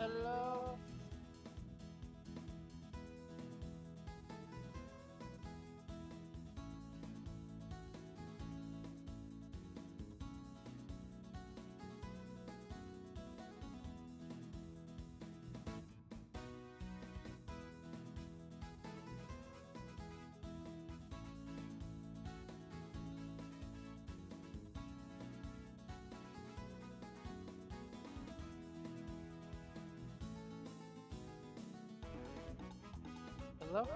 Hello. Hello.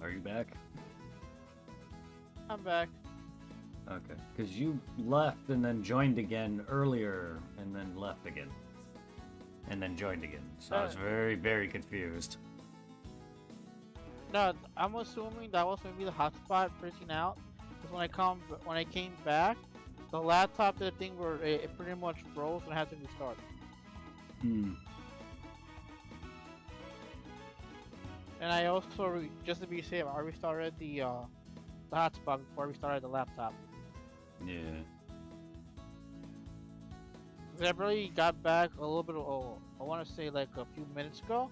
Are you back? I'm back. Okay. Because you left and then joined again earlier and then left again. And then joined again. So I was very, very confused. No, I'm assuming that was maybe the hotspot freezing out. Because when I came back, the laptop did a thing where it pretty much froze and had to restart. Hmm. And I also, just to be safe, I restarted the hotspot before I restarted the laptop. Yeah. 'Cause I really got back a little bit. I want to say like a few minutes ago.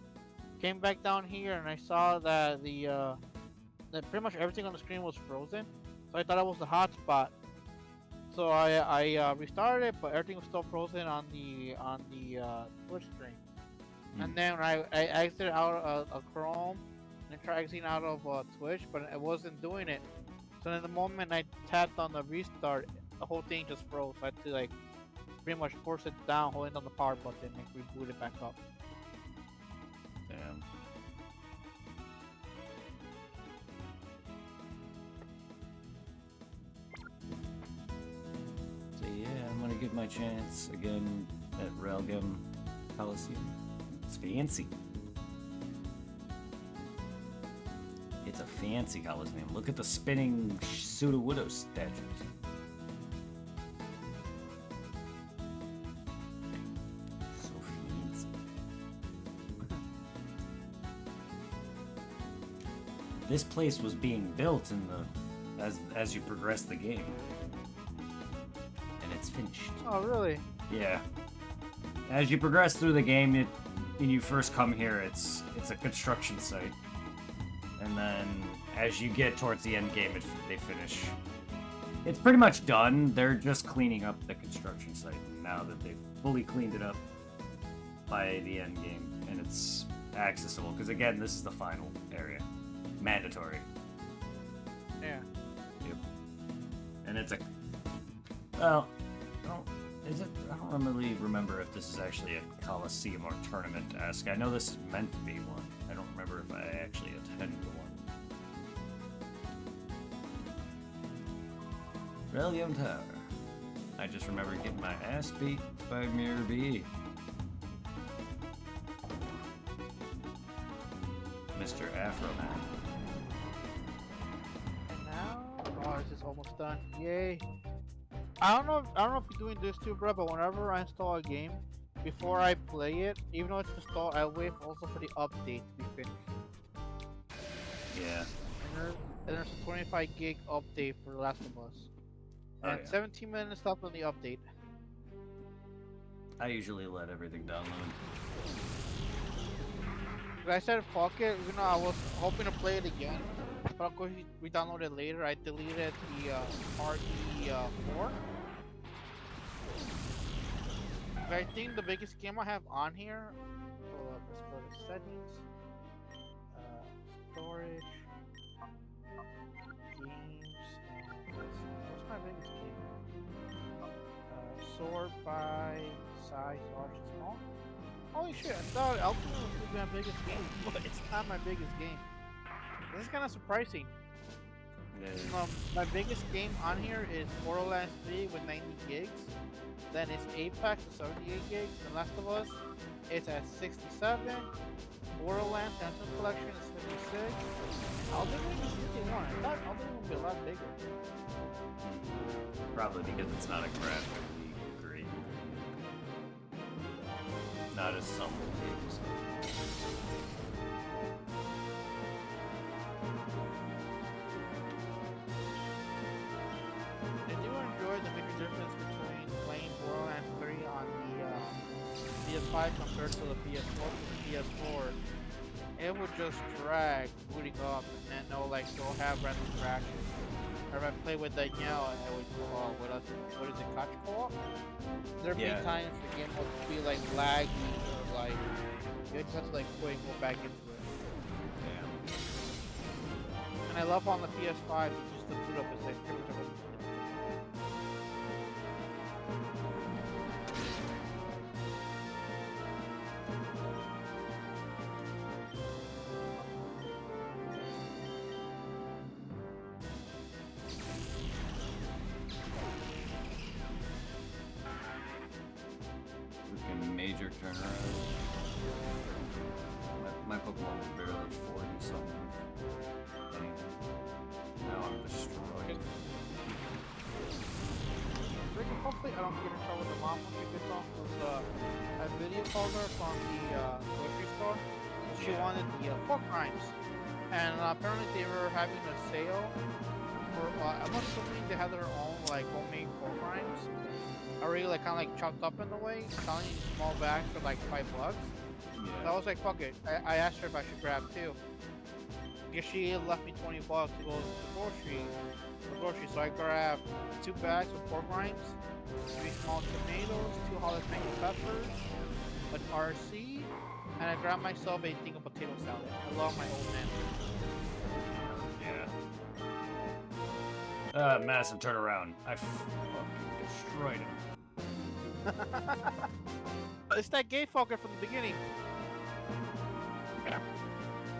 Came back down here and I saw that that pretty much everything on the screen was frozen. So I thought it was the hotspot. So I restarted it, but everything was still frozen on the Twitch screen. And then I exited out of Chrome and I tried exiting out of Twitch, but it wasn't doing it. So in the moment I tapped on the restart, the whole thing just froze. So I had to like pretty much force it down, holding on the power button, and reboot it back up. Damn. So yeah, I'm gonna give my chance again at Realgem Colosseum. It's fancy. It's a fancy Colosseum. Look at the spinning pseudo-widow statues. So fancy. This place was being built in the as you progress the game, and it's finished. Oh really? Yeah. As you progress through the game, when you first come here, it's a construction site, and then as you get towards the end game, they finish. It's pretty much done. They're just cleaning up the construction site now that they've fully cleaned it up by the end game, and it's accessible. Because again, this is the final area, mandatory. Yeah. Yep. And it's a Well, I don't really remember if this is actually a Colosseum or tournament-esque. I know this is meant to be one. I don't remember if I actually attended one. Realgem Tower. I just remember getting my ass beat by Mirror B. Mr. Afro Man. And now, oh, this is almost done. Yay! I don't know if you're doing this too, bro. But whenever I install a game, before I play it, even though it's installed, I wait also for the update to be finished. Yeah. And there's a 25 gig update for The Last of Us. And 17 minutes left on the update. I usually let everything download. I said fuck it, even though I was hoping to play it again. But of course we downloaded it later. I deleted the RE4. But I think the biggest game I have on here. Hold up, let's go to settings. Storage. Games. And what's my biggest game? Sort by size, large and small. Holy shit, I thought Ultimate was going to be my biggest game, but it's not my biggest game. This is kind of surprising. Yeah. My biggest game on here is Borderlands 3 with 90 gigs. Then it's Apex with 78 gigs. And Last of Us, it's at 67. Borderlands Central Collection is 56. Elden Ring is 51. I thought Elden Ring would be a lot bigger. Probably because it's not a graphically great. Not as some games. I do enjoy the major difference between playing Borderlands 3 on the PS5 compared to the PS4. To the PS4, it would just drag booting up, and then it'll have random crashes. Or if I play with Danielle and I would with us, what is it, couch co-op? There'd be times the game would be like laggy or like you just have to like quick go back into it. Yeah. And I love on the PS5 just the boot up is like pretty much everything. Major turnaround. My Pokemon was barely 40 something. Now I'm destroyed. Hopefully I don't get in trouble with the mom when she gets off because I video called her from the grocery store. She wanted the pork rinds. And apparently they were having a sale for, I'm assuming they had their own like homemade pork rinds. Already like kind of like chopped up in the way, selling in small bags for like $5. Yeah. So I was like, fuck it. I asked her if I should grab two. Because she left me $20 to go to the grocery. So I grabbed 2 bags of pork rinds, 3 small tomatoes, 2 jalapeno peppers, an RC, and I grabbed myself a thing of potato salad. I love my old man. Yeah. Massive turnaround. I fucking destroyed him. It's that gay fucker from the beginning.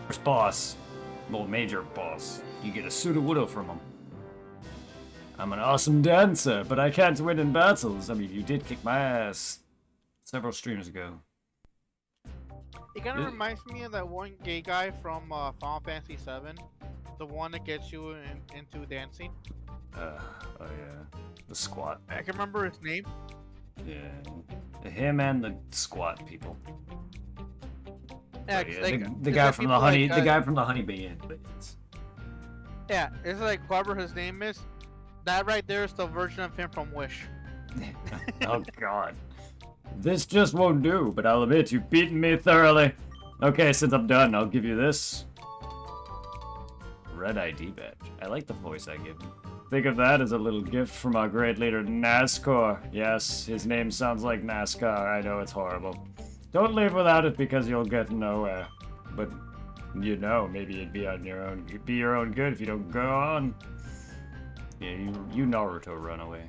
First boss. Well, major boss. You get a pseudo-widow from him. I'm an awesome dancer, but I can't win in battles. I mean, you did kick my ass several streams ago. It kind of reminds me of that one gay guy from Final Fantasy VII. The one that gets you into dancing. Oh yeah. The squat. I can remember his name. Yeah. Him and the squat people. Yeah, yeah like, the guy from the honey, like, the guy from the honey bee inn. Yeah, it's like whoever his name is. That right there is the version of him from Wish. Oh god. This just won't do, but I'll admit you've beaten me thoroughly. Okay, since I'm done, I'll give you this. Red ID badge. I like the voice I give him. Think of that as a little gift from our great leader, NASCAR. Yes, his name sounds like NASCAR. I know it's horrible. Don't leave without it because you'll get nowhere. But, you know, maybe it'd be on your own. Be your own good if you don't go on. Yeah, you Naruto run away.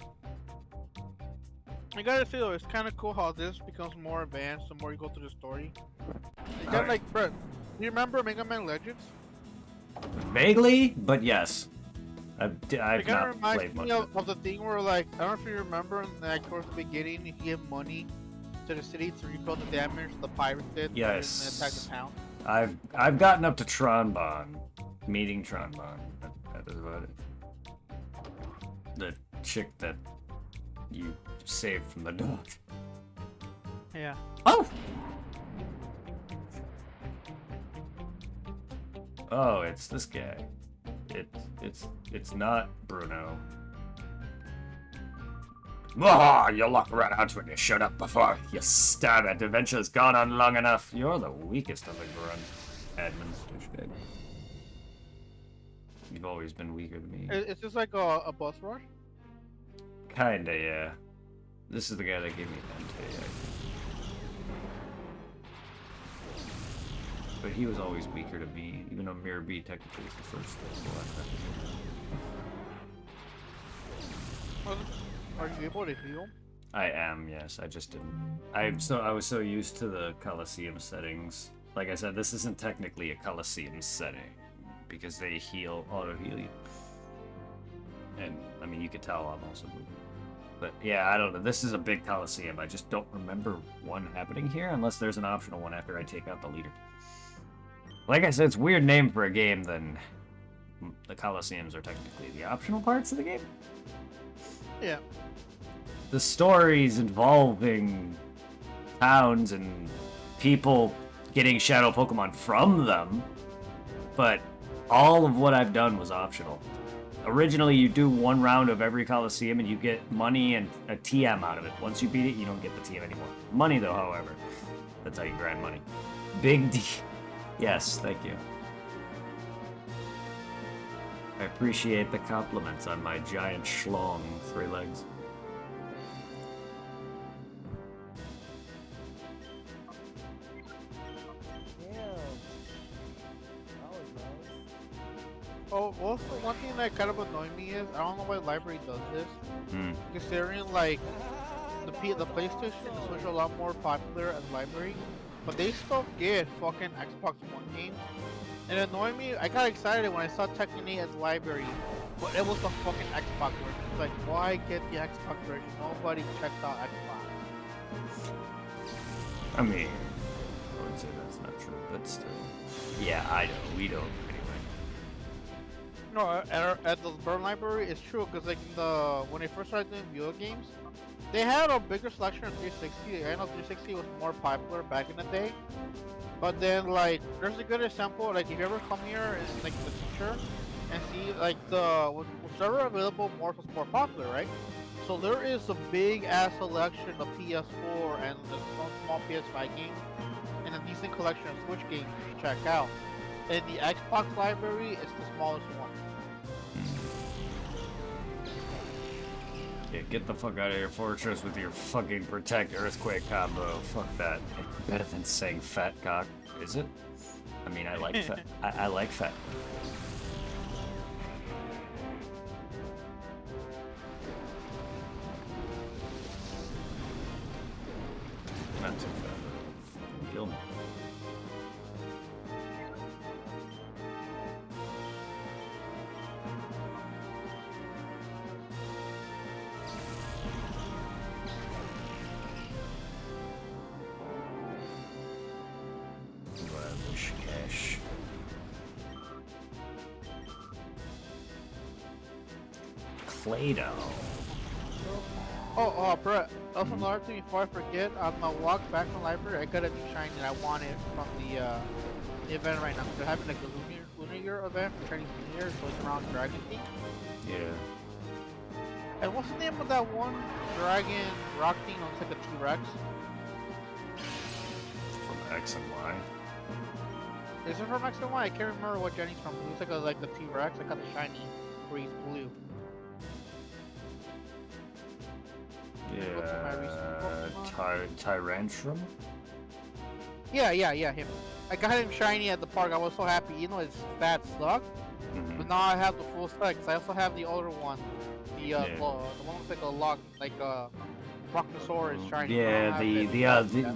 I gotta say though, it's kind of cool how this becomes more advanced the more you go through the story. You got Alright. like, bro, you remember Mega Man Legends? Vaguely, but yes. It I've kind of not reminds played me much of it. of the thing where like, I don't know if you remember, like towards the beginning, you give money to the city to rebuild the damage the pirates did when they attacked the Yes. town. I've gotten up to Tronbon. Meeting Tronbon. That is about it. The chick that you saved from the dog. Yeah. Oh! Oh, it's this guy. It's not Bruno. Ah, you look right out when you shut up before you stab it. The adventure's gone on long enough. You're the weakest of the grunt admins, douchebag. You've always been weaker than me. It's just like a boss rush. Kinda, yeah. This is the guy that gave me Entei. But he was always weaker to me, even though Mirror B technically is the first. Are you able to heal? I am, yes. I just didn't. I was so used to the Colosseum settings. Like I said, this isn't technically a Colosseum setting because they auto heal you. And I mean, you could tell I'm also moving. But yeah, I don't know. This is a big Colosseum. I just don't remember one happening here unless there's an optional one after I take out the leader. Like I said, it's a weird name for a game. Then the Colosseums are technically the optional parts of the game. Yeah. The stories involving towns and people getting shadow Pokemon from them, but all of what I've done was optional. Originally, you do one round of every Colosseum and you get money and a TM out of it. Once you beat it, you don't get the TM anymore. Money, though, however. That's how you grind money. Big D. Yes, thank you. I appreciate the compliments on my giant schlong with 3 legs. Oh, also one thing that kind of annoyed me is I don't know why library does this. Hmm. Considering like the PlayStation is such a lot more popular as library, but they still get fucking Xbox One games. And it annoyed me. I got excited when I saw Tekken 8 as library, but it was the fucking Xbox version. It's like, why get the Xbox version? Nobody checked out Xbox. I mean, I wouldn't say that's not true, but still. Yeah, I know. We don't anyway. No, at the Burn Library, it's true because like when they first started doing video games, they had a bigger selection of 360. I know 360 was more popular back in the day, but then like there's a good example. Like if you ever come here in like the future and see like the server available was more popular, right? So there is a big ass selection of PS4 and some small PS5 games, and a decent collection of Switch games to check out. And the Xbox library is the smallest one. Yeah, get the fuck out of your fortress with your fucking protect earthquake combo. Fuck that. Better than saying fat cock, is it? I mean, I like fat. I like fat. Not too fat. Fucking kill me. Lavish cash. Clado. Oh, Brett. Also, another thing before I forget, on my walk back from the library, I got a new shiny that I wanted from the event right now. They're having like a Lunar Year event for Chinese New Year, so it's around Dragon Theme. Yeah. And what's the name of that one dragon rock thing that looks like a T-Rex? From X and Y. Is it from X and Y? I can't remember what Jenny's from. It looks like a T-Rex. I got the shiny where he's blue. Yeah, Tyrantrum? Yeah, him. I got him shiny at the park. I was so happy. You know, his stats suck. Mm-hmm. But now I have the full specs. I also have the older one. The one looks like a log, like Brachiosaurus shiny. I don't Yeah, have it. Yeah.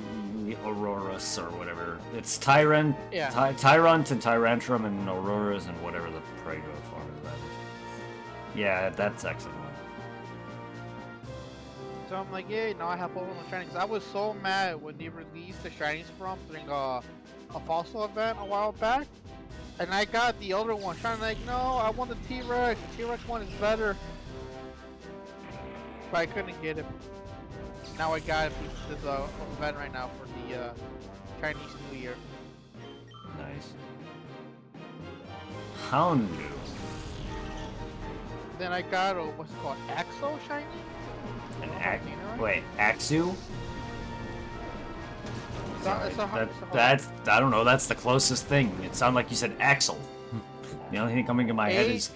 the Auroras or whatever. It's Tyrant, Yeah. Tyrant and Tyrantrum and Auroras and whatever the Prego form of that is. Yeah, that's excellent. So I'm like, yeah, now I have both of my shinies. I was so mad when they released the shinies from during a fossil event a while back, and I got the other one. Trying like, no, I want the T-Rex. The T-Rex one is better, but I couldn't get it. Now I got this event right now for the Chinese New Year. Nice. Houndoom. Then I got what's it called, Axo shiny. Wait, Axu? That's I don't know, that's the closest thing. It sounded like you said Axel. The only thing coming to my head is...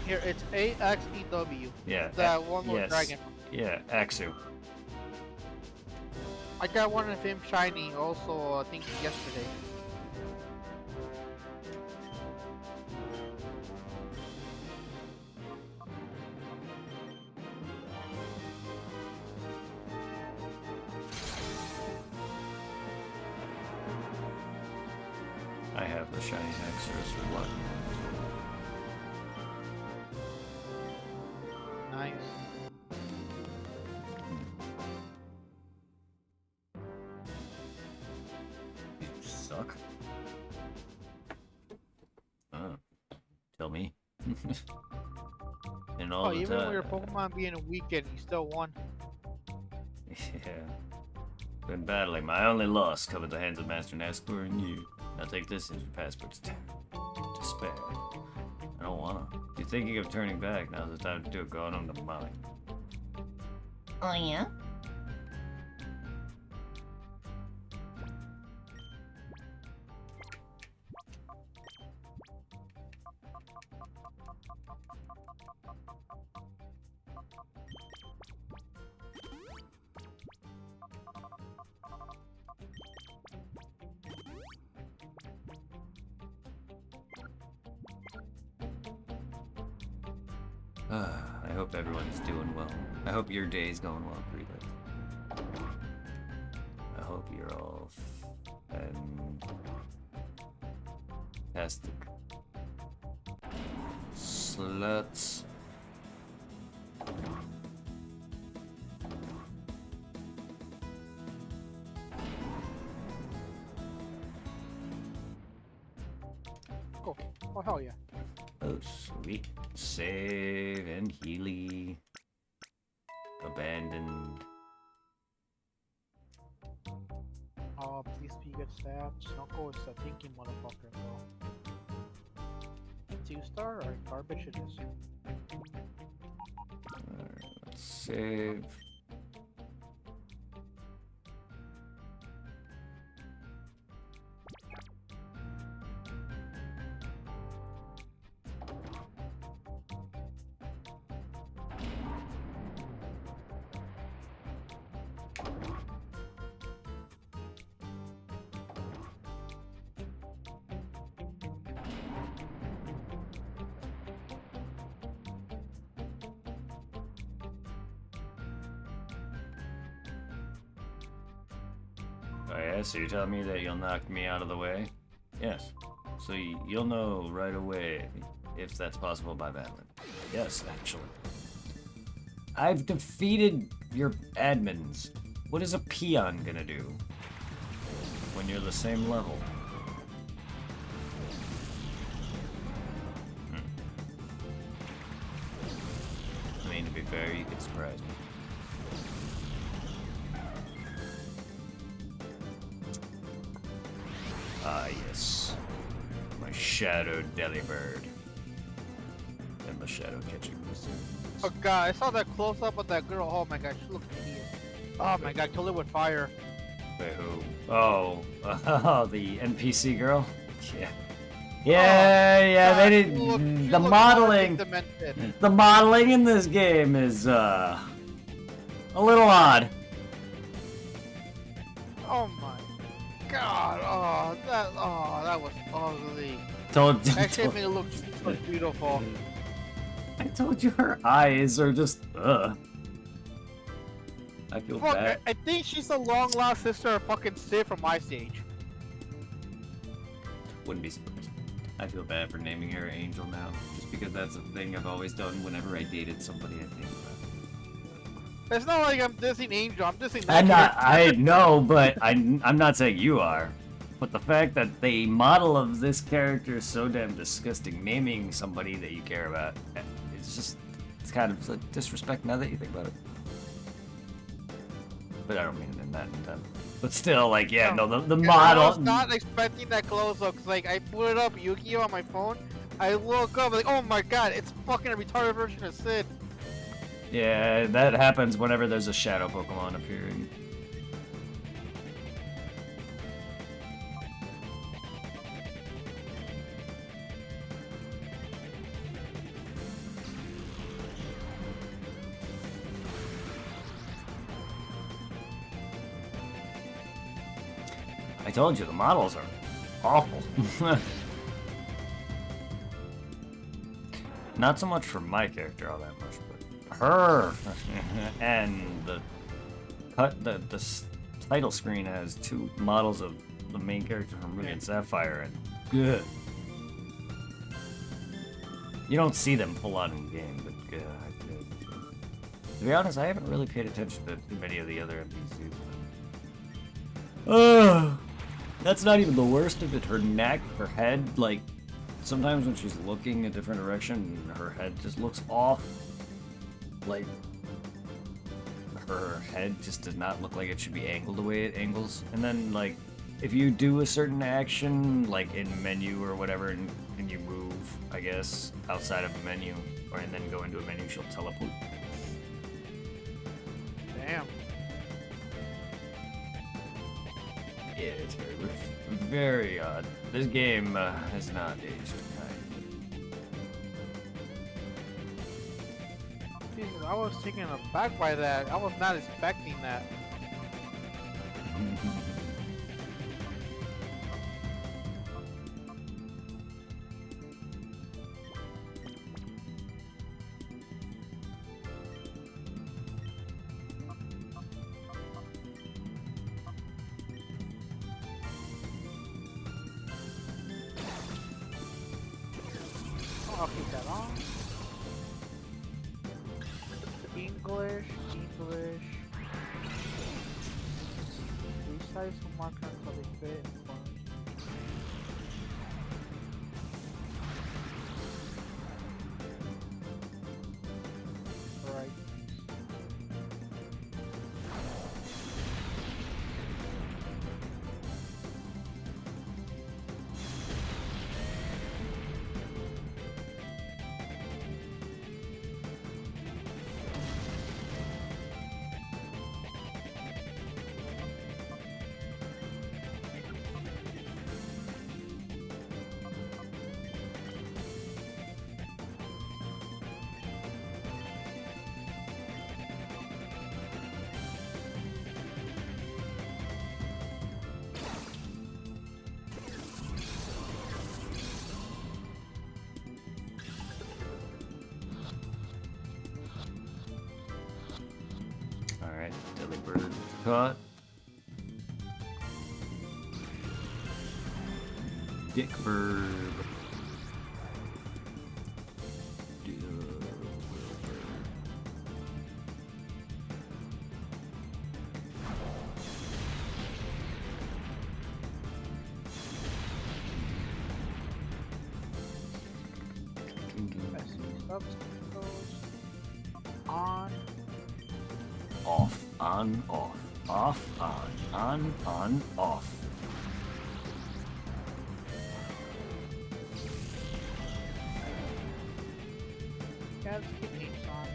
Here, it's AXEW. Yeah. That one little yes. dragon. Yeah, Axu. I got one of him shiny also, I think yesterday. I have the shiny Hexers. What? Nice. You suck. Tell me. And all the even time. with your Pokemon being a weekend, you still won. Yeah. Been battling. My only loss covered the hands of Master Nazgul and you. Now take this as your passport to despair. I don't wanna. If you're thinking of turning back, now's the time to do it. Go on to mine. Oh yeah? I hope everyone's doing well. I hope your day's going well, Greenlit. I hope you're all fantastic. Sluts. Cool. Oh hell yeah. Oh, sweet. Save and Healy. Abandoned. Oh, please be good stabbed. Snuggle is a thinking motherfucker, bro. 2-star or garbage it is. Alright, let's save. Oh yeah, so you're telling me that you'll knock me out of the way? Yes. So you'll know right away if that's possible by battling. Yes, actually. I've defeated your admins. What is a peon gonna do when you're the same level? I mean, to be fair, you could surprise me. Ah, yes. My shadow delibird. And the shadow catching person. Oh god, I saw that close up of that girl. Oh my god, she looks hideous. Oh my god, kill it with fire. Wait, who? Oh, the NPC girl? Yeah. Yeah, God, they she did. looked The modeling. demented. The modeling in this game is, a little odd. Oh my god, that was ugly. That shit made it look so beautiful. I told you her eyes are just, I feel Fuck, bad. I think she's the long lost sister of fucking Sid from my stage. Wouldn't be surprised. I feel bad for naming her Angel now, just because that's a thing I've always done whenever I dated somebody. I think about. It's not like I'm dissing Angel. I'm dissing. I'm not. character. I know, but I'm not saying you are. But the fact that the model of this character is so damn disgusting, naming somebody that you care about, it's kind of like disrespect now that you think about it. But I don't mean it in that intent. But still, like, yeah, no, the model. I was not expecting that close up. Cause like I put up Yu-Gi-Oh on my phone. I look up like, oh my god, it's fucking a retarded version of Sid. Yeah, that happens whenever there's a shadow Pokemon appearing. I told you, the models are awful. Not so much for my character all that much, but her. And the title screen has two models of the main character from Ruby and Sapphire, and good. You don't see them full on in game, but good. To be honest, I haven't really paid attention to many of the other NPCs. That's not even the worst of it. Her neck, her head, like, sometimes when she's looking a different direction, her head just looks off. Like, her head just does not look like it should be angled the way it angles. And then, like, if you do a certain action, like in menu or whatever, and you move, I guess, outside of a menu, and then go into a menu, she'll teleport. Damn. Yeah, it's very odd. This game has not aged kind. Jesus, I was taken aback by that. I was not expecting that. I'll keep that on. English. Resize the marker until they fit. Right. Alright, Delibird caught. Dickbird. On. Off, on, off, off, on, off. Yeah, just keep names on.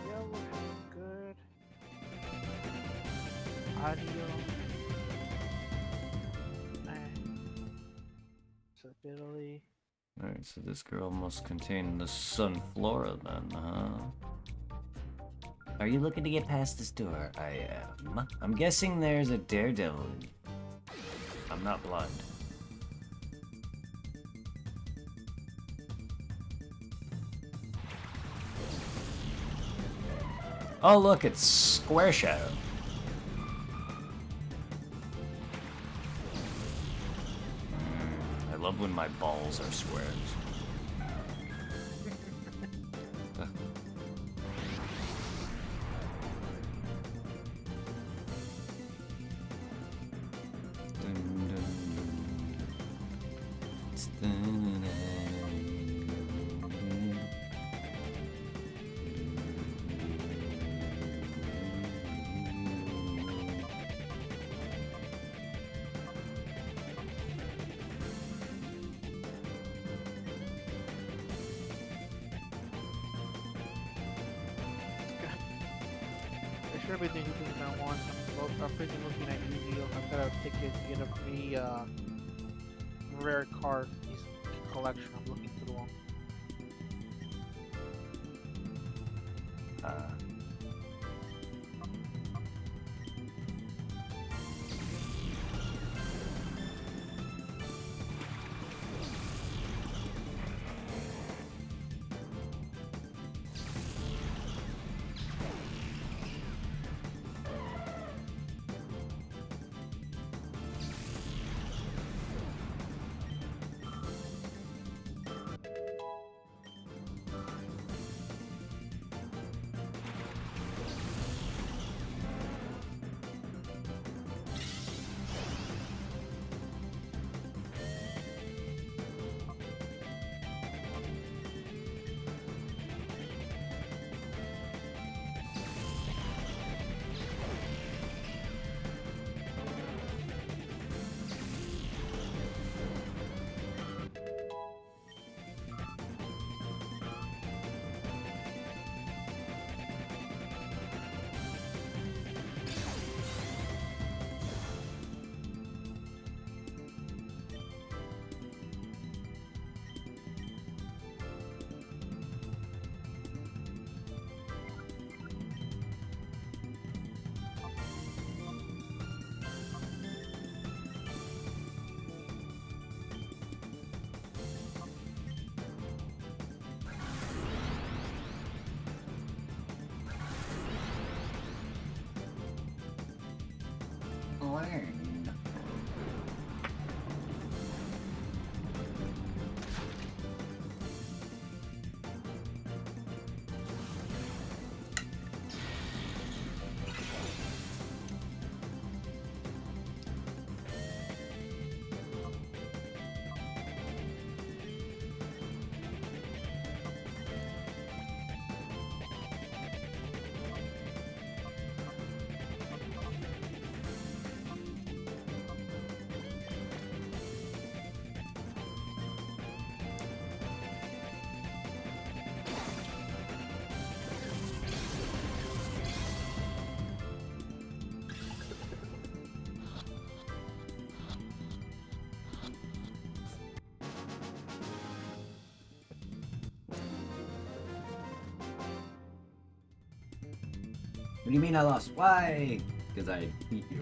Yellow is good. Audio. Stability. Alright, so this girl must contain the Sunflora then, huh? Are you looking to get past this door? I am. I'm guessing there's a daredevil. I'm not blind. Oh look, it's Square Shadow. I love when my balls are squares. I should be doing things I want. I'm freaking looking at Yu-Gi-Oh! I've got a ticket to get a free rare card piece collection. I'm looking through them. Uh, Learn. what do you mean I lost? Why? Because I beat you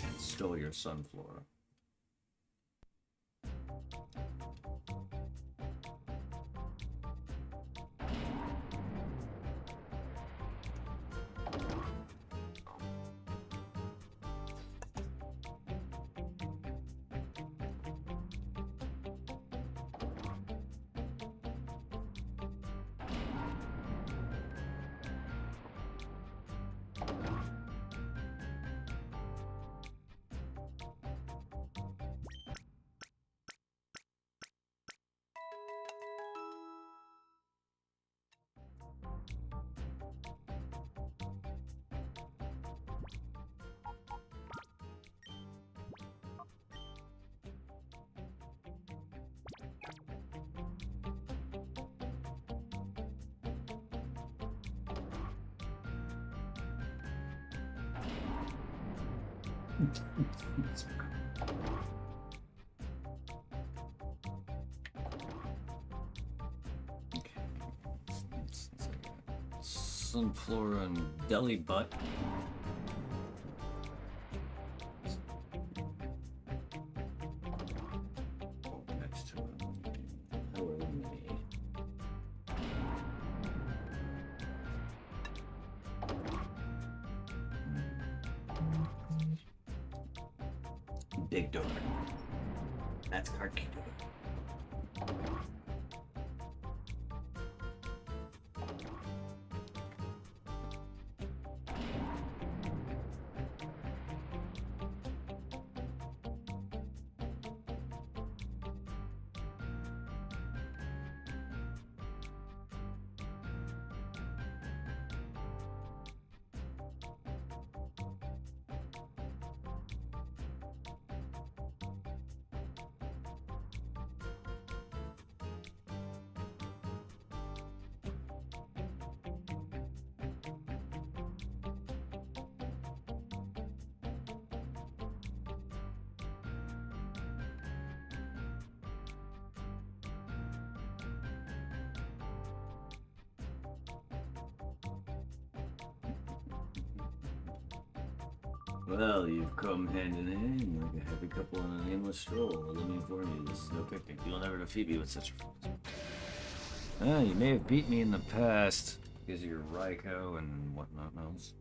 and stole your sunflower. Sunflora and Deli Butt. Oh, next to him. Hello, me. Big door. That's card keeper. Well, you've come hand in hand like a happy couple on an aimless stroll. Well, let me inform you, this is no picnic. You'll never defeat me with such a force. Ah, you may have beat me in the past because of your Raikou and whatnot else.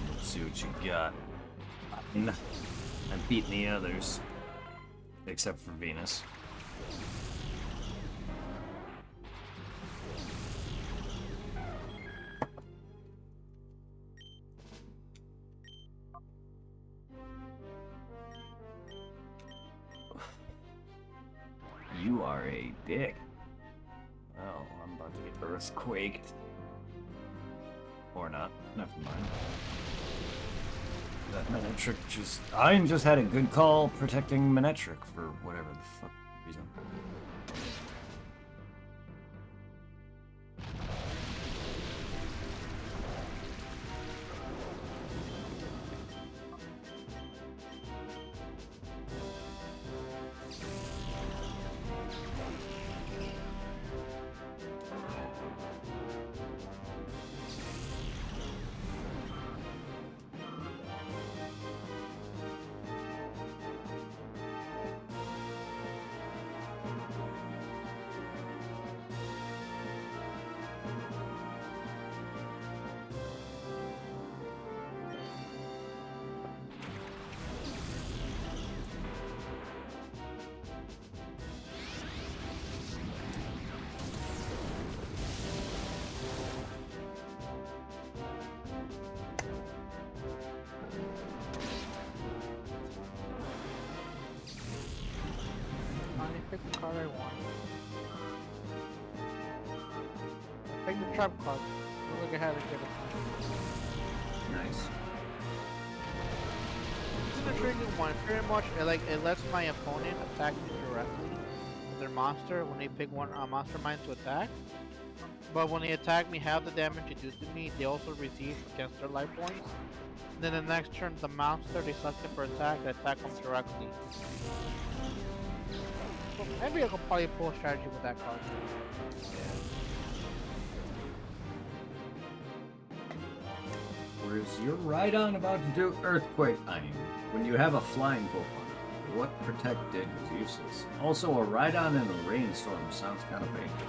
Let's see what you got. I've beaten the others, except for Venus. You are a dick. Well, I'm about to get earthquaked. Or not. Never mind. That Manectric just... I just had a good call protecting Manectric for whatever the fuck reason. Pick the card I want. Pick the trap card. Look ahead and get it. Nice. It's an intriguing one. Pretty much, it lets my opponent attack me directly with their monster when they pick one monster mine to attack. But when they attack me, half the damage they do to me, they also receive against their life points. And then the next turn, the monster they select for attack, the attack comes directly. So maybe I could probably pull a strategy with that card. Whereas you're right on about to do Earthquake. I mean, when you have a flying Pokemon, what Protect did was useless. Also, a Rhydon in a rainstorm sounds kind of painful.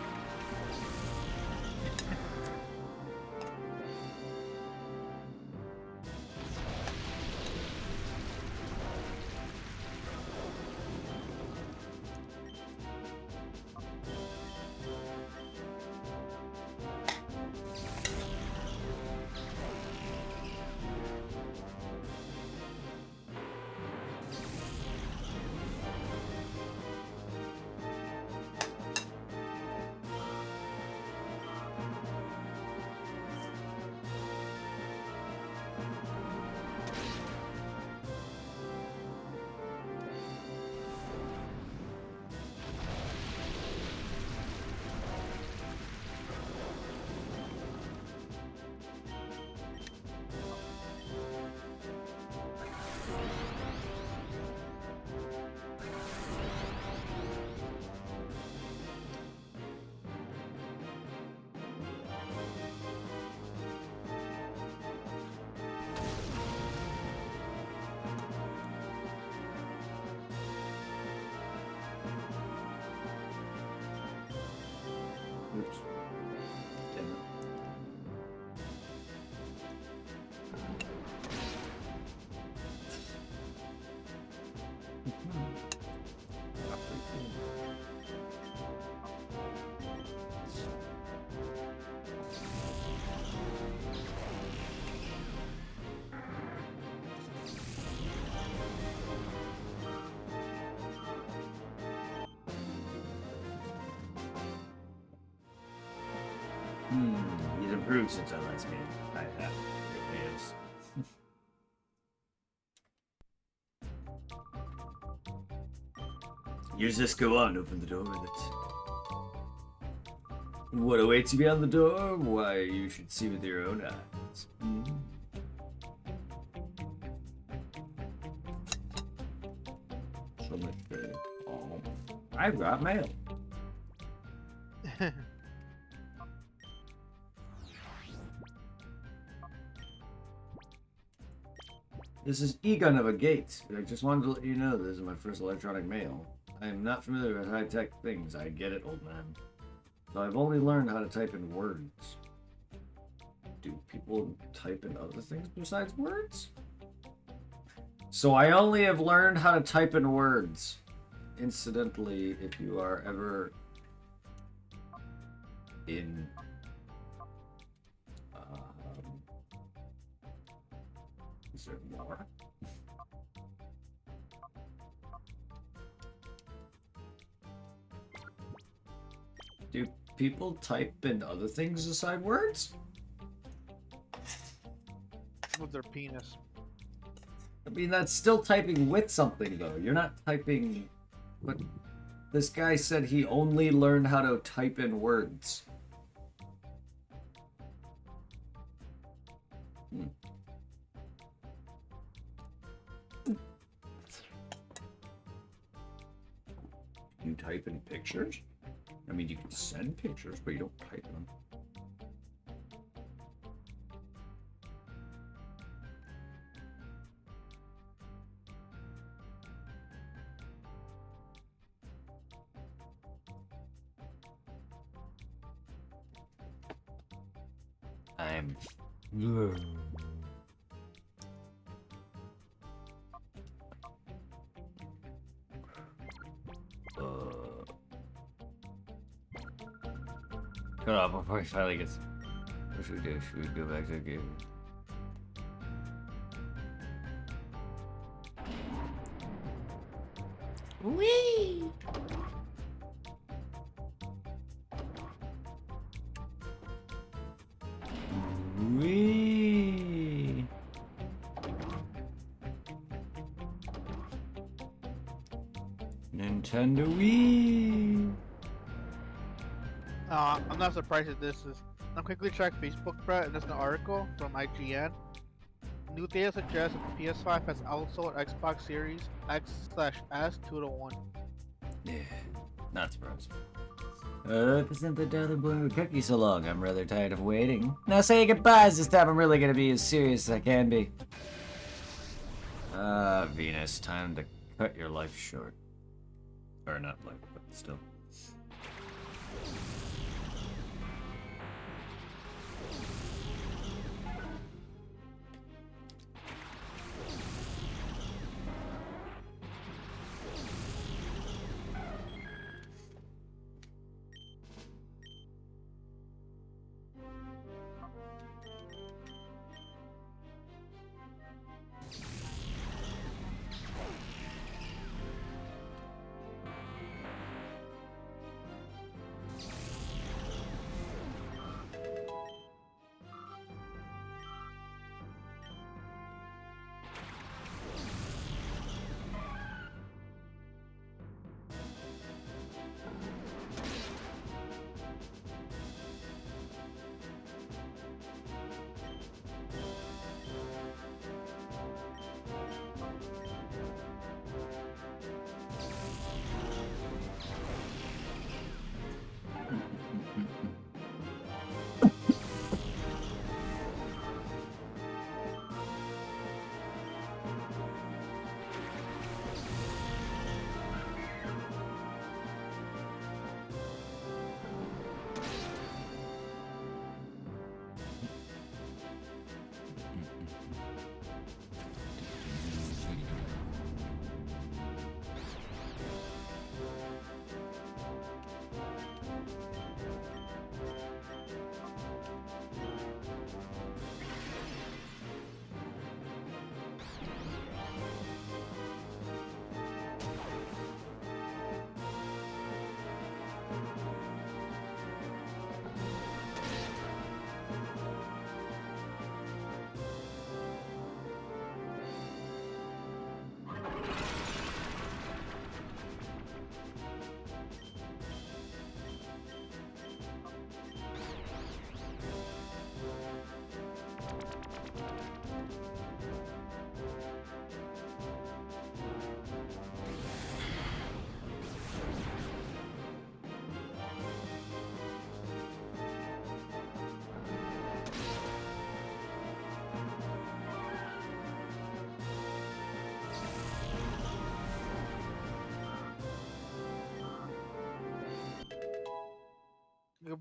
He's improved since our last game. I have. It is. Use this, go on, open the door with it. What awaits you beyond the door? Why, you should see with your own eyes. So much better. Oh, I've got mail. This is Egon of a Gate. I just wanted to let you know this is my first electronic mail. I am not familiar with high-tech things. I get it, old man. So I've only learned how to type in words. Do people type in other things besides words? So I only have learned how to type in words. Incidentally, if you are ever in is there more? Do people type in other things aside words? With their penis. I mean, that's still typing with something, though. You're not typing... But this guy said he only learned how to type in words. You type in pictures? I mean, you can send pictures, but you don't type them. I'm... Cut off before he finally gets... What should we do? Should we go back to the game? Whee! Wee. Nintendo Wii. I'm not surprised that this is. I'm quickly check Facebook, Brett, and there's an article from IGN. New data suggests that the PS5 has outsold Xbox Series X/S 2-1. Yeah, not surprised. Isn't the dollar boy with cookie so long? I'm rather tired of waiting. Now say goodbyes this time. I'm really gonna be as serious as I can be. Venus, time to cut your life short. Or not life, but still.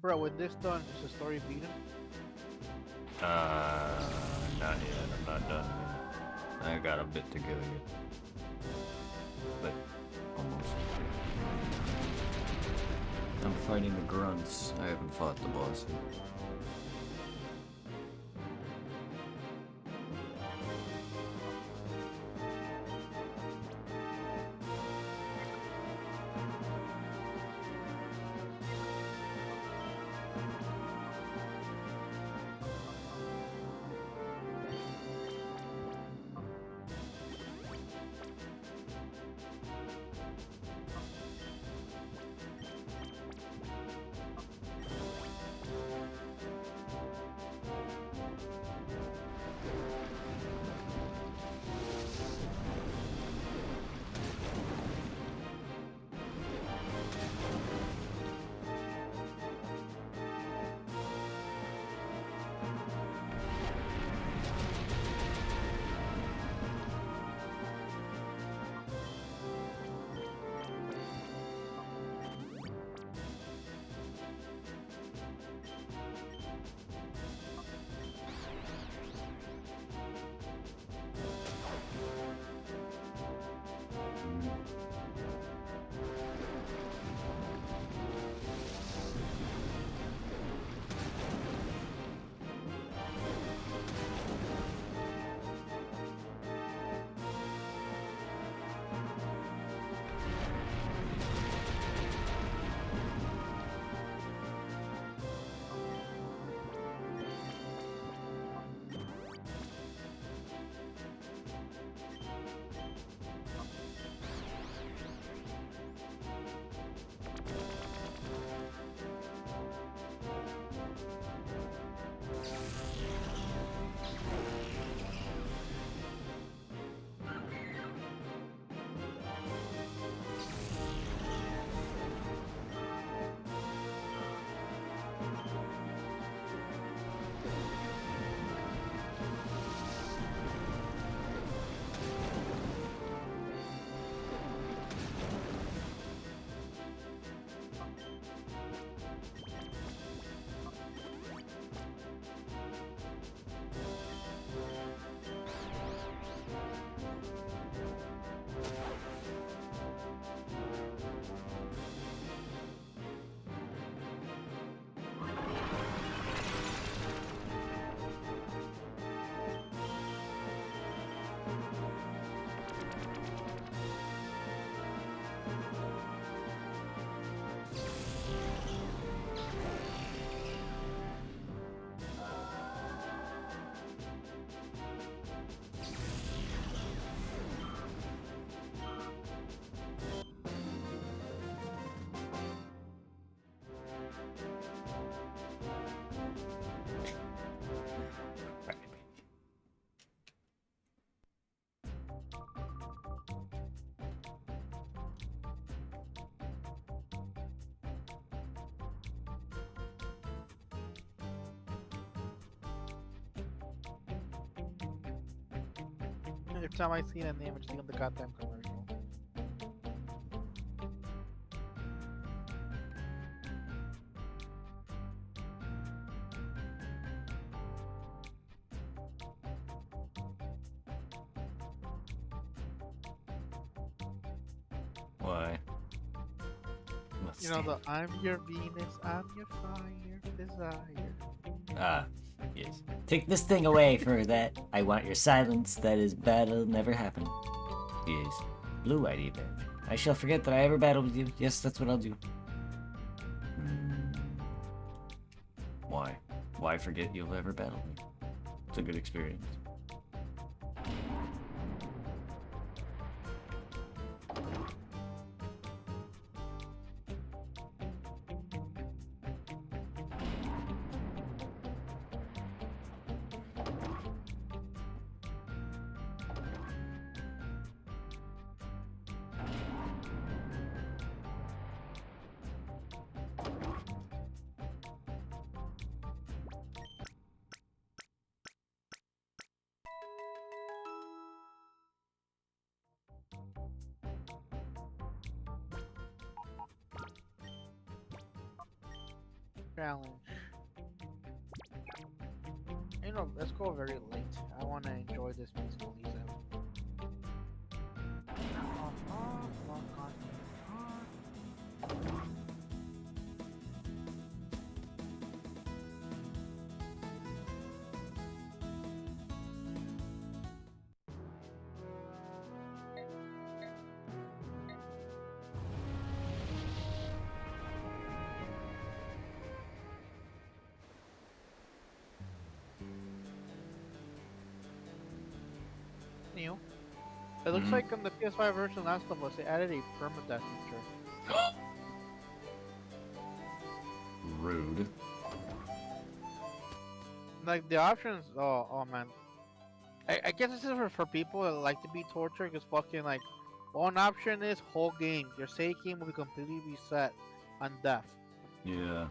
Bro, when this done, is the story beaten? Not yet. I'm not done yet. I got a bit to go yet. But almost. I'm fighting the grunts. I haven't fought the boss yet. Every time I see that name, I just think of the goddamn commercial. Why? What's You know the... the I'm your Venus, I'm your fire, desire. Ah, yes. Take this thing away for that. I want your silence. That is battle never happened. Yes. Blue ID badge. I shall forget that I ever battled with you. Yes, that's what I'll do. Why? Why forget you'll ever battle me? It's a good experience. challenge. You know, let's go very late. I want to enjoy this peaceful ease New. It looks Mhm. like in the PS5 version Last of Us, they added a permadeath feature. Rude. Like the options, oh man. I guess this is for people that like to be tortured, because fucking like, one option is whole game. Your save game will be completely reset on death. Yeah.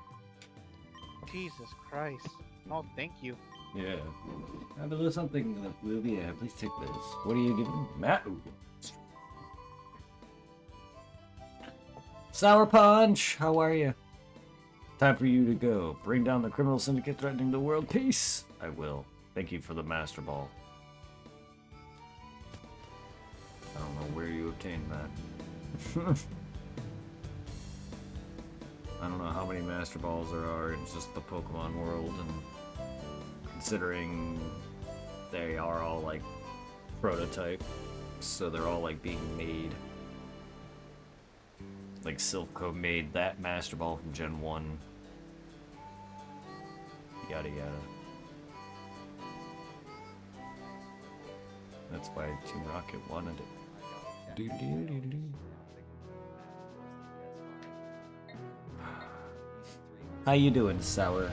Jesus Christ. No, thank you. Yeah. Have a little something, yeah, please take this. What are you giving? Matt? Ooh. Sour Punch, how are you? Time for you to go. Bring down the criminal syndicate threatening the world peace. I will. Thank you for the Master Ball. I don't know where you obtained that. I don't know how many Master Balls there are in just the Pokemon world, and considering they are all like prototype, so they're all like being made. Like Silpho made that Master Ball from Gen 1. Yada yada. That's why Team Rocket wanted it. Do do do do. How you doing, Sour?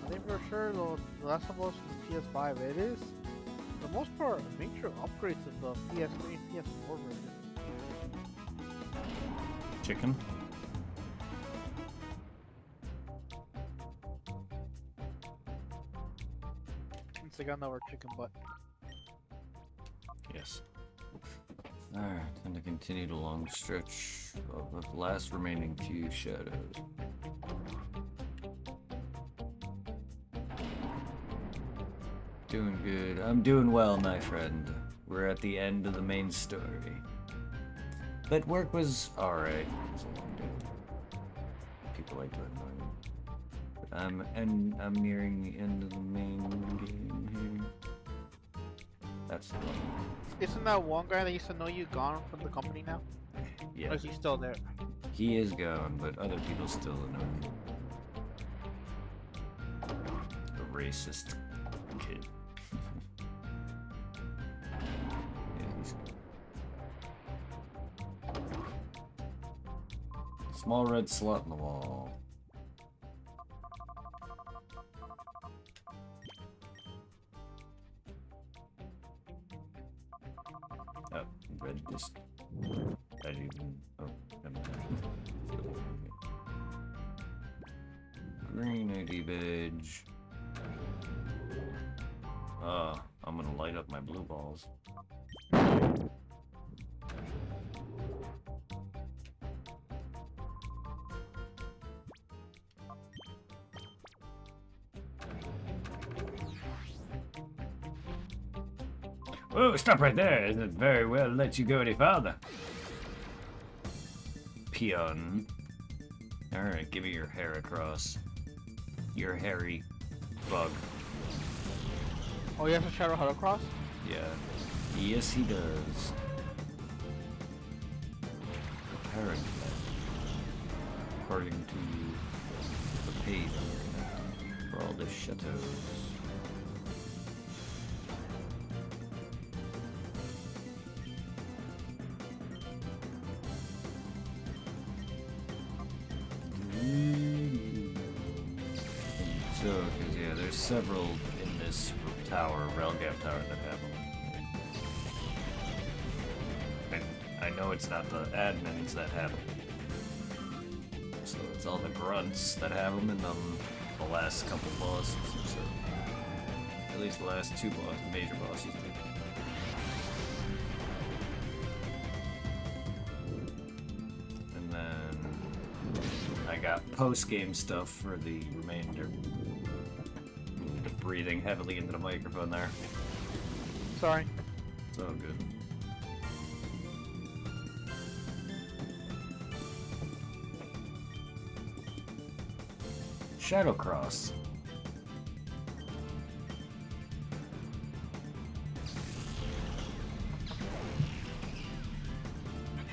I think for sure the Last of Us and the PS5, it is for the most part a major upgrade to the PS3 and PS4 version. Chicken? Since I got another chicken butt. Yes. Alright, time to continue the long stretch of the last remaining few shadows. Doing good. I'm doing well, my friend. We're at the end of the main story. But work was alright. It was a long day. People like to annoy me. But I'm nearing the end of the main game here. That's the one. Isn't that one guy that used to know you gone from the company now? Yeah. Or is he still there? He is gone, but other people still know him. The racist kid. Yeah, he's small red slot in the wall. Oh, red disc. I didn't even. Oh, never mind. Green ID badge. I'm gonna light up my blue balls. Whoa, stop right there. Isn't very well let you go any farther. Peon. Alright, give me your hair across. Your hairy bug. Oh, you have to shadow Holocross? Yeah. Yes, he does. Apparently. According to the page I'm looking at for all the chateaus. So, cause yeah, there's several in this tower, Realgem Tower, that have them. And I know it's not the admins that have them. So it's all the grunts that have them, and the last couple bosses. So at least the last two major bosses do. And then I got post-game stuff for the remainder. Breathing heavily into the microphone there. Sorry. It's all good. Shadowcross.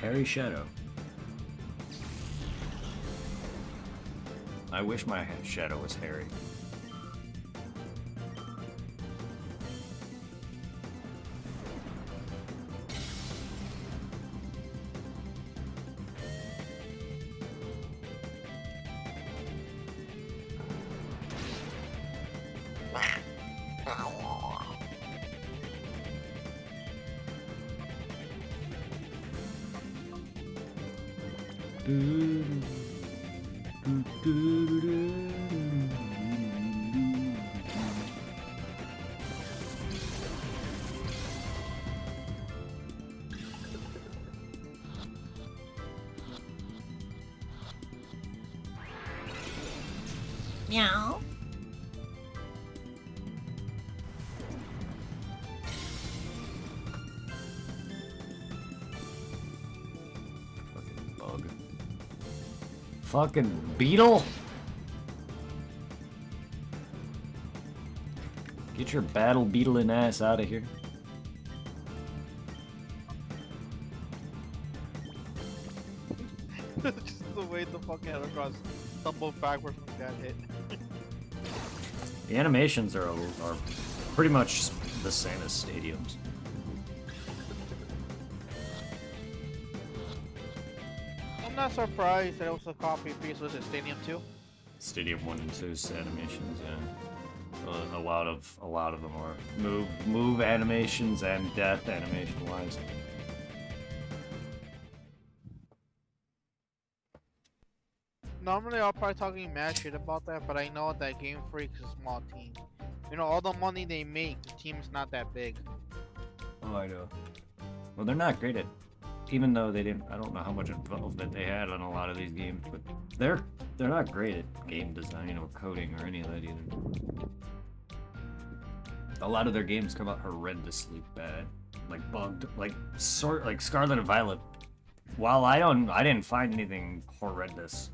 Hairy Shadow. I wish my shadow was hairy. Meow. Fucking bug. Fucking beetle? Get your battle beetling ass out of here. Just the way the fucking Holocross stumbled backwards when he got hit. The animations are pretty much the same as stadiums. I'm not surprised that it was a copy piece with the Stadium 2. Stadium 1 and 2's animations, yeah. A lot of them are move animations and death animation wise. Normally, I'll probably talking mad shit about that, but I know that Game Freak is a small team. You know, all the money they make, the team's not that big. Oh, I know. Well, they're not great at, even though they didn't. I don't know how much involvement they had on a lot of these games, but they're not great at game design or coding or any of that either. A lot of their games come out horrendously bad, like bugged, like Scarlet and Violet. While I didn't find anything horrendous.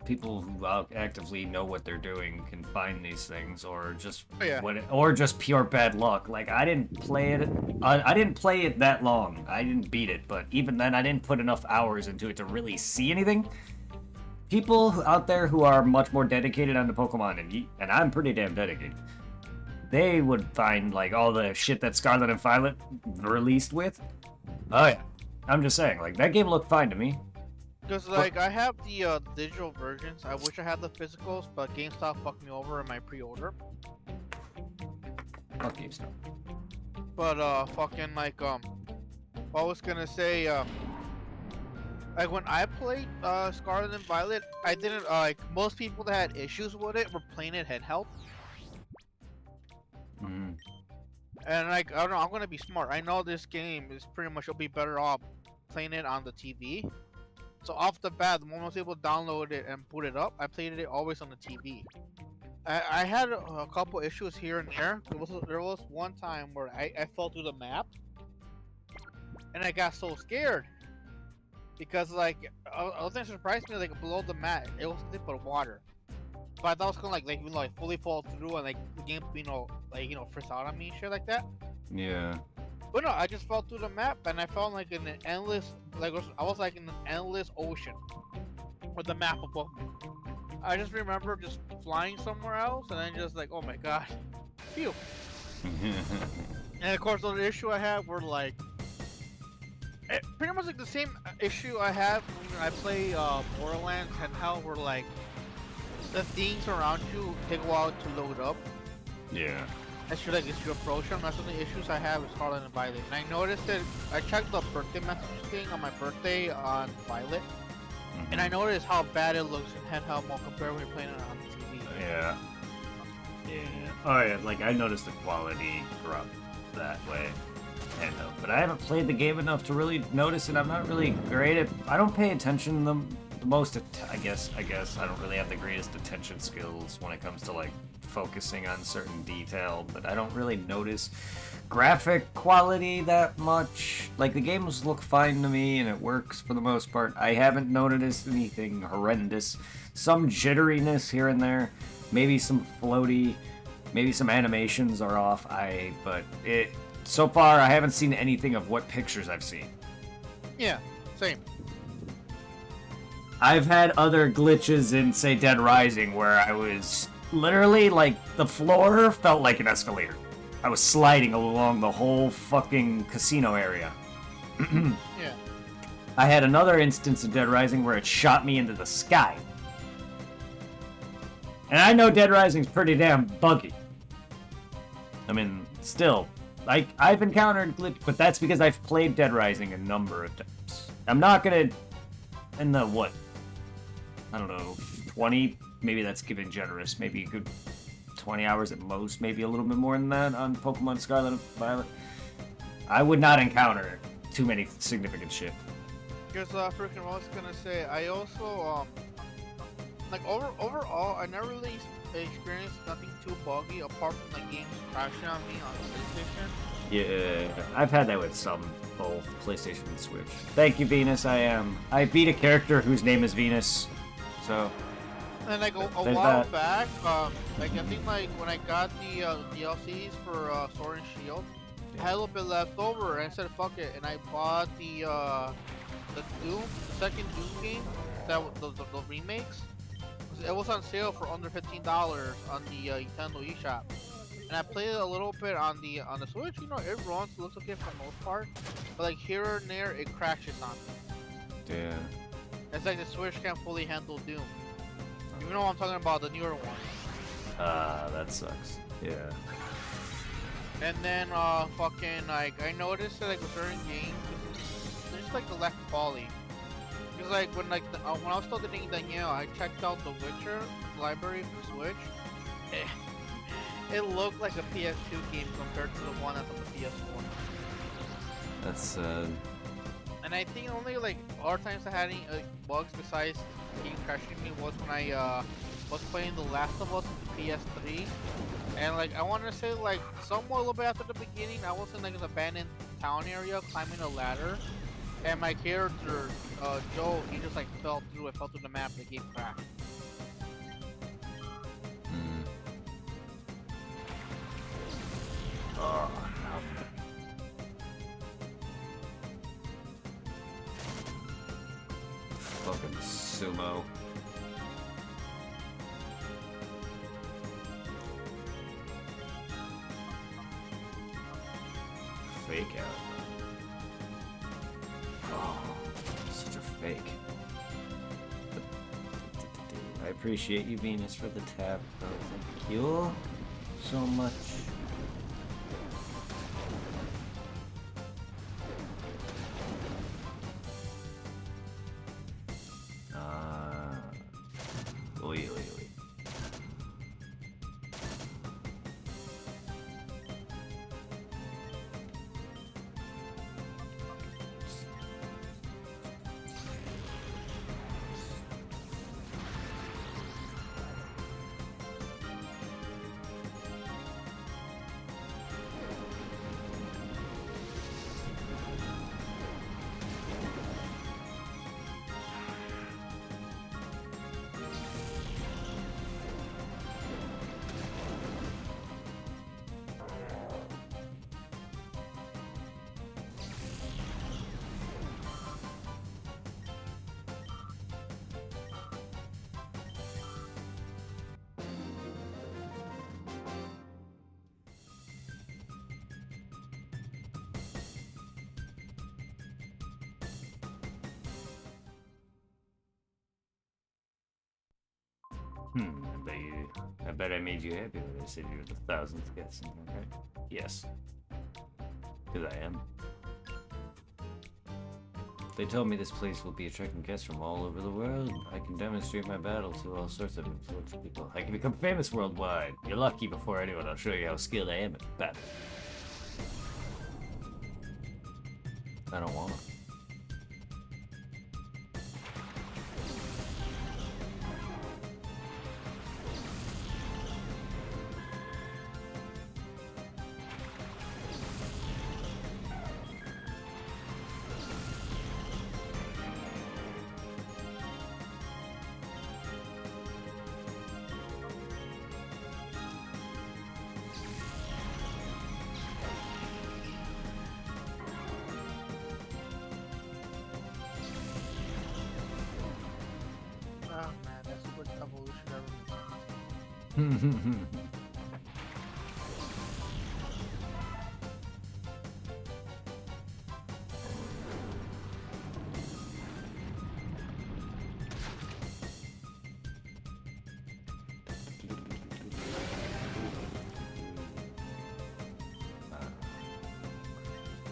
people who actively know what they're doing can find these things, or just Oh, yeah. or just pure bad luck. Like I didn't play it. I didn't play it that long. I didn't beat it, but even then, I didn't put enough hours into it to really see anything. People out there who are much more dedicated onto Pokemon, and I'm pretty damn dedicated, they would find like all the shit that Scarlet and Violet released with. Oh yeah, I'm just saying, like that game looked fine to me. Because like I have the digital versions. I wish I had the physicals, but GameStop fucked me over in my pre-order. Fuck GameStop. But fucking like I was gonna say like when I played Scarlet and Violet, I didn't like most people that had issues with it were playing it handheld. Mm. And like I don't know, I'm gonna be smart. I know this game is pretty much you'll be better off playing it on the TV. So off the bat, the moment people download it and boot it up, I played it always on the TV. I had a couple issues here and there. There was one time where I fell through the map, and I got so scared because like I was surprised me like below the mat it was a dip of water. But I thought it was gonna like fully fall through and like the game freeze out on me and shit like that. Yeah. But no, I just fell through the map and I felt like in an endless I was like in an endless ocean with the map above me. I just remember just flying somewhere else and then just like, oh my god, phew. And of course, the issue I had were like pretty much like the same issue I have when I play Borderlands and how we're like the things around you take a while to load up. Yeah. As you approach them, that's one of the issues I have with Scarlet and Violet. And I noticed that I checked the birthday message thing on my birthday on Violet, and I noticed how bad it looks in handheld mode compared when you're playing it on the TV. Yeah. Yeah. Oh yeah, like I noticed the quality drop that way. Handheld. But I haven't played the game enough to really notice it. I'm not really great at. I don't pay attention to the most. I guess I don't really have the greatest attention skills when it comes to like focusing on certain detail. But I don't really notice graphic quality that much. Like the games look fine to me and it works for the most part. I haven't noticed anything horrendous. Some jitteriness here and there. Maybe some floaty. Maybe some animations are off. But so far, I haven't seen anything of what pictures I've seen. Yeah, same. I've had other glitches in, say, Dead Rising where I was literally, like, the floor felt like an escalator. I was sliding along the whole fucking casino area. Yeah. I had another instance of Dead Rising where it shot me into the sky. And I know Dead Rising's pretty damn buggy. I mean, still, like, I've encountered glitch, but that's because I've played Dead Rising a number of times. I'm not gonna, in the, what, I don't know, 20, maybe that's giving generous, maybe a good 20 hours at most, maybe a little bit more than that on Pokemon Scarlet and Violet. I would not encounter too many significant shit. Because freaking I was gonna say, I also like overall, I never really experienced nothing too buggy apart from the games crashing on me on PlayStation. Yeah, I've had that with both PlayStation and Switch. Thank you, Venus. I beat a character whose name is Venus, so. And like a while back, like I think like when I got the DLCs for Sword and Shield, I had a little bit left over, and I said fuck it, and I bought the second Doom game, the remakes. It was on sale for under $15 on the Nintendo eShop, and I played it a little bit on the Switch. You know, it runs, looks okay for the most part, but like here and there, it crashes on me. Yeah. It's like the Switch can't fully handle Doom. You know what I'm talking about, the newer one. That sucks. Yeah. And then fucking like I noticed that like with certain games, there's like the lack of quality. Because like when when I was still dating Danielle, I checked out the Witcher library for Switch. It looked like a PS2 game compared to the one that's on the PS4. That's sad. And I think only like other times I had any bugs besides the game crashing me was when I was playing The Last of Us on the PS3. And like I want to say like somewhat a little bit after the beginning, I was in like an abandoned town area climbing a ladder, and my character Joe, he just like fell through the map. The game crashed. Oh, fucking sumo. Fake out. Oh, such a fake. I appreciate you, Venus, for the tab, bro. Thank you so much. Oi, oi, oi. I bet I made you happy when I said you were the 1000th guest, right? Yes. Because I am. They told me this place will be attracting guests from all over the world. I can demonstrate my battle to all sorts of influential people. I can become famous worldwide. You're lucky before anyone. I'll show you how skilled I am at battle. I don't want to. Oh man, that's what evolution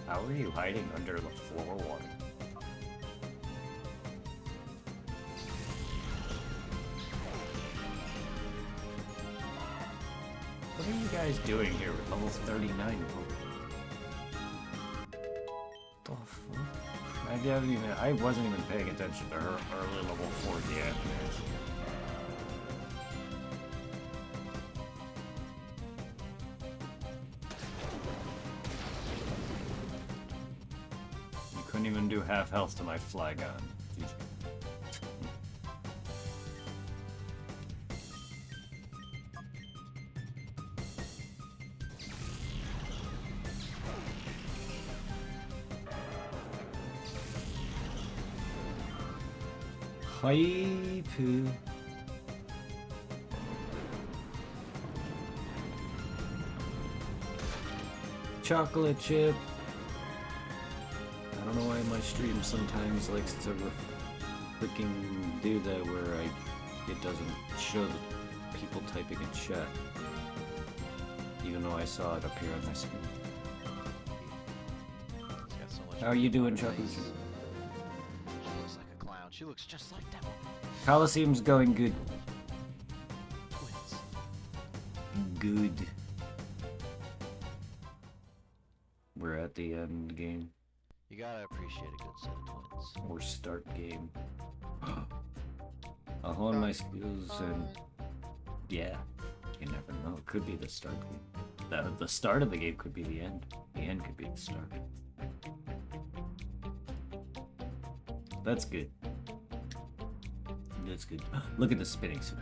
How are you hiding under the floor water? What are you guys doing here with level 39 The fuck? I wasn't even paying attention to her early level 4 damage. You couldn't even do half health to my Flygon. GG. Hype. Chocolate chip. I don't know why my stream sometimes likes to freaking do that where it doesn't show the people typing in chat. Even though I saw it appear on my screen. How are you doing, Chocolate chip? She looks just like them. Colosseum's going good. Twins. Good. We're at the end game. You gotta appreciate a good set of twins. Or start game. I'll hone my skills and... Yeah. You never know. It could be the start game. The start of the game could be the end. The end could be the start. That's good. That's good. Look at the spinning suit.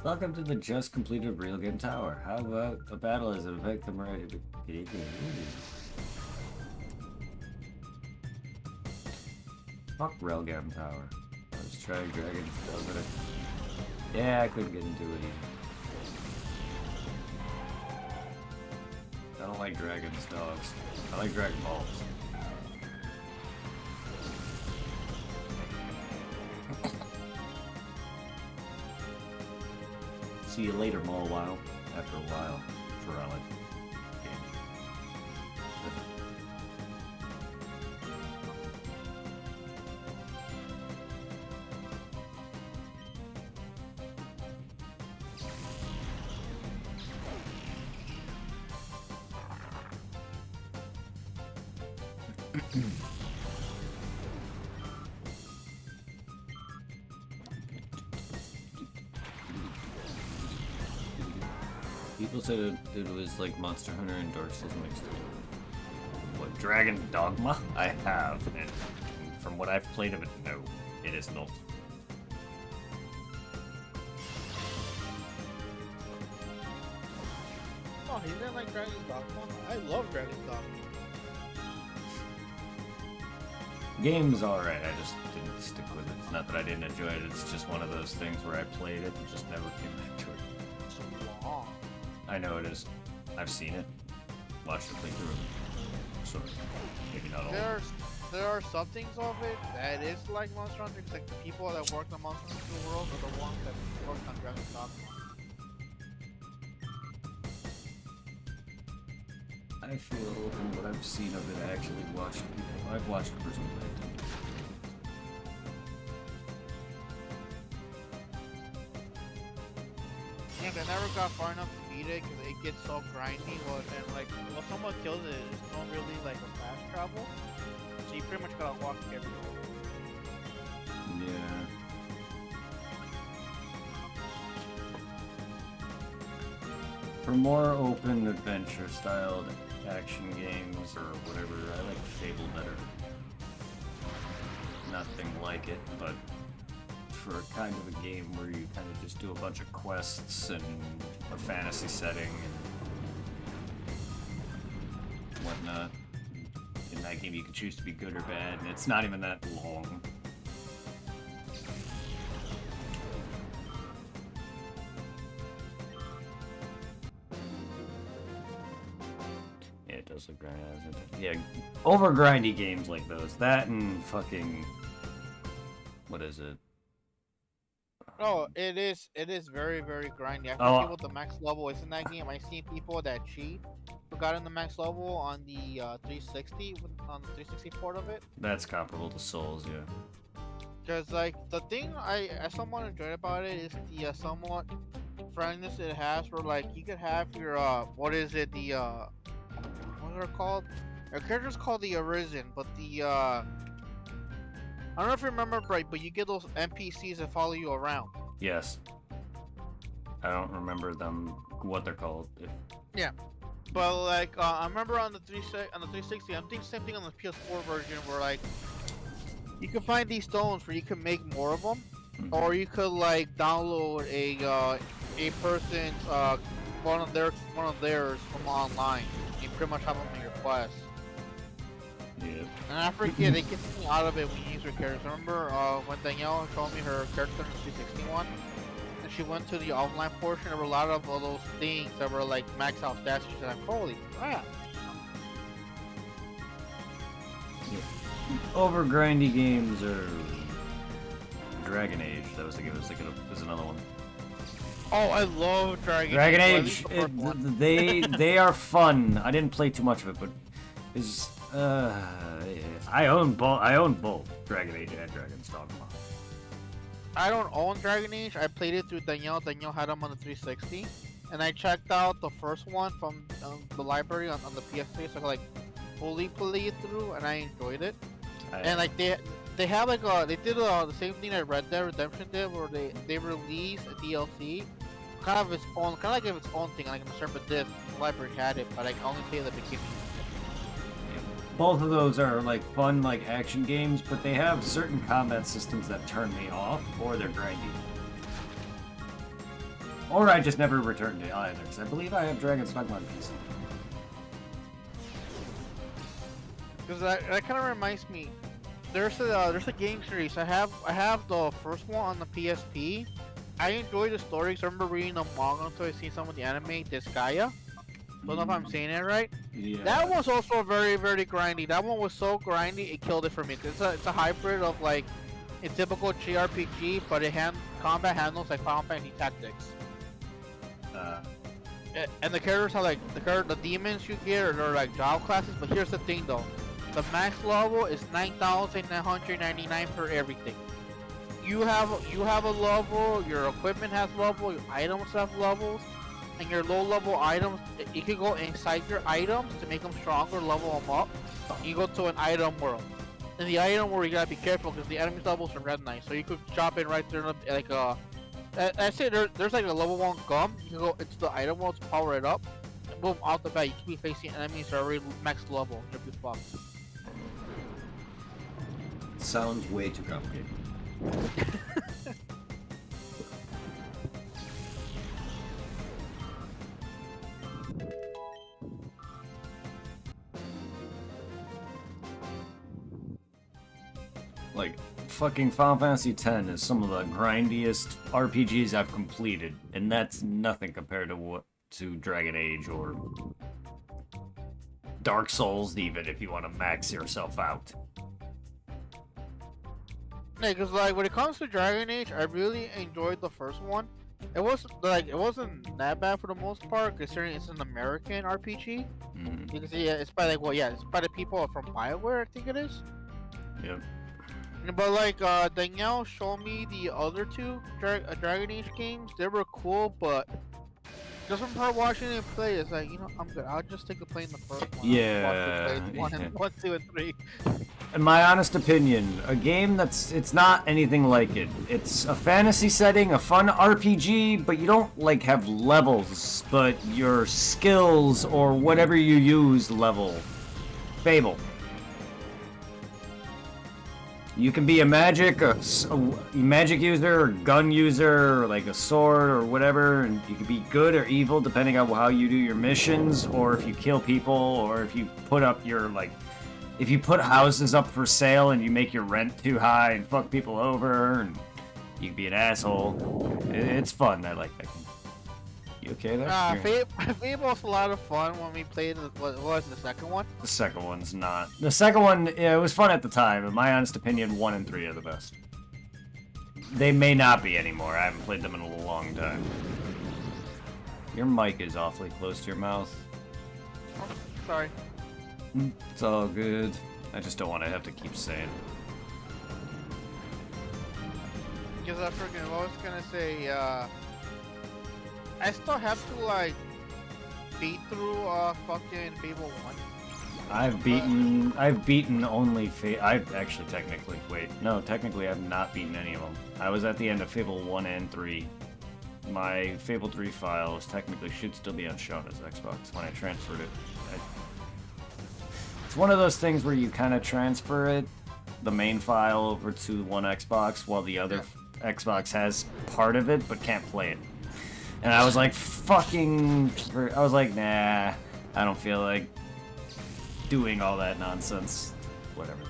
Welcome to the just completed Realgem Tower. How about a battle as an event come ready to Fuck Realgem Tower. I was trying Dragon's Dog. Yeah, I couldn't get into it either. I don't like Dragon's Dogs. I like Dragon Balls. See you later, Mawile. After a while. For Relic. People said it was like Monster Hunter and Dark Souls mixed. What, Dragon Dogma? I have, and from what I've played of it, no, it is not. Oh, he didn't like Dragon's Dogma? I love Dragon's Dogma. Game's alright, I just didn't stick with it. It's not that I didn't enjoy it, it's just one of those things where I played it and just never came back to it. So long. I know it is. I've seen it. Watched it play through it. So, maybe not all. There are some things of it that is like Monster Hunter, because like the people that worked on Monster Hunter World are the ones that worked on Dragon's Dogma. I feel from what I've seen of it, I actually watched people. I've watched a person play it. And I never got far enough to beat it because it gets so grindy. And like, when someone kills it, it's not really like a fast travel. So you pretty much gotta walk everywhere. Yeah. For more open adventure styled action games or whatever, I like Fable better. Nothing like it, but for a kind of a game where you kind of just do a bunch of quests and a fantasy setting and whatnot. In that game you can choose to be good or bad, and it's not even that long. Yeah, it does look grindy, doesn't it? Yeah, over grindy games like those. That and fucking... What is it? Oh, it is very, very grindy. I Oh. forget what the max level is in that game. I seen people that cheat who got in the max level on the 360, on the 360 port of it. That's comparable to Souls, yeah. Cause like the thing I somewhat enjoyed about it is the somewhat friendliness it has, where like you could have your what is it, the what are they called? Your character's called the Arisen, but the I don't know if you remember, right, but you get those NPCs that follow you around. Yes. I don't remember them, what they're called. But like I remember on the 360, I'm thinking same thing on the PS4 version, where like you can find these stones where you can make more of them, or you could like download a person's one of theirs from online. You pretty much have them in your quest. Yeah. And I forget, it gets me out of it when you use your characters. Remember when Danielle showed me her character in the 361? And she went to the offline portion, there were a lot of those things that were like max out stats. She's like, holy crap. Over grindy games are Dragon Age. That was was another one. Oh, I love Dragon Age. They are fun. I didn't play too much of it, but it's I own both Dragon Age and Dragon's Dogma. I don't own Dragon Age. I played it through Danielle. Danielle had them on the 360, and I checked out the first one from the library on the PS3, so I could like fully play it through, and I enjoyed it. And like they have like they did the same thing that Red Dead Redemption did, where they released a DLC, kind of its own, kind of like its own thing, like in a separate disc. The library had it, but I can only play the beginning. Both of those are like fun, like action games, but they have certain combat systems that turn me off, or they're grindy. Or I just never returned it either, because I believe I have Dragon's Dogma on PC. Because that kind of reminds me. There's a game series. I have the first one on the PSP. I enjoy the stories. I remember reading the manga until I seen some of the anime. Disgaea. Don't know if I'm saying it right. Yeah. That was also very, very grindy. That one was so grindy, it killed it for me. It's a hybrid of like a typical JRPG, but combat handles like Final Fantasy Tactics. And the characters are like the demons you get are like job classes. But here's the thing though, the max level is 9,999 for everything. You have a level, your equipment has level, your items have levels. And your low level items, you can go inside your items to make them stronger, level them up. You go to an item world. In the item world, you gotta be careful because the enemy's levels are red knight. So you could drop in right there, like I say there's like a level 1 gum. You can go into the item world to power it up. And boom, out the bat, you can be facing enemies that are already max level. You'll be fucked. Sounds way too complicated. Like, fucking Final Fantasy X is some of the grindiest RPGs I've completed, and that's nothing compared to Dragon Age or Dark Souls, even if you want to max yourself out. Yeah, because like when it comes to Dragon Age, I really enjoyed the first one. It wasn't that bad for the most part, considering it's an American RPG. Because yeah, it's by it's by the people from BioWare, I think it is. Yep. But like Danielle showed me the other two Dragon Age games. They were cool, but just from her watching it play, it's like, you know, I'm good. I'll just take a play in the first one. Yeah. One, 2, and 3. In my honest opinion, a game it's not anything like it. It's a fantasy setting, a fun RPG, but you don't like have levels, but your skills or whatever you use level. Fable. You can be a magic user, or gun user, or like a sword or whatever, and you can be good or evil depending on how you do your missions, or if you kill people, or if you put up your if you put houses up for sale and you make your rent too high and fuck people over, and you can be an asshole. It's fun. I like that game. You okay there? Fable was a lot of fun when we played. What was the second one? The second one's not. The second one, it was fun at the time. In my honest opinion, 1 and 3 are the best. They may not be anymore. I haven't played them in a long time. Your mic is awfully close to your mouth. Oh, sorry. It's all good. I just don't want to have to keep saying. Because I was gonna say, I still have to like beat through fucking Fable 1. I've beaten only I've actually technically I've not beaten any of them. I was at the end of Fable 1 and 3. My Fable 3 file technically should still be on Shauna's Xbox when I transferred it. It's one of those things where you kind of transfer it, the main file, over to one Xbox while the other Xbox has part of it but can't play it. And I was like, nah, I don't feel like doing all that nonsense. Whatever.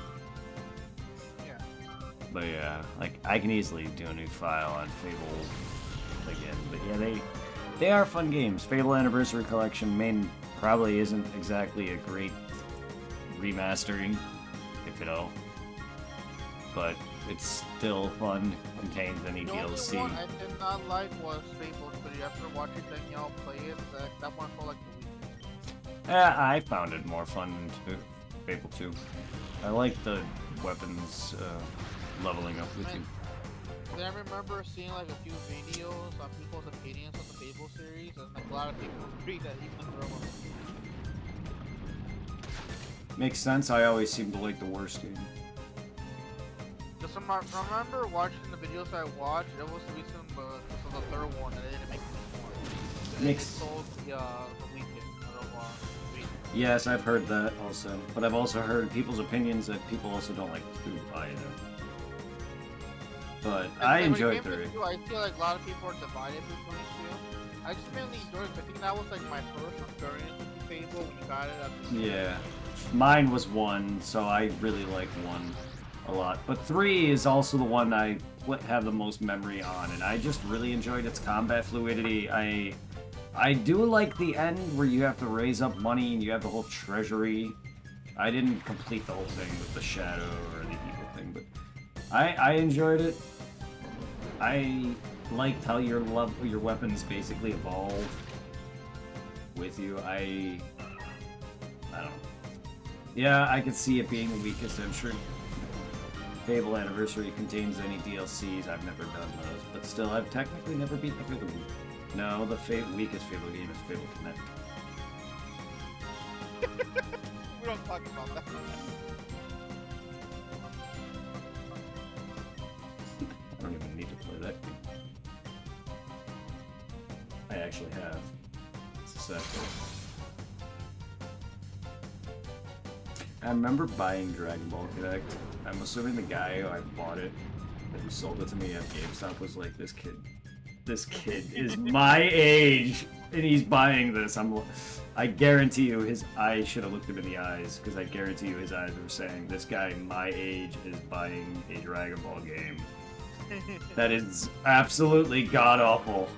Yeah. But yeah, like, I can easily do a new file on Fable again. But yeah, they are fun games. Fable Anniversary Collection probably isn't exactly a great remastering, if at all. But it's still fun, contains any DLC. The only one I did not like was Fable 3. After watching Danielle play it, that one felt like the weakest. I found it more fun than Fable 2. I like the weapons leveling up with you. Then I remember seeing like a few videos on people's opinions on the Fable series, and like a lot of people agree that even throw them. Makes sense. I always seem to like the worst game. Just remember watching the videos I watched. It was the reason because of the third one that they didn't make it anymore. They sold the weekend of Yes, I've heard that also, but I've also heard people's opinions that people also don't like 2 either. But Like, I when it enjoyed came to 3. two, I feel like a lot of people are divided between two. I just mainly enjoyed it. I think that was like my first experience with the Fable when you got it at the Yeah. Mine was 1, so I really like 1 a lot. But 3 is also the one I have the most memory on, and I just really enjoyed its combat fluidity. I do like the end where you have to raise up money and you have the whole treasury. I didn't complete the whole thing with the shadow or the evil thing, but I enjoyed it. I liked how your weapons basically evolve with you. I don't know. Yeah, I could see it being the weakest entry. Fable Anniversary contains any DLCs. I've never done those, but still, I've technically never beat the Fable. No, the weakest Fable game is Fable Connect. We don't talk about that. I don't even need to play that game. I actually have. It's a sad thing. I remember buying Dragon Ball Connect. I'm assuming the guy who I bought it, that who sold it to me at GameStop, was like, this kid is my age, and he's buying this. I guarantee you I should have looked him in the eyes, because I guarantee you his eyes were saying, this guy my age is buying a Dragon Ball game. That is absolutely god-awful.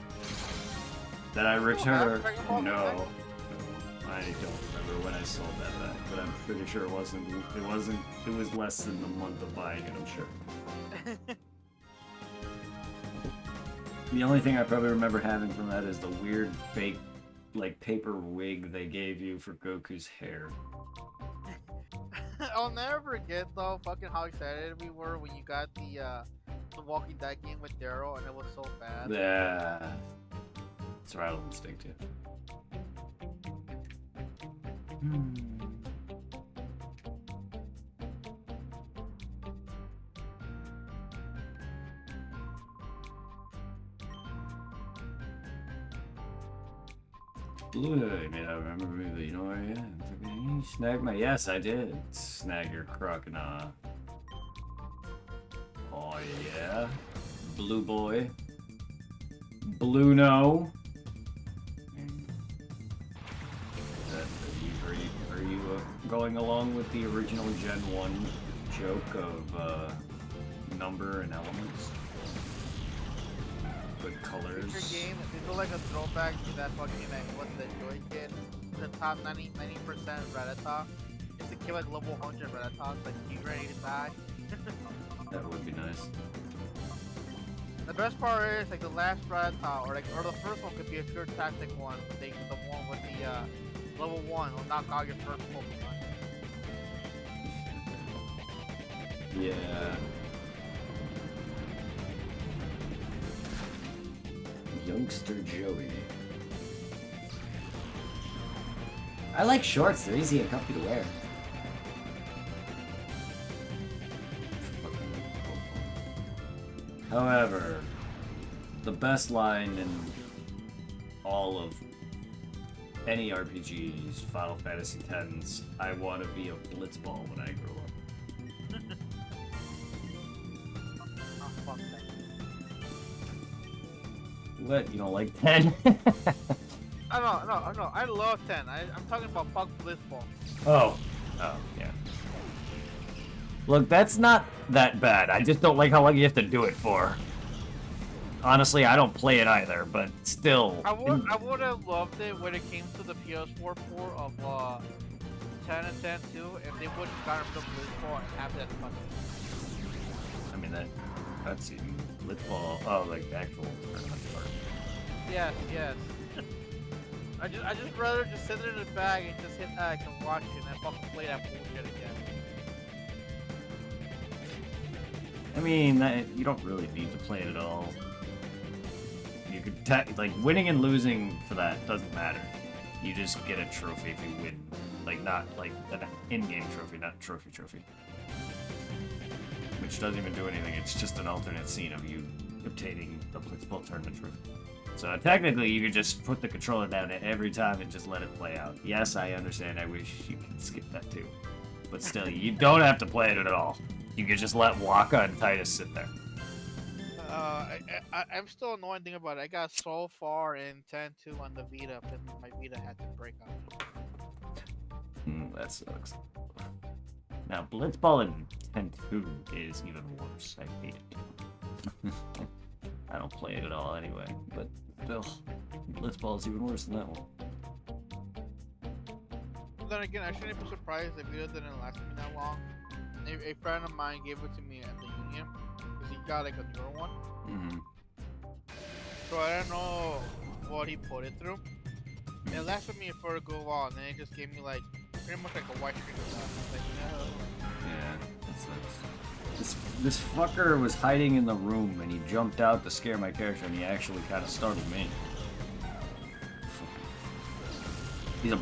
That I return. No. I don't remember when I sold that back, but I'm pretty sure it was less than the month of buying it, I'm sure. The only thing I probably remember having from that is the weird fake, like, paper wig they gave you for Goku's hair. I'll never forget though, fucking how excited we were when you got the Walking Dead game with Daryl, and it was so bad. Yeah. Survival Instinct, yeah. Blue, I mean, I remember maybe, you know where I am. You snagged my, yes, I did snag your crocodile. Oh yeah, Blue Boy, Blue No. Are you going along with the original Gen 1 joke of number and elements? Good colors. Your game, it feel like a throwback to that fucking what the Joy kid, the top 90% Rattata. It's a kid like level 100 Rattata, like he's ready to die. That would be nice. The best part is like the last Rattata, or the first one could be a pure tactic one. The one with the level 1 will knock out your first Pokemon. Yeah. Youngster Joey. I like shorts. They're easy and comfy to wear. However, the best line in all of any RPGs, Final Fantasy X's, I want to be a blitzball when I grow up. Oh fuck that. What? You don't like 10? No, I love 10. I'm talking about fuck Blitzball. Oh, yeah. Look, that's not that bad. I just don't like how long you have to do it for. Honestly, I don't play it either, but still. I would have loved it when it came to the PS4 port of 10 and 10 too, if they would have gotten rid of Blitzball and have that fucking. I mean, that cutscene, blitzball, oh, like actual tournament part. Yes. I just rather just sit there in the bag and just hit X and watch it and fucking play that bullshit again. I mean, you don't really need to play it at all. You could like winning and losing for that doesn't matter. You just get a trophy if you win, like not like an in-game trophy, not trophy, which doesn't even do anything. It's just an alternate scene of you obtaining the Blitzball tournament trophy. So technically, you could just put the controller down every time and just let it play out. Yes, I understand. I wish you could skip that too, but still, you don't have to play it at all. You could just let Waka and Titus sit there. I'm still annoying thing about it. I got so far in 10-2 on the Vita, but my Vita had to break out. That sucks. Now, Blitzball in 10-2 is even worse. I hate it. I don't play it at all anyway, but still, Blitzball is even worse than that one. Then again, I shouldn't be surprised if Vita didn't last me that long. A friend of mine gave it to me at the Union because he got like a newer one. Mm-hmm. So I don't know what he put it through. It lasted me for a good while, and then it just gave me like pretty much like a white screen of that. I was like, no. Yeah, that sucks. This fucker was hiding in the room, and he jumped out to scare my character, and he actually kind of startled me. He's a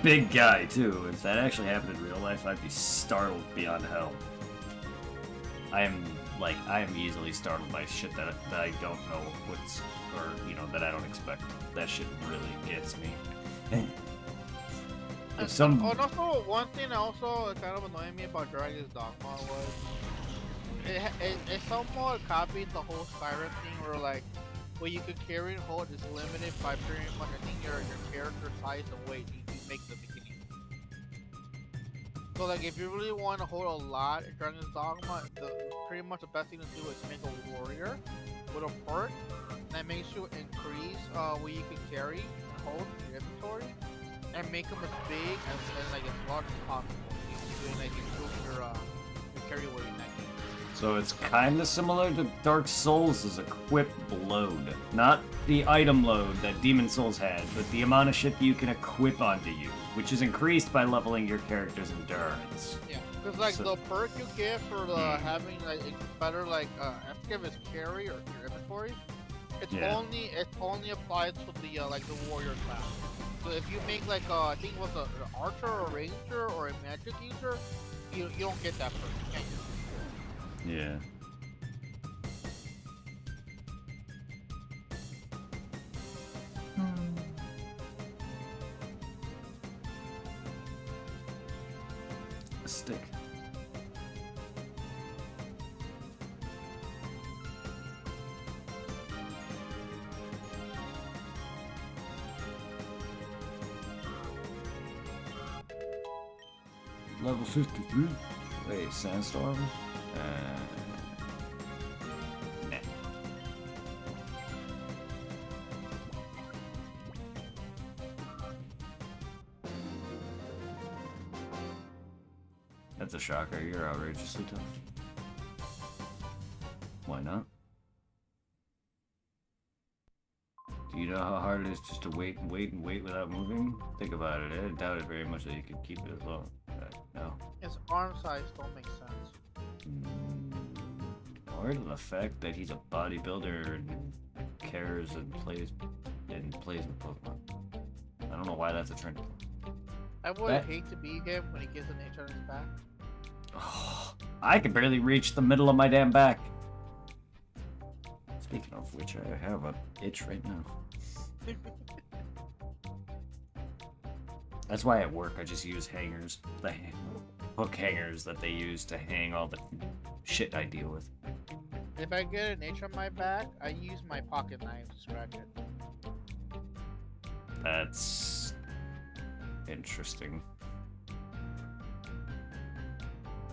big guy, too. If that actually happened in real life, I'd be startled beyond hell. I am easily startled by shit that I don't know what's, or, that I don't expect. That shit really gets me. If some... Oh, and also, one thing that also kind of annoyed me about Dragon's Dogma was it somewhat copied the whole Skyrim thing where, like, what you could carry and hold is limited by pretty much, I think, your character size and weight you make in the beginning. So, like, if you really want to hold a lot in Dragon's Dogma, pretty much the best thing to do is make a warrior with a perk that makes you increase what you can carry and hold in your inventory, and make them as big and like as large as possible. You can like improve your carry weight in that game. So it's kind of similar to Dark Souls' equip load. Not the item load that Demon Souls had, but the amount of shit you can equip onto you, which is increased by leveling your character's endurance. Yeah, because like the perk you get for having like better like I forget if it's carry or your inventory. It's only applied to the like the warrior class. So if you make like I think it was an archer or a ranger or a magic user, you don't get that perk. You can't use it. Yeah. A stick. Level 53. Wait, Sandstorm? Nah. That's a shocker. You're outrageously tough. Why not? Do you know how hard it is just to wait and wait and wait without moving? Think about it. I doubt it very much that you could keep it as long. No. His arm size don't make sense. Or the fact that he's a bodybuilder and cares and plays with Pokemon. I don't know why that's a trend. I would hate to be him when he gets an itch on his back. Oh, I can barely reach the middle of my damn back. Speaking of which, I have an itch right now. That's why at work I just use hangers, the hook hangers that they use to hang all the shit I deal with. If I get an itch on my back, I use my pocket knife to scratch it. That's interesting.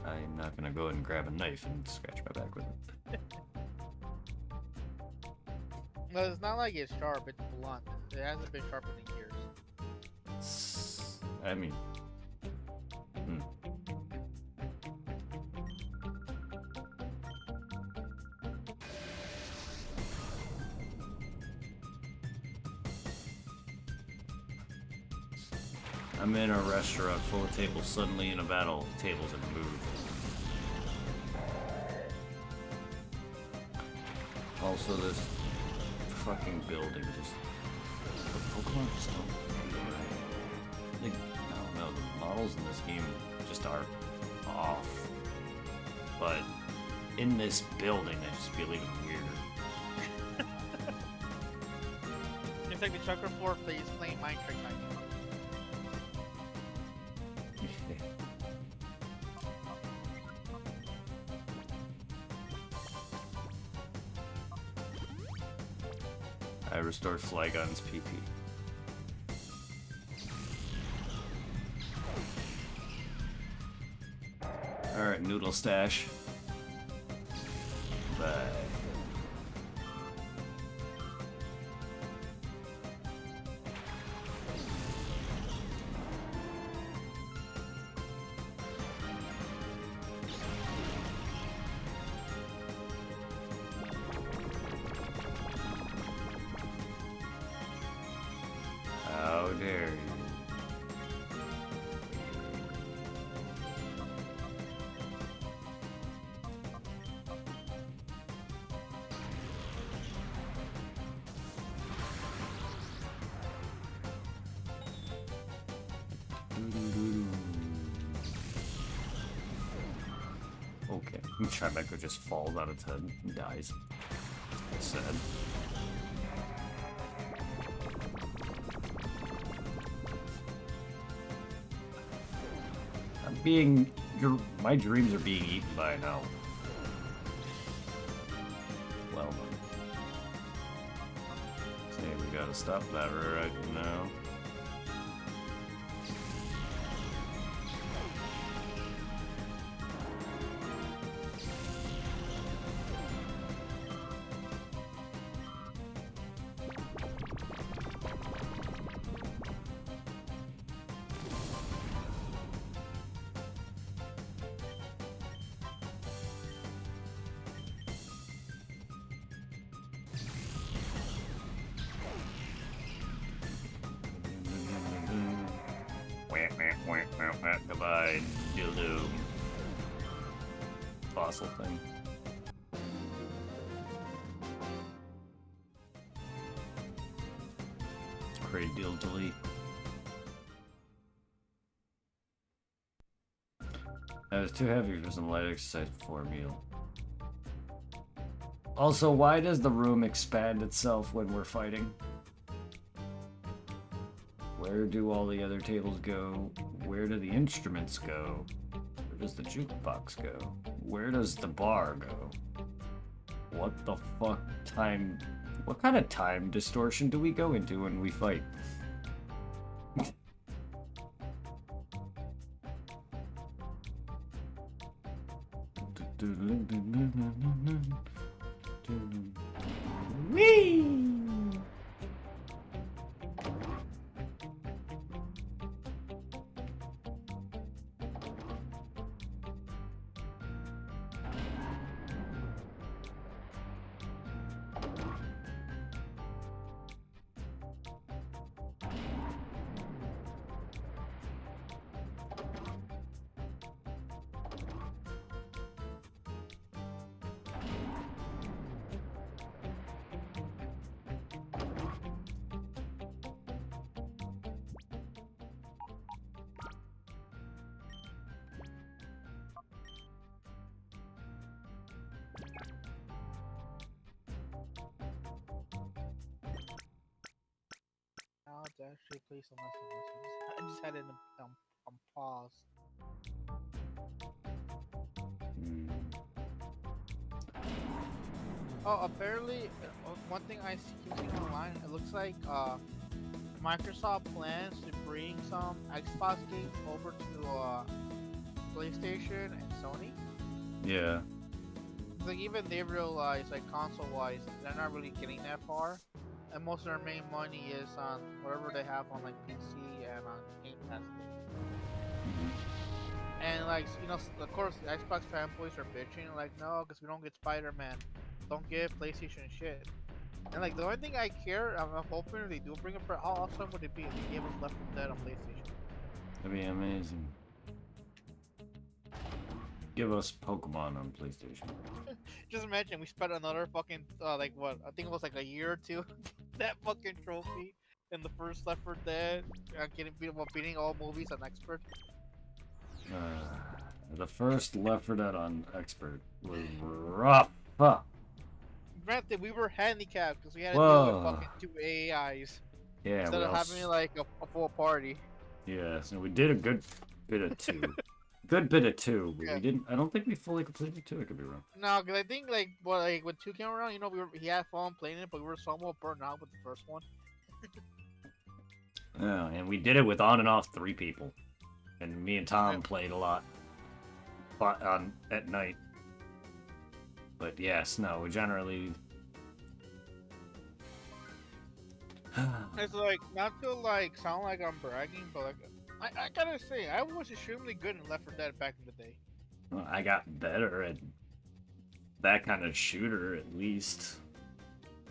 I'm not gonna go ahead and grab a knife and scratch my back with it. No, it's not like it's sharp, it's blunt. It hasn't been sharpened in years. I mean, I'm in a restaurant full of tables. Suddenly, in a battle, tables have moved. Also, this fucking building just. The Pokemon just don't feel right. Like, I don't know, the models in this game just are off. But in this building, I just feel even weirder. It's like the Chucker 4 plays playing Mind Trick on you. I restored Flygon's PP. Alright, Noodle Stash. Bye. How dare you? Okay, Tribeca just falls out of its head and dies. That's sad. My dreams are being eaten by an owl. Well then. See, we gotta stop that right now. Goodbye, dildo. Fossil thing. Great deal, delete. That was too heavy for some light exercise before a meal. Also, why does the room expand itself when we're fighting? Where do all the other tables go? Where do the instruments go? Where does the jukebox go? Where does the bar go? What the fuck time? What kind of time distortion do we go into when we fight? Whee! Now to actually play some lessons. I just had it on pause. Oh, apparently, one thing I keep seeing online, it looks like Microsoft plans to bring some Xbox games over to PlayStation and Sony. Yeah. Like even they realize, like console-wise, they're not really getting that far, and most of their main money is on whatever they have on like PC and on Game Pass. And like of course, the Xbox fanboys are bitching like, no, because we don't get Spider-Man, don't get PlayStation shit. And like the only thing I care, I'm hoping if they do bring it, how awesome would it be if they gave us Left 4 Dead on PlayStation? That'd be amazing. Give us Pokemon on PlayStation. Just imagine we spent another fucking like what? I think it was like a year or two that fucking trophy in the first Left 4 Dead, beating all movies on expert. The first Left 4 Dead on expert was rough. Huh. Granted, we were handicapped because we had to Whoa. deal with fucking 2 AIs Yeah, instead of having like a full party. Yeah, so we did a good bit of 2. good bit of 2, but Yeah. we didn't. I don't think we fully completed 2. I could be wrong. No, because I think like when 2 came around, he had fun playing it, but we were somewhat burnt out with the first one. Yeah, and we did it with on and off 3 people, and me and Tom Yeah. played a lot, but on at night. But yes, no, we generally. It's like not to like sound like I'm bragging, but like I gotta say I was extremely good in Left 4 Dead back in the day. Well, I got better at that kind of shooter, at least.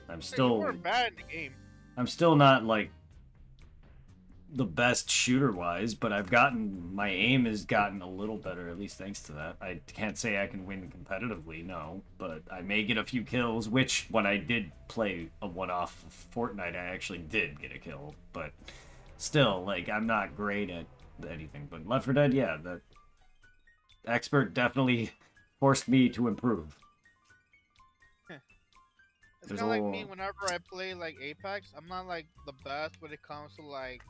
I'm Like, you still. weren't bad in the game. I'm still not like the best shooter wise, but my aim has gotten a little better, at least thanks to that. I can't say I can win competitively, no, but I may get a few kills, which when I did play a one-off Fortnite, I actually did get a kill, but still, like, I'm not great at anything. But Left 4 Dead, yeah, the expert definitely forced me to improve. It's There's kind of a like me little- whenever I play like Apex. I'm not like the best when it comes to like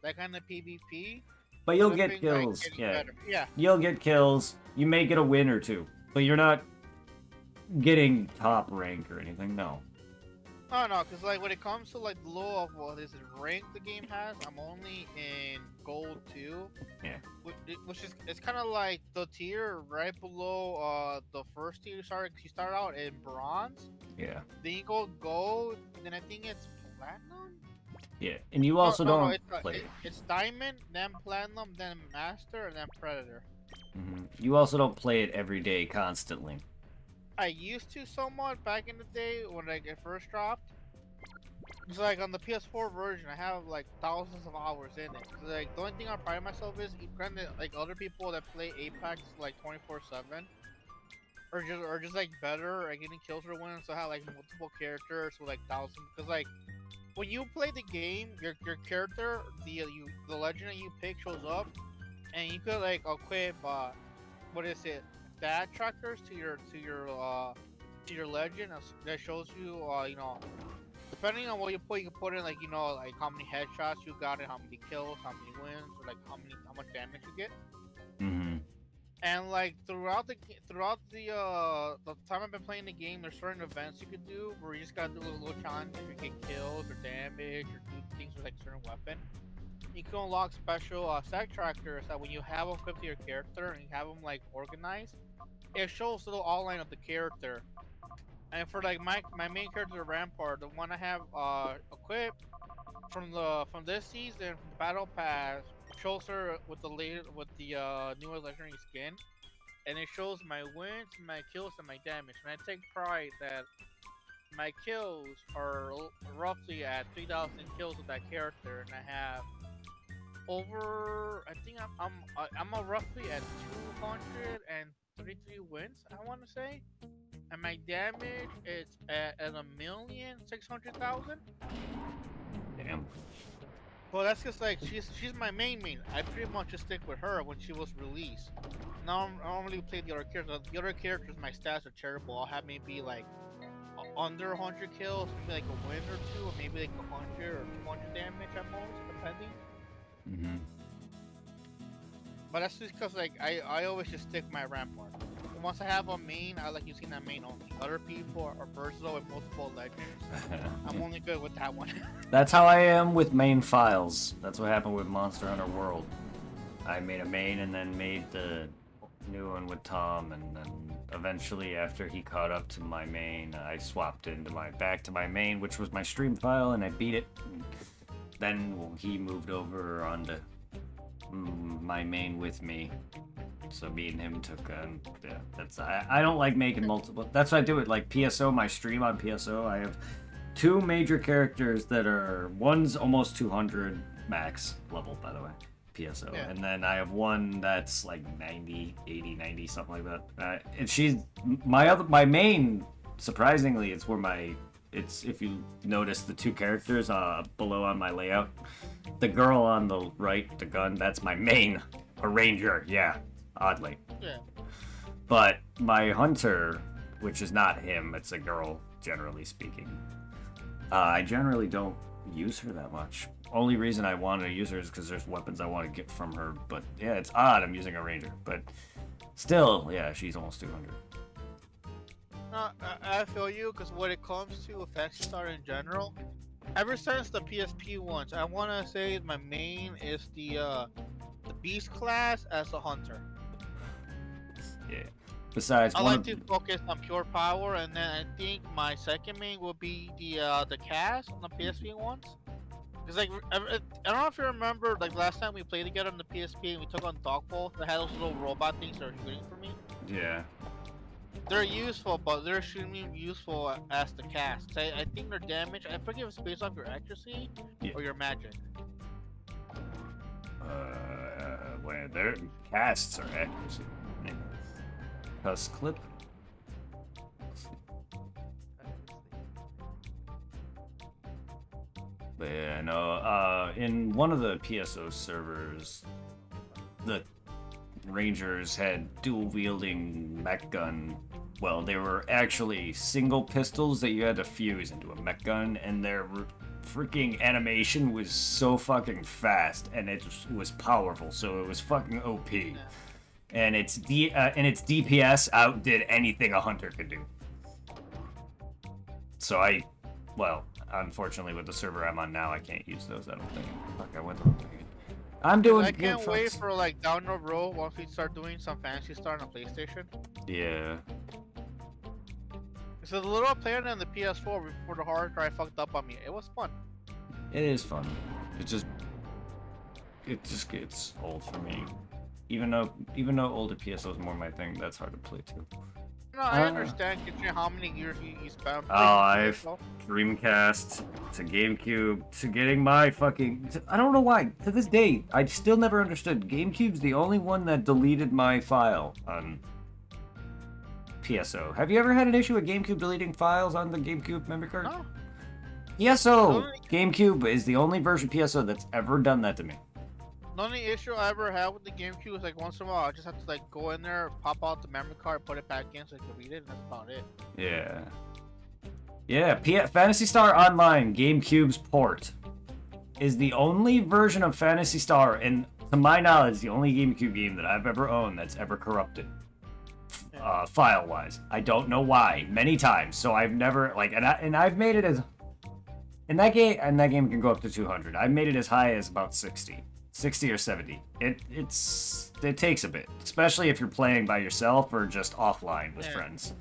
that kind of PvP. But you'll I've get been, like, kills, getting yeah. better. Yeah. You'll get kills. You may get a win or 2, but you're not getting top rank or anything, no. Oh no, because like when it comes to like the low of what is it rank the game has, I'm only in gold 2. Yeah. Which is it's kind of like the tier right below the first tier. You start out in bronze, Yeah. then you go gold, then I think it's platinum. Yeah, and you also no, don't it's, play it. it's diamond, then platinum, then master, and then predator. You also don't play it every day constantly. I used to somewhat back in the day when like it first dropped. It's like on the PS4 version, I have like thousands of hours in it. So, like the only thing I pride myself is, granted, like other people that play Apex like 24/7, or just like better at getting kills or wins, so have like multiple characters with like thousands. Because like when you play the game, your character, the legend that you pick shows up, and you could like equip what is it, stat trackers to your legend that shows you depending on what you put, you can put in like like how many headshots you got and how many kills, how many wins, or like how much damage you get. And like throughout the time I've been playing the game, there's certain events you can do where you just gotta do little challenges. You get kills or damage or do things with like a certain weapon. You can unlock special stat trackers that when you have them equipped to your character and you have them like organized, it shows the little outline of the character. And for like my main character, Rampart, the one I have equipped from this season, from the battle pass, shows her with the newest legendary skin, and it shows my wins, my kills, and my damage. And I take pride that my kills are roughly at 3,000 kills with that character, and I have over. I think I'm roughly at 233 wins. I want to say. And my damage is at 1,600,000. Damn. Well, that's just like she's my main. I pretty much just stick with her when she was released. Now I don't really play the other characters. The other characters, my stats are terrible. I'll have maybe like under 100 kills, maybe like a win or 2, or maybe like 100 or 200 damage at most, depending. But that's just because like I always just stick my Rampart. Once I have a main, I like using that main only. Other people are versatile with multiple legends. I'm only good with that one. That's how I am with main files. That's what happened with Monster Hunter World. I made a main and then made the new one with Tom, and then eventually after he caught up to my main, I swapped into back to my main, which was my stream file, and I beat it. Then he moved over onto my main with me. So me and him took, yeah, that's, I don't like making multiple, that's why I do it, like PSO, my stream on PSO, I have 2 major characters that are, one's almost 200 max level, by the way, PSO, Yeah. and then I have one that's like 90, 80, 90, something like that, and she's, my main, surprisingly, it's where if you notice the 2 characters below on my layout, the girl on the right, the gun, that's my main, a ranger, yeah. Oddly. Yeah. But my hunter, which is not him, it's a girl, generally speaking. I generally don't use her that much. only reason I wanted to use her is because there's weapons I want to get from her. But yeah, it's odd I'm using a ranger. But still, yeah, she's almost 200. I feel you, because when it comes to Fantasy Star in general, ever since the PSP ones, I want to say my main is the Beast class as a hunter. Yeah. Besides, I one like of to focus on pure power, and then I think my second main will be the cast on the PSP ones. Cause like I don't know if you remember, like last time we played together on the PSP and we took on Dogfall, that had those little robot things that were shooting for me. yeah. They're useful, but they're extremely useful as the cast. I think their damage, I forget if it's based off your accuracy Yeah. or your magic. Where their casts are accuracy. Cuss clip. But yeah, no, in one of the PSO servers, the Rangers had dual-wielding mech gun. Well, they were actually single pistols that you had to fuse into a mech gun, and their freaking animation was so fucking fast, and it was powerful, so it was fucking OP. And its DPS outdid anything a hunter could do. So well, unfortunately with the server I'm on now, I can't use those, I don't think. Fuck, I went the wrong way. I'm doing I good, can't wait folks. for like down the road once we start doing some Fantasy Star on the PlayStation. Yeah. So the little I played on the PS4 before the hard drive fucked up on me. It was fun. It is fun. It just gets old for me. Even though older PSO is more my thing, that's hard to play too. No, I understand considering how many years you spent. I've Dreamcast to GameCube to getting my fucking. I don't know why. To this day, I still never understood. GameCube's the only one that deleted my file on PSO. Have you ever had an issue with GameCube deleting files on the GameCube memory card? No. PSO! GameCube is the only version of PSO that's ever done that to me. The only issue I ever had with the GameCube was like once in a while I just have to like go in there, pop out the memory card, put it back in so I can read it, and that's about it. Yeah. Yeah, Phantasy Star Online, GameCube's port, is the only version of Phantasy Star, and to my knowledge, the only GameCube game that I've ever owned that's ever corrupted. File-wise. I don't know why. Many times. So I've never, like, and I've made it as, in that game can go up to 200. I've made it as high as about 60 or 70. It takes a bit, especially if you're playing by yourself or just offline with friends.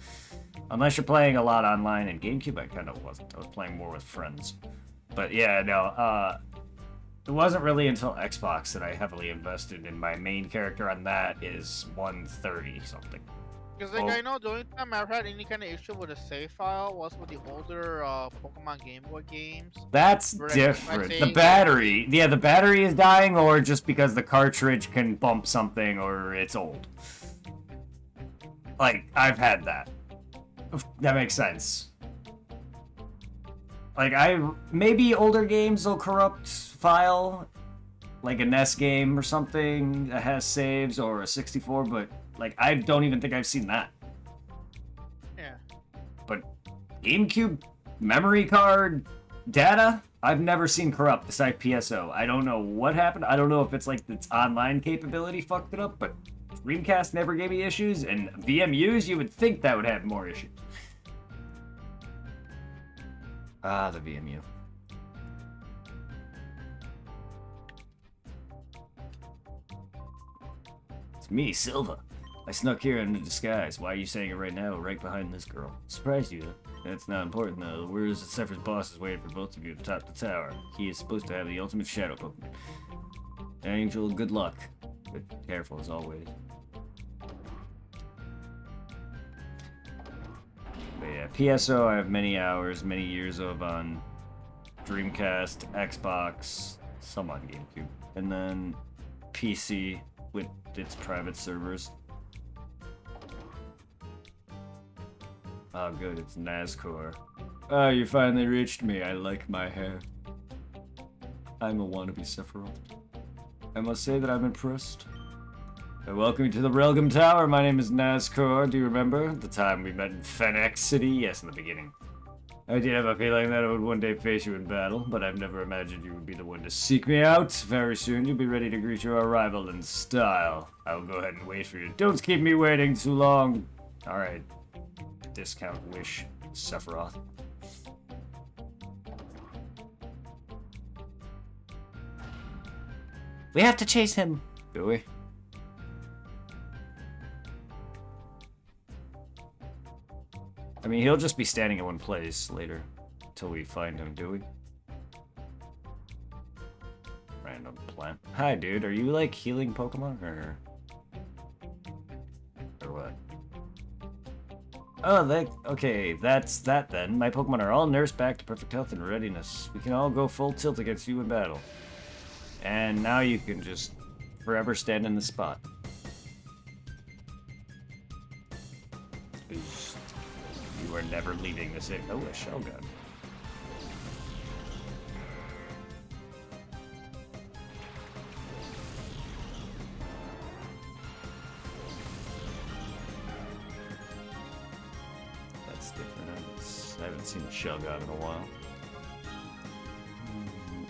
Unless you're playing a lot online. In GameCube, I kind of wasn't. I was playing more with friends. But yeah, no. It wasn't really until Xbox that I heavily invested in. My main character on that is 130 something. Because like I know the only time I've had any kind of issue with a save file was with the older Pokemon Game Boy games. That's different. The battery. Yeah, the battery is dying, or just because the cartridge can bump something, or it's old. Like, I've had that. That makes sense. Like, maybe older games will corrupt file, like a NES game or something that has saves, or a 64, but like, I don't even think I've seen that. Yeah. But GameCube memory card data, I've never seen corrupt besides PSO. I don't know what happened. I don't know if it's like its online capability fucked it up, but Dreamcast never gave me issues, and VMUs, you would think that would have more issues. Ah, the VMU. It's me, Silva. I snuck here in a disguise. Why are you saying it right now, right behind this girl? Surprised you, huh? That's not important, though. The word is that Zephyr's boss is waiting for both of you at the top of the tower. He is supposed to have the ultimate shadow Pokemon. Angel, good luck. But careful, as always. But yeah, PSO I have many hours, many years of on Dreamcast, Xbox, some on GameCube. And then PC with its private servers. Oh good, it's Nazcor. Oh, you finally reached me. I like my hair. I'm a wannabe Sephiroth. I must say that I'm impressed. Welcome to the Realgem Tower. My name is Nazcor. Do you remember the time we met in Fennec City? Yes, in the beginning. I did have a feeling that I would one day face you in battle, but I've never imagined you would be the one to seek me out. Very soon, you'll be ready to greet your arrival in style. I will go ahead and wait for you. Don't keep me waiting too long. Alright. Discount Wish Sephiroth. We have to chase him. Do we? I mean, he'll just be standing in one place later until we find him, do we? Random plant. Hi, dude. Are you, like, healing Pokemon, or what? Oh, okay, that's that then. My Pokemon are all nursed back to perfect health and readiness. We can all go full tilt against you in battle. And now you can just forever stand in the spot. You are never leaving this area. Oh, a shell gun. That's different. I haven't seen a shell gun in a while.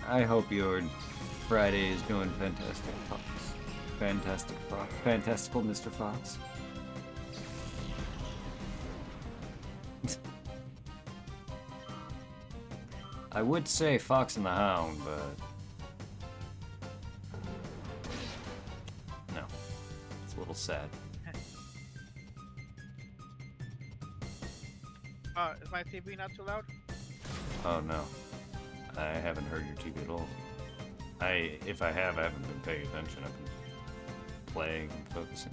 I hope your Friday is going fantastic, Fox. Fantastic Fox. Fantastical Mr. Fox. I would say Fox and the Hound, but no. It's a little sad. Is my TV not too loud? Oh no. I haven't heard your TV at all. If I have, I haven't been paying attention. I've been playing and focusing.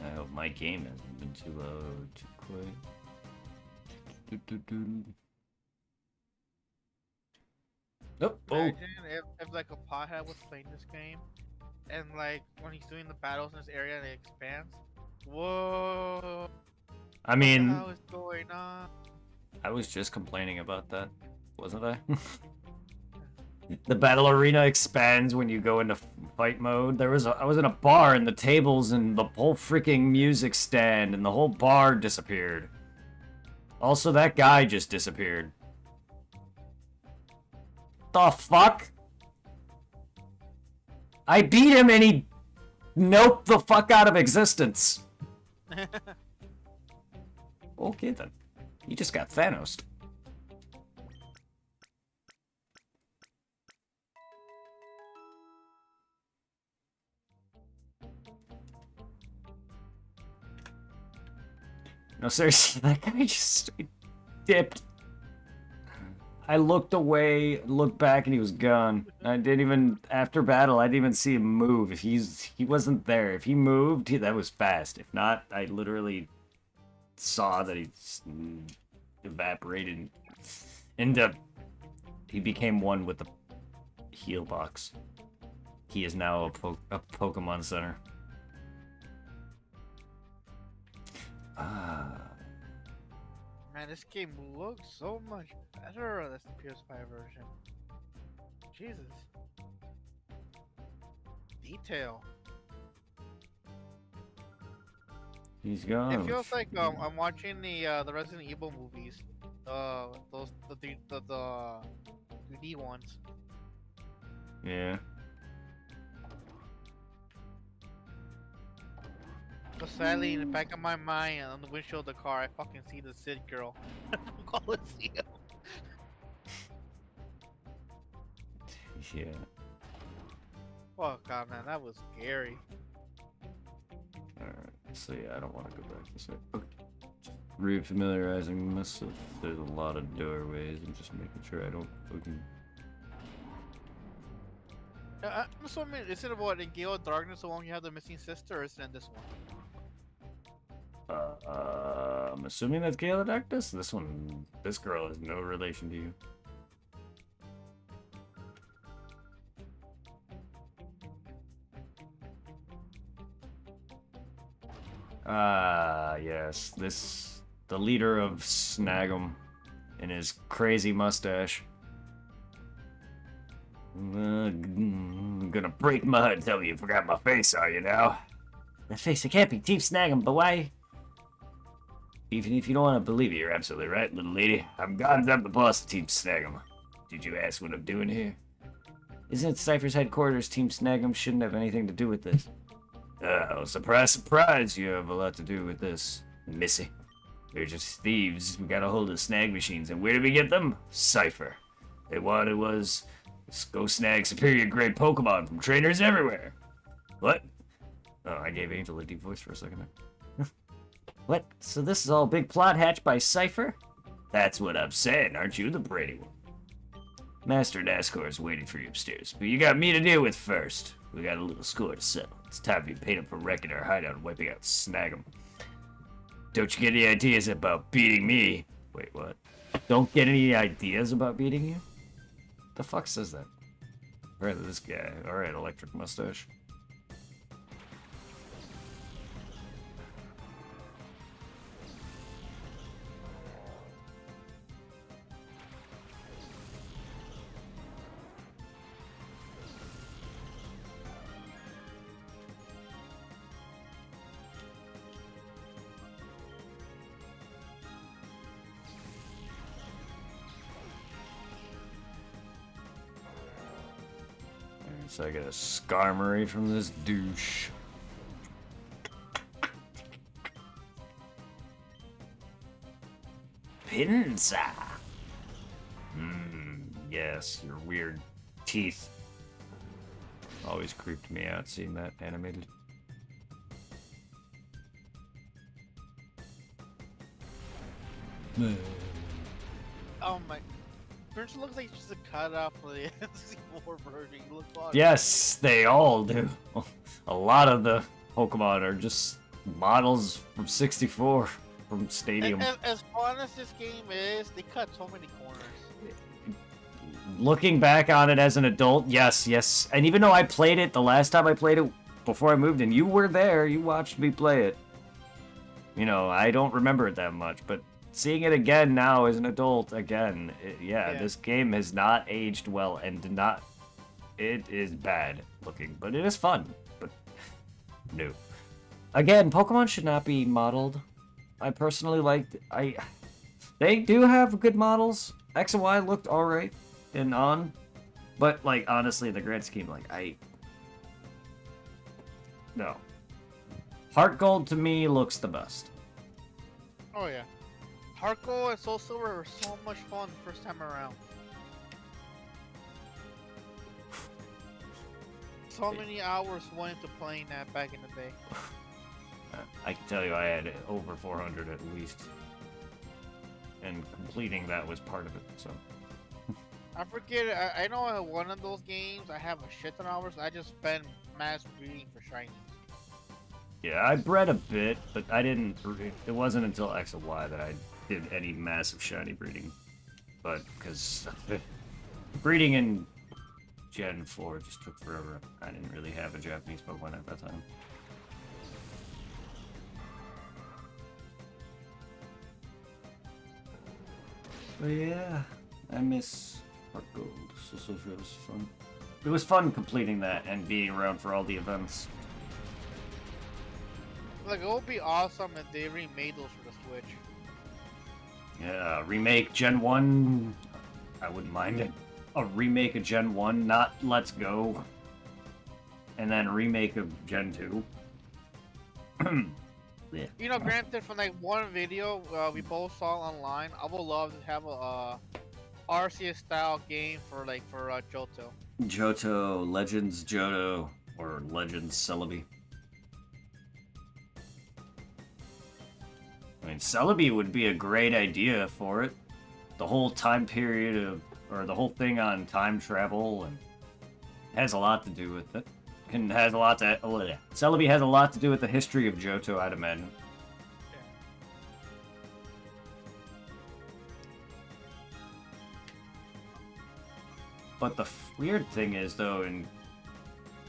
I hope my game hasn't been too loud, too quiet. Nope. Oh. Imagine if like a pothead was playing this game, and like when he's doing the battles in this area and it expands. Whoa! I mean, What the hell is going on? I was just complaining about that, wasn't I? The battle arena expands when you go into fight mode. I was in a bar and the tables and the whole freaking music stand and the whole bar disappeared. Also, that guy just disappeared. The fuck? I beat him and he noped the fuck out of existence. Okay then. He just got Thanos'd. No, seriously, that guy just dipped. I looked away, looked back, and he was gone. I didn't even, after battle, I didn't even see him move. If he wasn't there. If he moved, that was fast. If not, I literally saw that he evaporated into, he became one with the heal box. He is now a Pokemon Center. Man, this game looks so much better than the PS5 version. Jesus. Detail. He's gone. It feels like I'm watching the Resident Evil movies. The 3D ones. Yeah. But sadly, in the back of my mind, on the windshield of the car, I fucking see the Sid girl from Colosseum. Yeah. Fuck, God, man, that was scary. Alright, so yeah, I don't want to go back this way. Okay. Just re-familiarizing myself. There's a lot of doorways. I'm just making sure I don't fucking... I'm assuming, is it what, in Gale of Darkness, the one you have the missing sister, or is it in this one? I'm assuming that's Gale of Darkness? This girl is no relation to you. Ah, yes. The leader of Snag'em and his crazy mustache. Gonna break mud and tell you forgot my face, are you now? My face, it can't be Team Snag'em, but why? Even if you don't want to believe it, you're absolutely right, little lady. I'm the boss of Team Snag'em. Did you ask what I'm doing here? Isn't it Cypher's headquarters? Team Snag'em shouldn't have anything to do with this. Oh, surprise, surprise, you have a lot to do with this, Missy. They're just thieves. We got a hold of snag machines, and where did we get them? Cypher. They wanted was, let's go snag superior grade Pokemon from trainers everywhere. What? Oh, I gave Angel a deep voice for a second there. What? So this is all a big plot hatched by Cypher? That's what I'm saying, aren't you, the Brady one? Master NASCAR is waiting for you upstairs, but you got me to deal with first. We got a little score to settle. It's time for you to paint up for wrecking our hideout and wiping out Snag'em. Don't you get any ideas about beating me? Wait, what? Don't get any ideas about beating you? The fuck says that? Alright, this guy. Alright, electric mustache. So I get a Skarmory from this douche. Pinza! Yes, your weird teeth. Always creeped me out seeing that animated. Oh my. Prince looks like just a cutout for the N64 version. He looks awesome. Yes, they all do. A lot of the Pokemon are just models from 64 from Stadium. As fun as this game is, they cut so many corners. Looking back on it as an adult, yes. And even though I played it the last time I played it before I moved in, you were there, you watched me play it. You know, I don't remember it that much, but seeing it again now as an adult, again, this game has not aged well and it is bad looking, but it is fun. But no. Again, Pokemon should not be modeled. I personally they do have good models. X and Y looked alright and on, but like honestly, in the grand scheme, no. Heart Gold to me looks the best. Oh yeah. Heart Gold and Soul Silver were so much fun the first time around. So many hours went into playing that back in the day. I can tell you I had over 400 at least. And completing that was part of it, so. I forget, I know at one of those games I have a shit ton of hours. I just spend mass breeding for shinies. Yeah, I bred a bit, but I didn't. It wasn't until X and Y that I did any massive shiny breeding. But, because breeding in Gen 4 just took forever. I didn't really have a Japanese Pokemon at that time. But yeah, I miss Heart Gold. So it was fun. It was fun completing that and being around for all the events. Like, it would be awesome if they remade those for the Switch. Yeah, remake Gen 1. I wouldn't mind it. A remake of Gen 1, not Let's Go. And then a remake of Gen 2. Yeah. You know, granted, from like one video we both saw online, I would love to have a RCS style game for Johto. Johto, Legends Johto, or Legends Celebi. I mean, Celebi would be a great idea for it. The whole time period or the whole thing on time travel, and has a lot to do with it. Celebi has a lot to do with the history of Johto, I'd imagine. But the weird thing is, though, in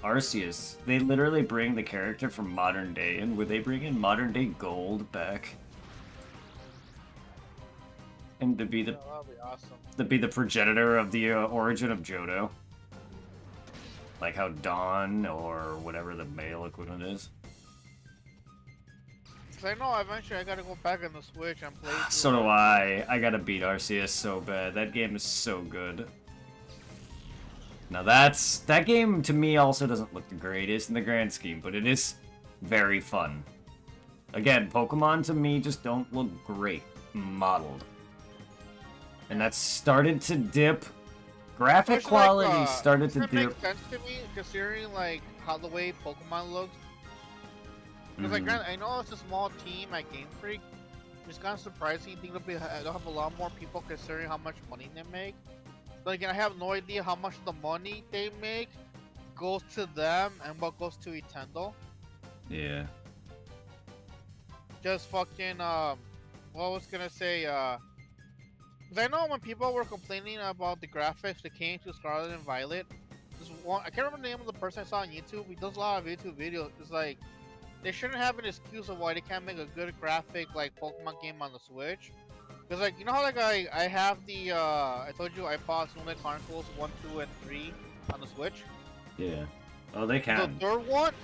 Arceus, they literally bring the character from modern day, and would they bring in modern day gold back? And to be the that'd be awesome. progenitor of the origin of Johto. Like how Dawn or whatever the male equivalent is. Cause I know eventually I gotta go back on the Switch and play. So do I. I gotta beat Arceus so bad. That game is so good. Now that game to me also doesn't look the greatest in the grand scheme, but it is very fun. Again, Pokemon to me just don't look great modeled. And that's started to dip. Graphic Especially, quality started to doesn't it dip. make sense to me considering like how the way Pokemon looks. Because Mhm. like I know it's a small team at Game Freak. It's kind of surprising. I think they'll have a lot more people considering how much money they make. But again, I have no idea how much of the money they make goes to them and what goes to Nintendo. Yeah. Just fucking what was gonna say because I know when people were complaining about the graphics that came to Scarlet and Violet, this one I can't remember the name of the person I saw on YouTube. He does a lot of YouTube videos. It's like they shouldn't have an excuse of why they can't make a good graphic like Pokemon game on the Switch. Because like you know how like I have the I told you I bought Xenoblade Chronicles 1, 2, and 3 on the Switch. Yeah. Oh, they The can. third one,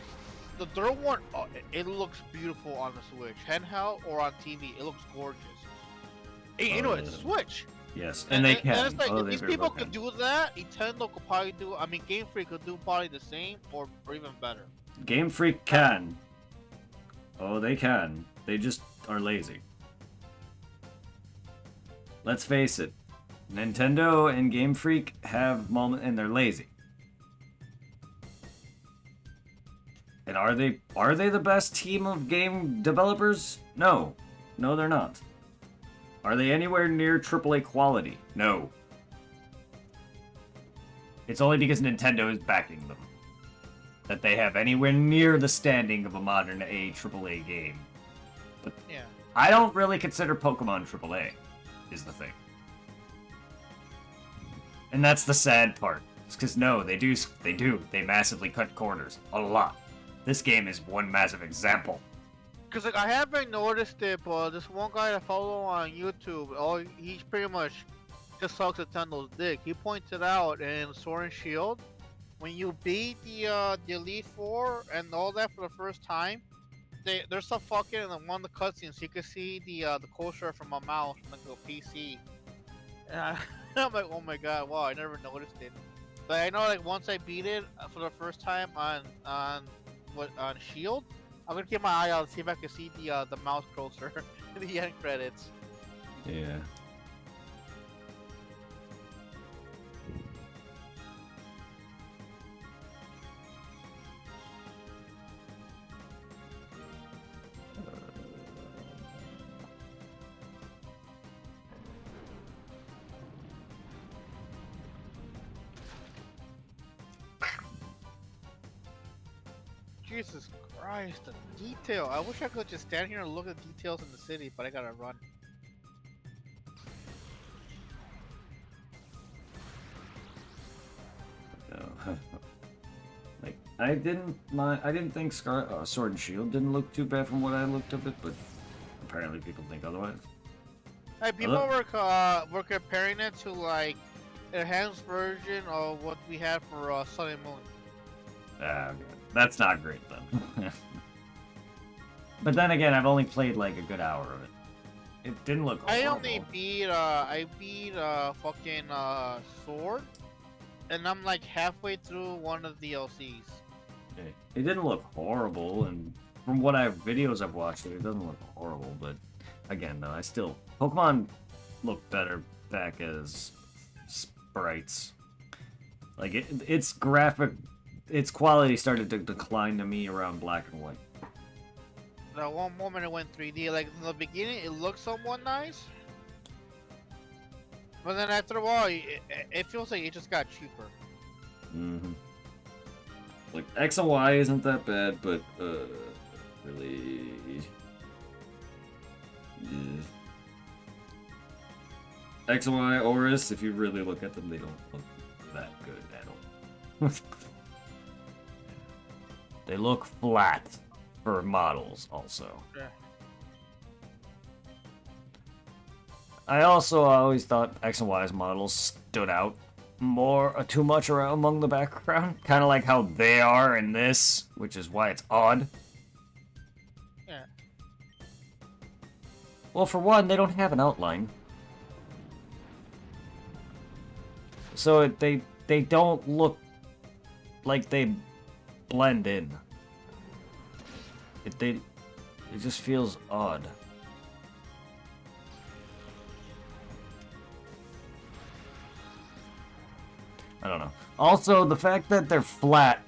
oh, it looks beautiful on the Switch, handheld or on TV. It looks gorgeous. You know, it's a Switch. Yes, and they can. And it's like, Oh, if they these very people well could can. do that, Nintendo could probably do. I mean, Game Freak could do probably the same or even better. Game Freak can. Oh, they can. They just are lazy. Let's face it. Nintendo and Game Freak have moments, and they're lazy. And are they the best team of game developers? No. No, they're not. Are they anywhere near AAA quality? No. It's only because Nintendo is backing them that they have anywhere near the standing of a modern AAA game. But Yeah. I don't really consider Pokemon AAA, is the thing. And that's the sad part. It's because no, they do. They massively cut corners. A lot. This game is one massive example. Cause like I haven't noticed it, but this one guy I follow on YouTube, he's pretty much just sucks Nintendo's dick. He pointed out in Sword and Shield, when you beat the Elite Four and all that for the first time, there's some fucking in one of the cutscenes you can see the cursor from a mouse from like a PC. And I'm like, oh my god, wow, I never noticed it. But I know like once I beat it for the first time on Shield, I'm gonna keep my eye out and see if I can see the mouse cursor in the end credits. Yeah. Jesus Christ, the detail! I wish I could just stand here and look at the details in the city, but I gotta run. No. Like I didn't think Sword and Shield didn't look too bad from what I looked of it, but apparently people think otherwise. Hey, people were comparing it to like an enhanced version of what we had for Sun and Moon. Ah, okay. That's not great then. But then again, I've only played like a good hour of it. It didn't look horrible. I beat fucking Sword, and I'm like halfway through one of the DLCs. It didn't look horrible, and from what videos I've watched, it doesn't look horrible. But again, though, Pokemon look better back as sprites. Like its quality started to decline to me around Black and White. The one moment it went 3D, like in the beginning, it looked somewhat nice, but then after a while, it feels like it just got cheaper. Mm-hmm. Like X and Y isn't that bad, but really, yeah. X and Y, Oris, if you really look at them, they don't look that good at all. They look flat for models, also. Yeah. I also always thought X and Y's models stood out too much around among the background. Kind of like how they are in this, which is why it's odd. Yeah. Well, for one, they don't have an outline. So they don't look like they blend in. It just feels odd. I don't know. Also, the fact that they're flat,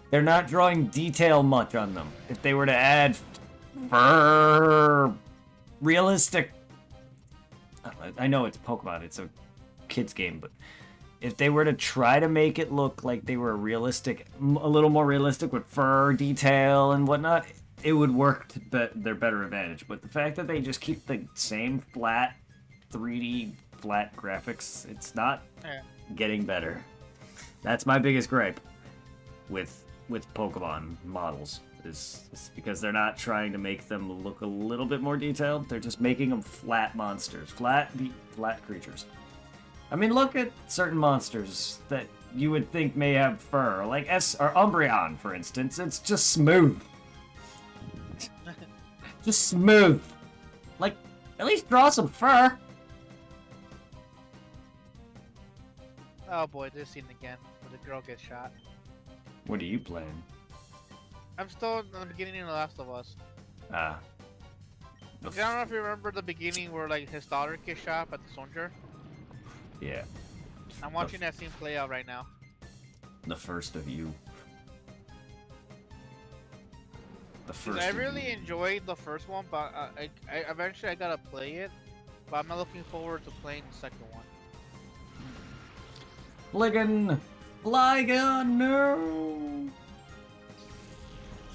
they're not drawing detail much on them. If they were to add fur, realistic... I know it's Pokemon, it's a kid's game, but if they were to try to make it look like they were realistic, a little more realistic with fur detail and whatnot, it would work to their better advantage. But the fact that they just keep the same flat, 3D flat graphics, it's not getting better. That's my biggest gripe with Pokemon models, is because they're not trying to make them look a little bit more detailed. They're just making them flat monsters, flat creatures. I mean, look at certain monsters that you would think may have fur, like Umbreon, for instance. It's just smooth. Just smooth. Like, at least draw some fur. Oh boy, this scene again, where the girl gets shot. What are you playing? I'm still in the beginning of The Last of Us. Ah. I don't know if you remember the beginning where like his daughter gets shot by the soldier. Yeah. I'm watching that scene play out right now. The first of you. The 'Cause first. I of really you. enjoyed the first one, but I eventually I gotta play it. But I'm not looking forward to playing the second one. Flygon, no!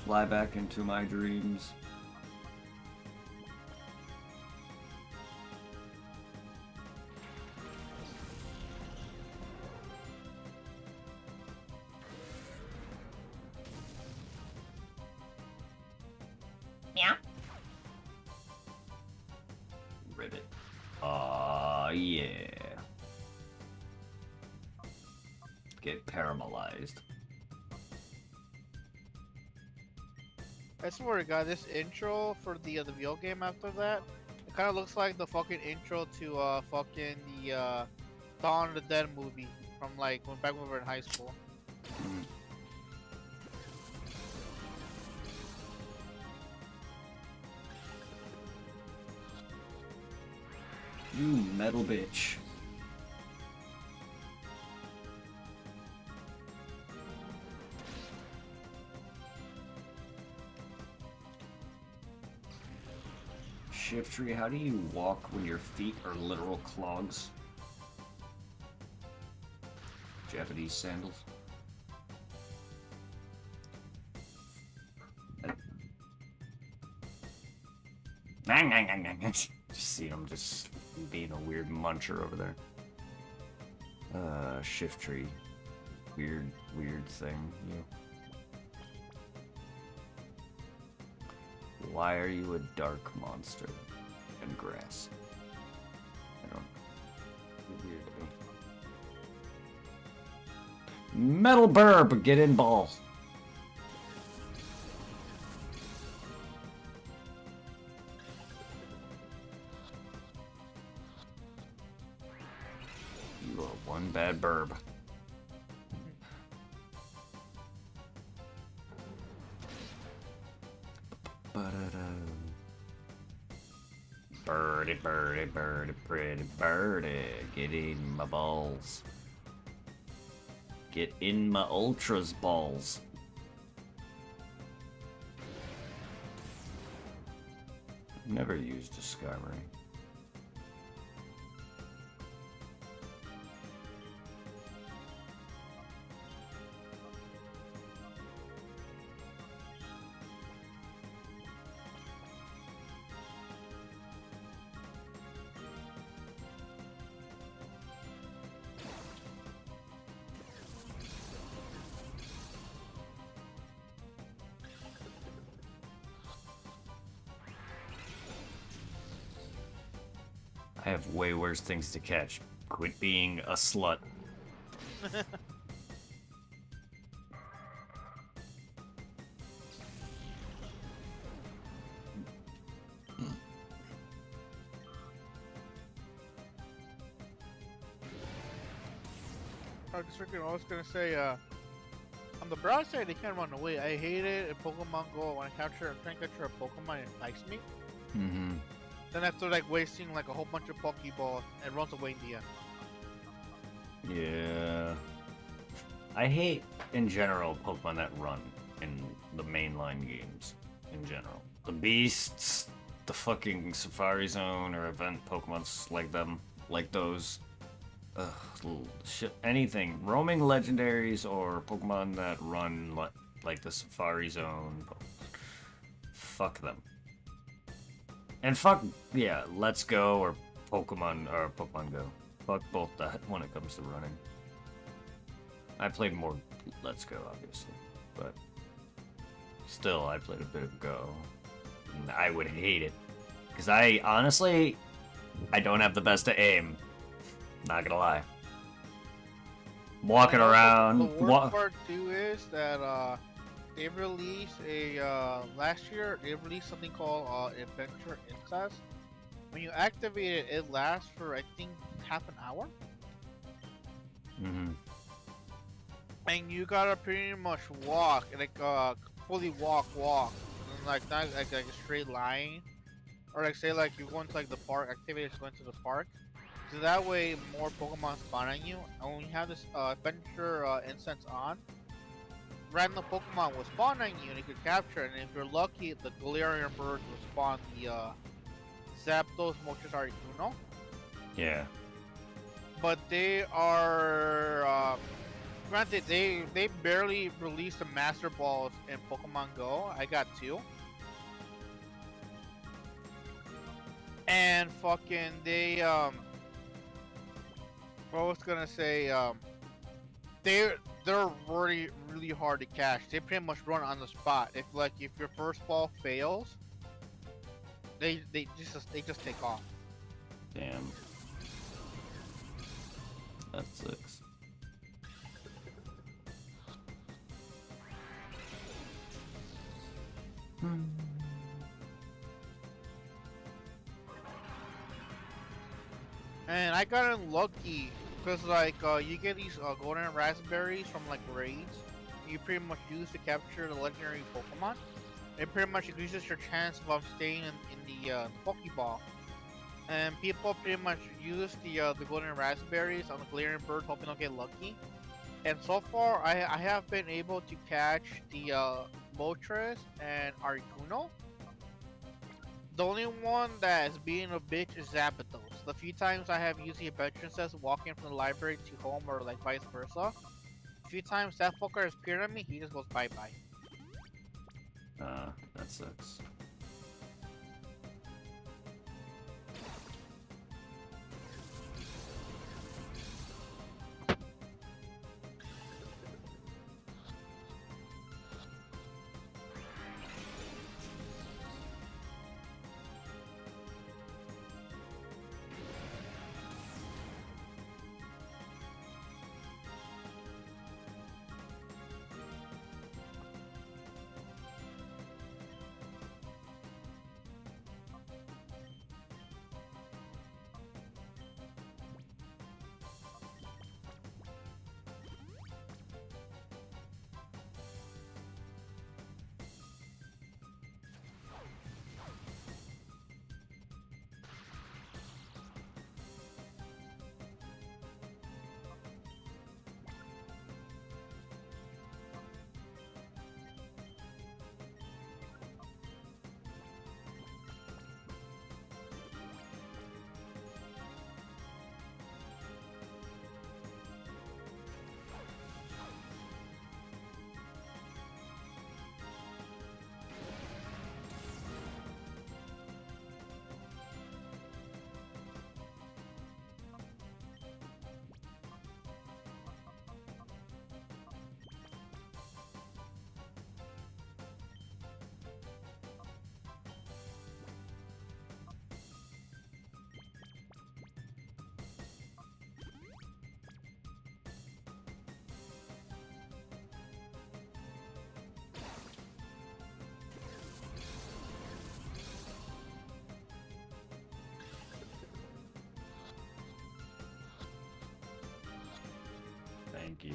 Fly back into my dreams. Yeah. Ribbit. Aw, yeah. Get caramelized. I swear to God, this intro for the video game after that, it kind of looks like the fucking intro to fucking the Dawn of the Dead movie from like back when we were in high school. You metal bitch. Shift tree, how do you walk when your feet are literal clogs? Japanese sandals. Just see him just being a weird muncher over there. Shift tree. Weird thing. You. Why are you a dark monster and grass? I don't. Weird. Metal burb, get in ball. You are one bad burb. Birdie, birdie, birdie, pretty birdie, get in my balls. Get in my ultras balls. Never used a Skyrim. I have way worse things to catch. Quit being a slut. I was gonna say, on the broad side, they can run away. I hate it in Pokemon Go when I try to capture a Pokemon and it likes me. Mm-hmm. Then after like wasting like a whole bunch of Pokeballs, it runs away in the end. Yeah. I hate, in general, Pokemon that run in the mainline games, in general. The Beasts, the fucking Safari Zone, or event Pokemons like them, like those. Ugh, shit, anything. Roaming legendaries or Pokemon that run like the Safari Zone. Fuck them. And fuck, yeah, Let's Go or Pokemon Go. Fuck both that when it comes to running. I played more Let's Go, obviously, but still, I played a bit of Go. And I would hate it. Because I don't have the best of aim. Not gonna lie. Walking around. The worst part too is that they released last year. They released something called Adventure Incest. When you activate it, it lasts for I think half an hour. Mm-hmm. And you gotta pretty much walk, like fully walk, and like not like a straight line, or like say like you're going to like the park. Activate is going to the park. So that way, more Pokemon spawn on you. And when you have this Adventure Incense on, random Pokemon will spawn on you and you can capture it. And if you're lucky, the Galarian birds will spawn the Zapdos, Moltres, Articuno. Yeah. But they are, granted, they barely released the Master Balls in Pokemon Go. I got 2. And fucking, what I was gonna say, they're really hard to catch. They pretty much run on the spot. If your first ball fails, they just take off. Damn. That sucks. And I got unlucky because like you get these golden raspberries from like raids. You pretty much use to capture the legendary Pokemon. It pretty much increases your chance of staying in the Pokeball. And people pretty much use the golden raspberries on the Galarian bird, hoping they'll get lucky. And so far, I have been able to catch the Moltres and Articuno. The only one that is being a bitch is Zapdos. The few times I have used the adventure says walking from the library to home or like vice versa, a few times that fucker has appeared on me, he just goes bye bye. That sucks.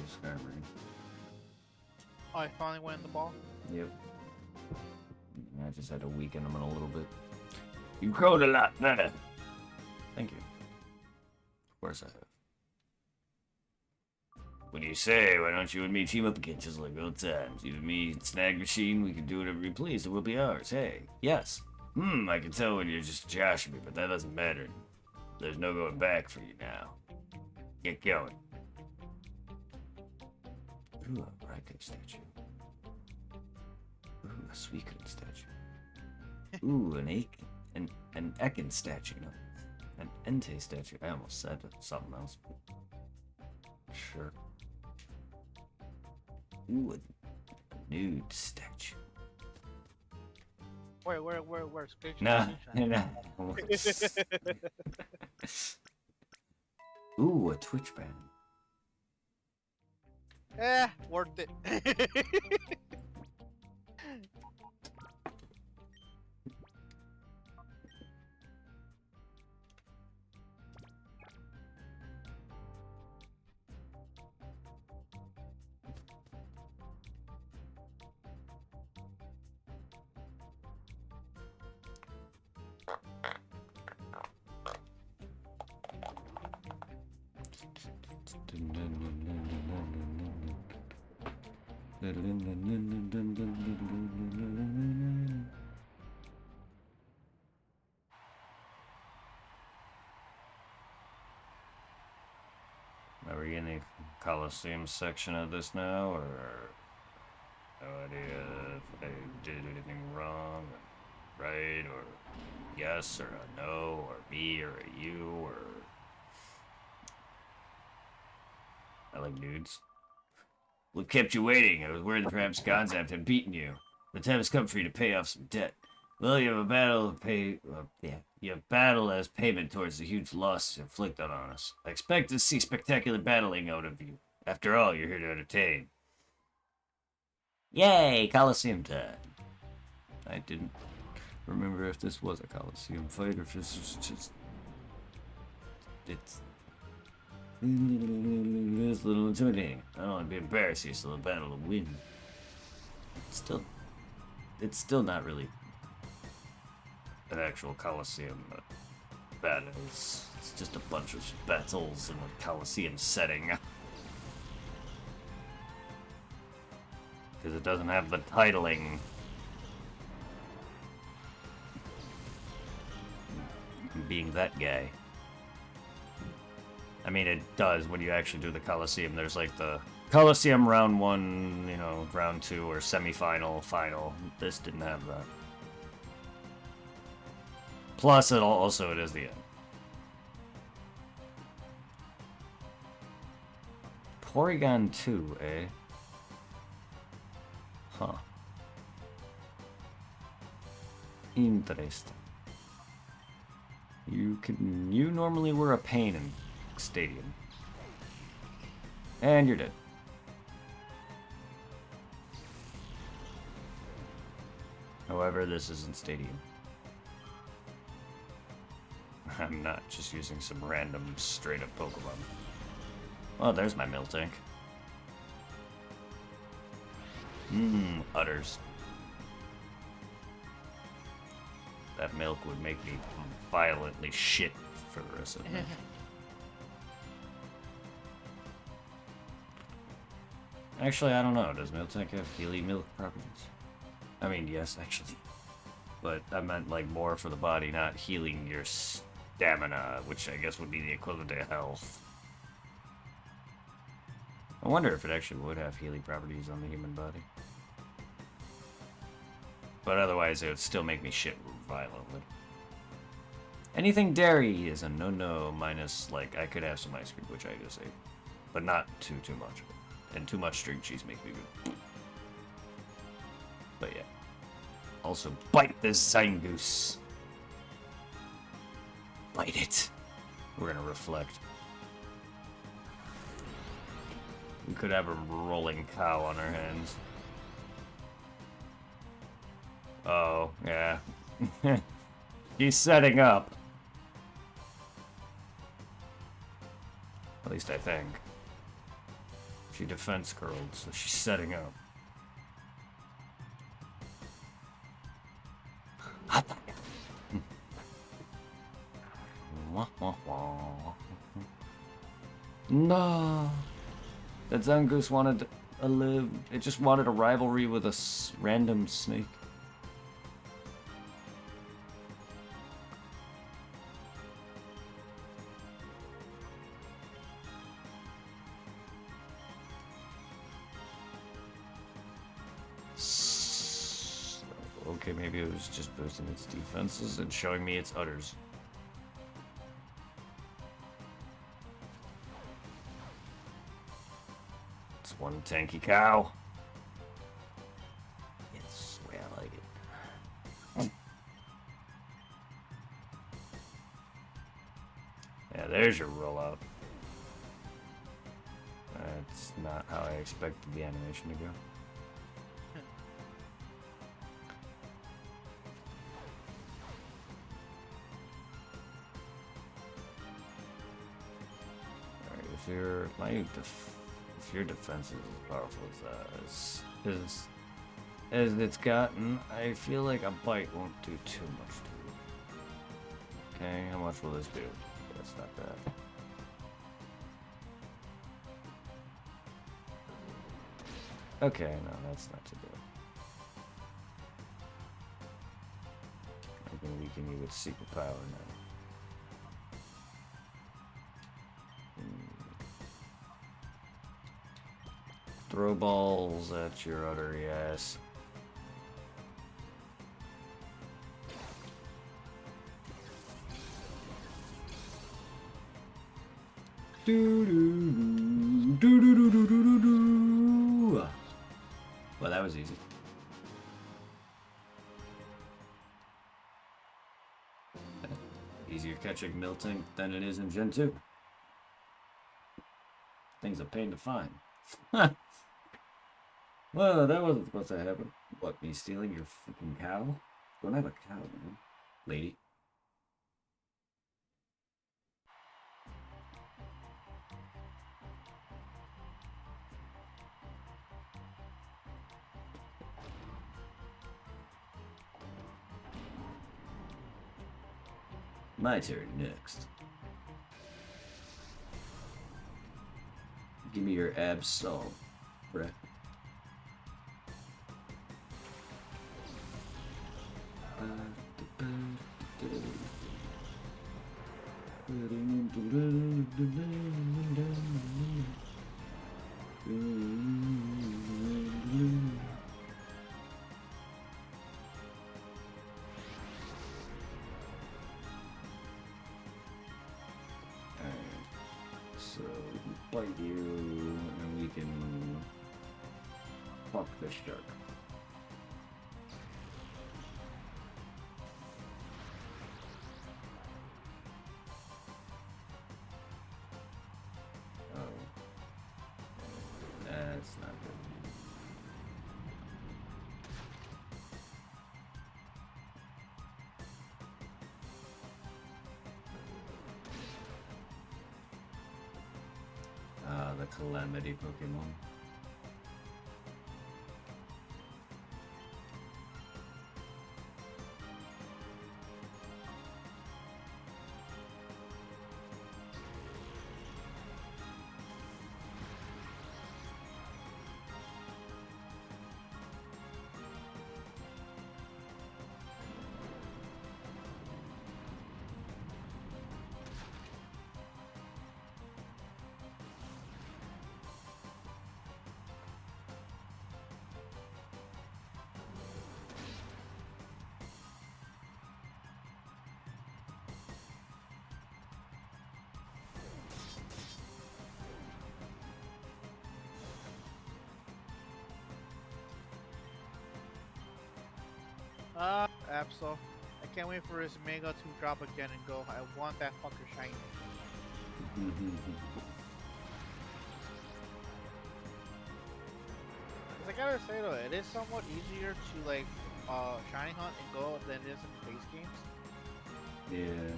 Skybridge. Oh, I finally went in the ball. Yep. I just had to weaken them in a little bit. You crowed a lot better. Thank you. Of course I have. What do you say? Why don't you and me team up again just like old times? You and me, Snag Machine, we can do whatever you please. It will be ours. Hey, yes. I can tell when you're just joshing me, but that doesn't matter. There's no going back for you now. Get going. Ooh, a Raikkonen statue. Ooh, a Suicune statue. Ooh, an Ekin statue. No, an Entei statue. I almost said something else. Sure. Ooh, a nude statue. Where? Nah. Ooh, a Twitch band. Worth it. Are we in the Colosseum section of this now, or no idea if I did anything wrong, or right, or yes, or a no, or me, or a you, or I like nudes. What kept you waiting? I was worried that perhaps Gonzap had beaten you. The time has come for you to pay off some debt. Well, you have a battle to pay. You have battle as payment towards the huge loss inflicted on us. I expect to see spectacular battling out of you. After all, you're here to entertain. Yay, Colosseum time. I didn't remember if this was a Colosseum fight or if this was just. It's a little intimidating. I don't want to be embarrassed. It's still a battle to win. It's still not really an actual Colosseum battle. It's just a bunch of battles in a Colosseum setting. Because it doesn't have the titling. Being that guy. I mean, it does when you actually do the Colosseum. There's like the Colosseum round 1, you know, round 2, or semi-final, final. This didn't have that. Plus, it is the end. Porygon 2, eh? Huh. Interesting. You normally were a pain in Stadium. And you're dead. However, this isn't Stadium. I'm not just using some random straight up Pokemon. Oh, there's my Miltank. Udders. That milk would make me violently shit for the rest of the night. Actually, I don't know. Does Miltank have Healy milk properties? I mean, yes, actually. But I meant like more for the body, not healing your stamina, which I guess would be the equivalent to health. I wonder if it actually would have Healy properties on the human body. But otherwise, it would still make me shit violently. Anything dairy is a no-no, minus, like, I could have some ice cream, which I just ate. But not too much. And too much string cheese makes me good. But yeah. Also, bite this Zangoose. Bite it. We're gonna reflect. We could have a rolling cow on our hands. Oh, yeah. He's setting up. At least I think. She defense curled, so she's setting up. No. That Zangoose wanted a live. It just wanted a rivalry with a random snake. Okay, maybe it was just boosting its defenses and showing me its udders. It's one tanky cow. It's the way I like it. Yeah, there's your rollout. That's not how I expected the animation to go. If your defense is as powerful as it's gotten, I feel like a bite won't do too much to you. Okay, how much will this do? That's not bad. Okay, no, that's not too bad. I can weaken you with secret power now. Throw balls at your utter yes. Well, that was easy. Easier catching Miltank than it is in Gen 2. Thing's a pain to find. Well, that wasn't supposed to happen. What, me stealing your freaking cow? Don't have a cow, man. Lady. My turn next. Give me your Absol, bruh. So we can bite you, and we can fuck this shark. Oh, that's not good. The Calamity Pokemon. Absol. I can't wait for his Mega to drop again and go. I want that fucker shiny. Cause I gotta say though, it is somewhat easier to like shiny hunt and go than it is in base games. Yeah.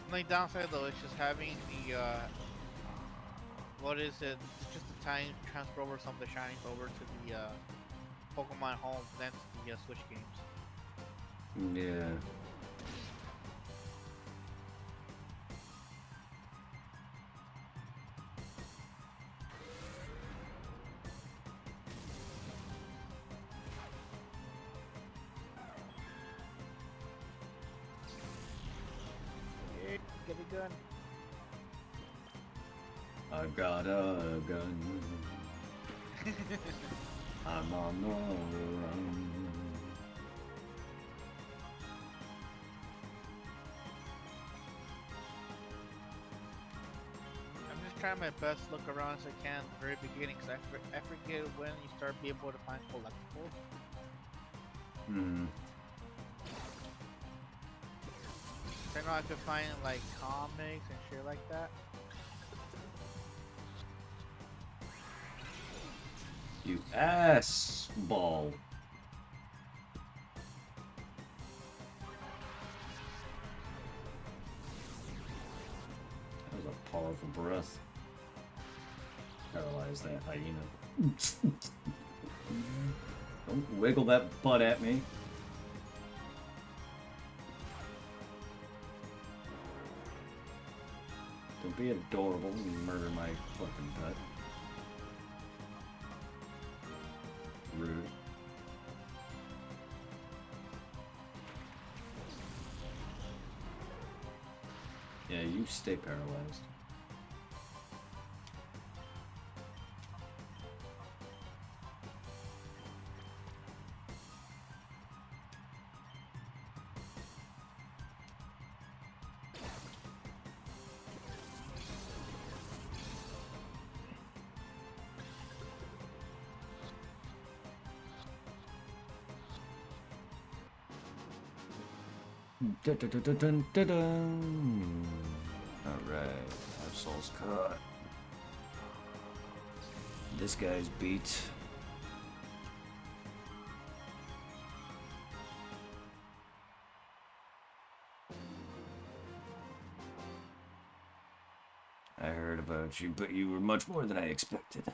Only downside though is just having the what is it? It's just the time transfer over some of the shinies over to the Pokemon home, then to the Switch games. Yeah. Yeah, get a gun. I've got a gun. I'm on the run. I'm just trying my best to look around as I can at the very beginning, because I forget when you start being able to find collectibles. Hmm. I know I could find like comics and shit like that. You ass ball. That was a powerful breath. Paralyze that hyena. Don't wiggle that butt at me. Don't be adorable and murder my fucking pet. Rude. Yeah, you stay paralyzed. Dun, dun, dun, dun, dun, dun, dun. All right, Absol's cut. This guy's beat. I heard about you, but you were much more than I expected.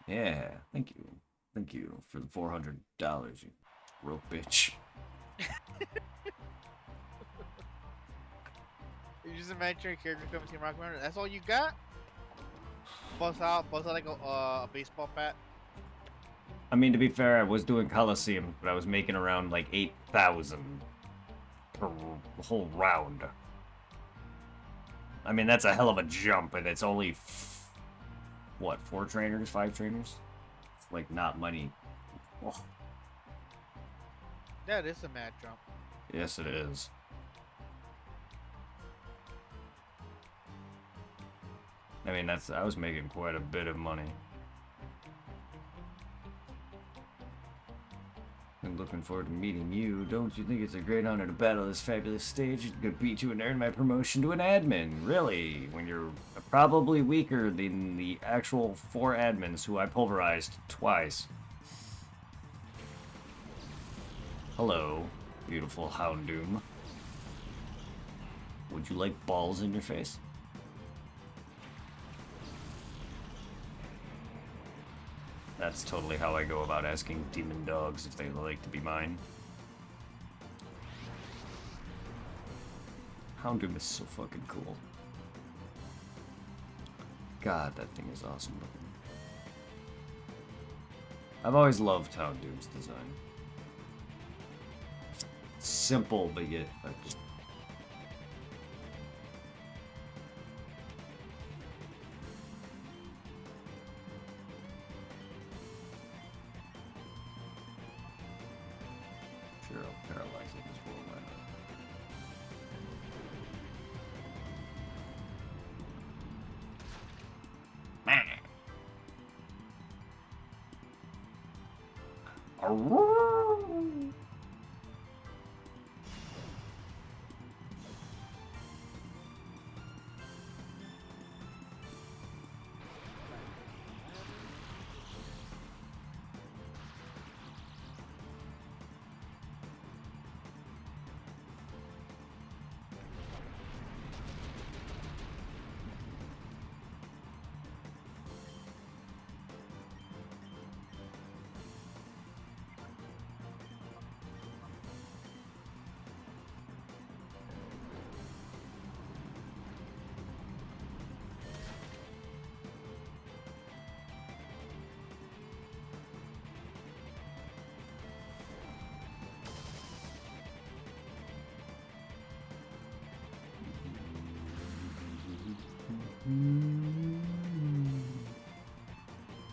Yeah, thank you. Thank you for the $400, you broke bitch. You just imagine your character comes to Rock Mountain. That's all you got? Bust out like a baseball bat. I mean, to be fair, I was doing Colosseum, but I was making around like 8,000 per whole round. I mean, that's a hell of a jump, and it's only, what, 4 trainers, 5 trainers? It's like not money. Oh, That is a mad jump. yes, it is. I mean, I was making quite a bit of money. I'm looking forward to meeting you. Don't you think it's a great honor to battle this fabulous stage? It's gonna beat you and earn my promotion to an admin. Really? When you're probably weaker than the actual 4 admins who I pulverized twice. Hello, beautiful Houndoom. Would you like balls in your face? That's totally how I go about asking demon dogs if they like to be mine. Houndoom is so fucking cool. God, that thing is awesome looking. I've always loved Houndoom's design. Simple, but yet effective. Sure, I'll paralyze it as well. Why not?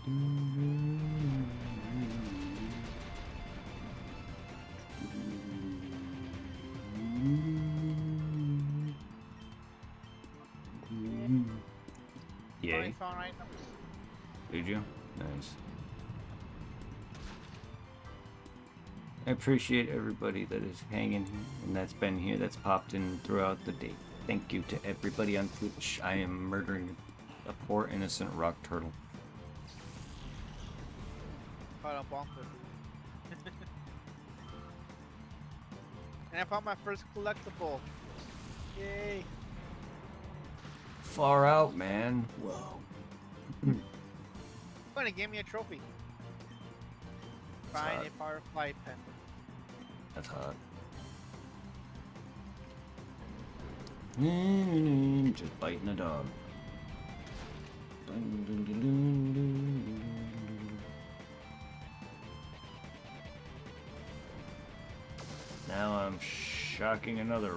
Yay. I found items. Did you? Nice. I appreciate everybody that is hanging and that's been here, that's popped in throughout the day. Thank you to everybody on Twitch. I am murdering a poor innocent rock turtle. Caught a bonker, dude. And I found my first collectible. Yay! Far out, man. Whoa. Funny, gave me a trophy. That's Find hot. a firefly pen. That's hot. Just biting a dog. Now I'm shocking another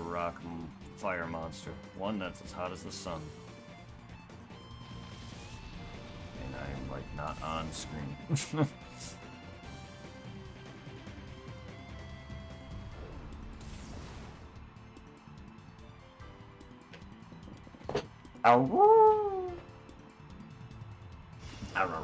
fire monster. One that's as hot as the sun. And I'm like not on screen. Ow! Ow.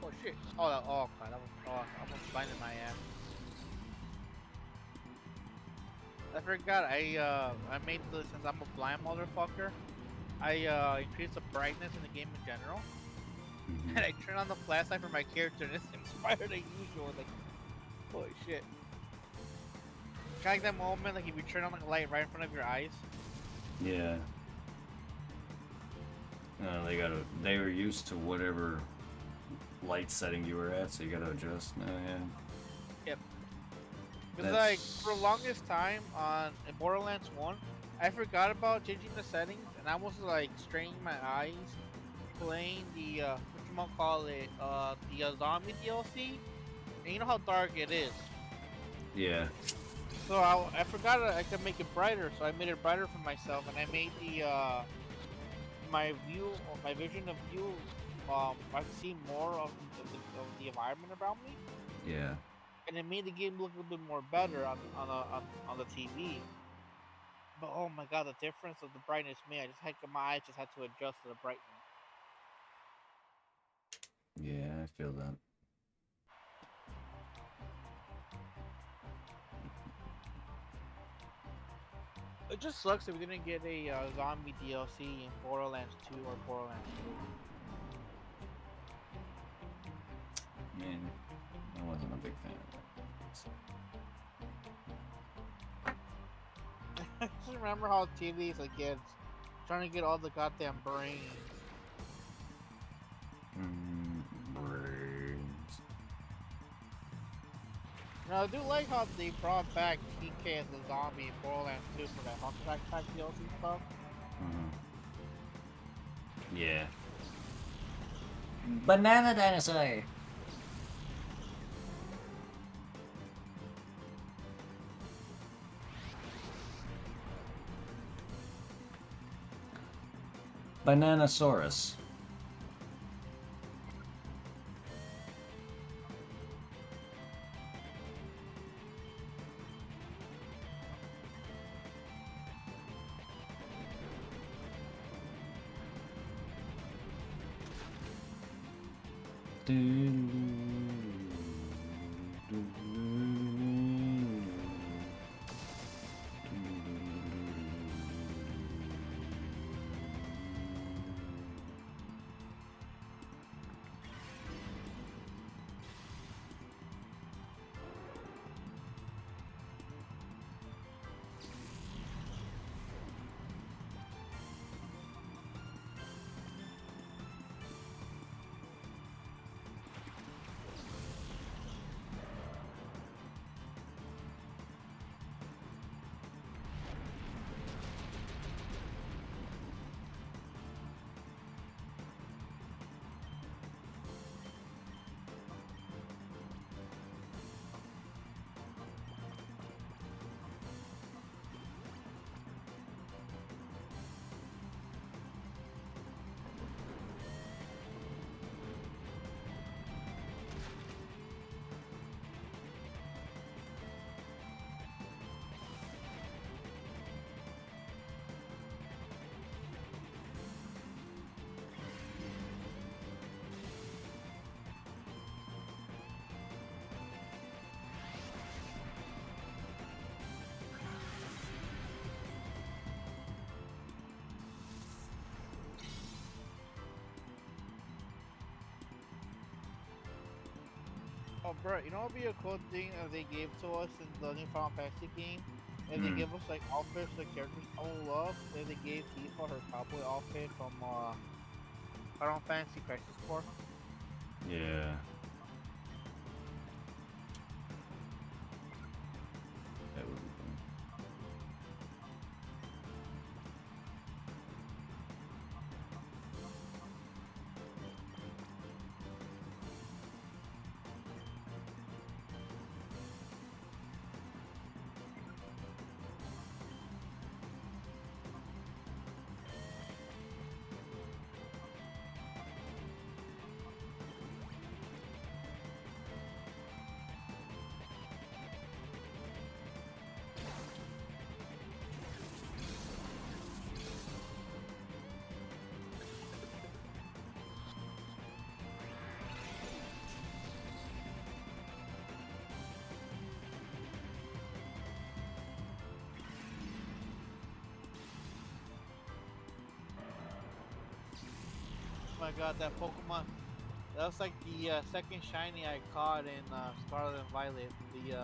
Oh shit! Oh, oh god! I almost blinded my ass. I forgot. I made the since I'm a blind motherfucker. I increased the brightness in the game in general, and I turned on the flashlight for my character, and it's inspired as usual. Like, holy shit! Kind of like that moment, like if you turn on the light right in front of your eyes. Yeah. They were used to whatever light setting you were at, so you gotta adjust. Oh, yeah. Yep. Because like for the longest time in Borderlands 1, I forgot about changing the settings, and I was like straining my eyes, playing the whatchamacallit, the zombie DLC, and you know how dark it is. Yeah. So I forgot I could make it brighter, so I made it brighter for myself, and I made the my vision of view. I could see more of the environment around me, Yeah. and it made the game look a little bit more better on the TV. But oh my god, the difference of the brightness made. My eyes just had to adjust to the brightness. Yeah, I feel that. It just sucks that we didn't get a zombie DLC in Borderlands 2 or Borderlands 3. Man, I wasn't a big fan of that. I just remember how TV's like kids trying to get all the goddamn brains. Brains. Now I do like how they brought back TK as a zombie in Borderlands 2 for that Hunchback type DLC stuff. Yeah. Banana dinosaur. Bananasaurus. Oh, bro, you know what would be a cool thing if they gave to us in the new Final Fantasy game? If they Hmm. give us like outfits the characters I will love, if they gave Tifa her cowboy outfit from Final Fantasy Crisis Core. Yeah. That would be fun. Oh my god, that Pokemon. That was like the second shiny I caught in Scarlet and Violet, the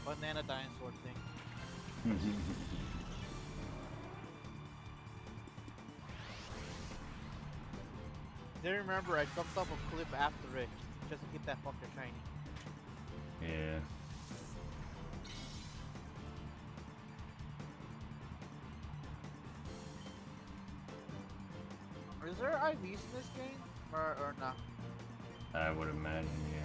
banana dinosaur thing. Didn't remember, I jumped up a cliff after it just to get that fucking shiny. Yeah. Is there IVs in this game? Or not? I would imagine, yeah.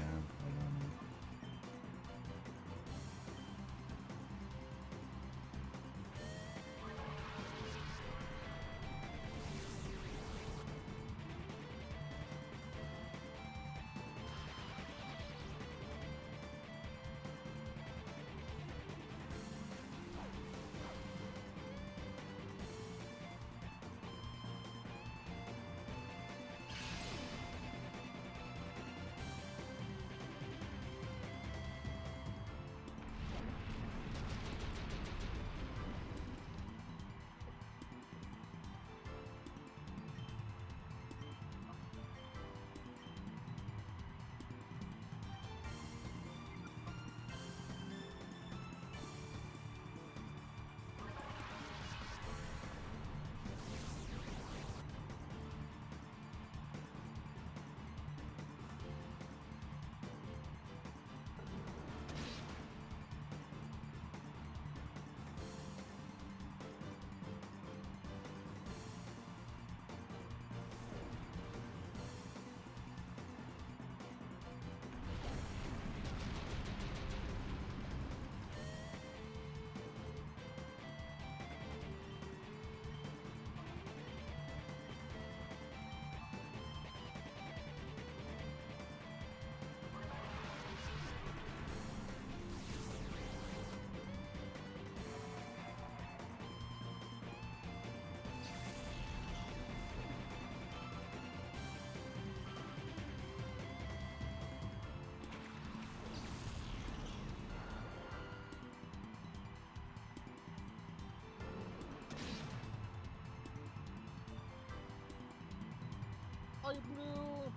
sky blue.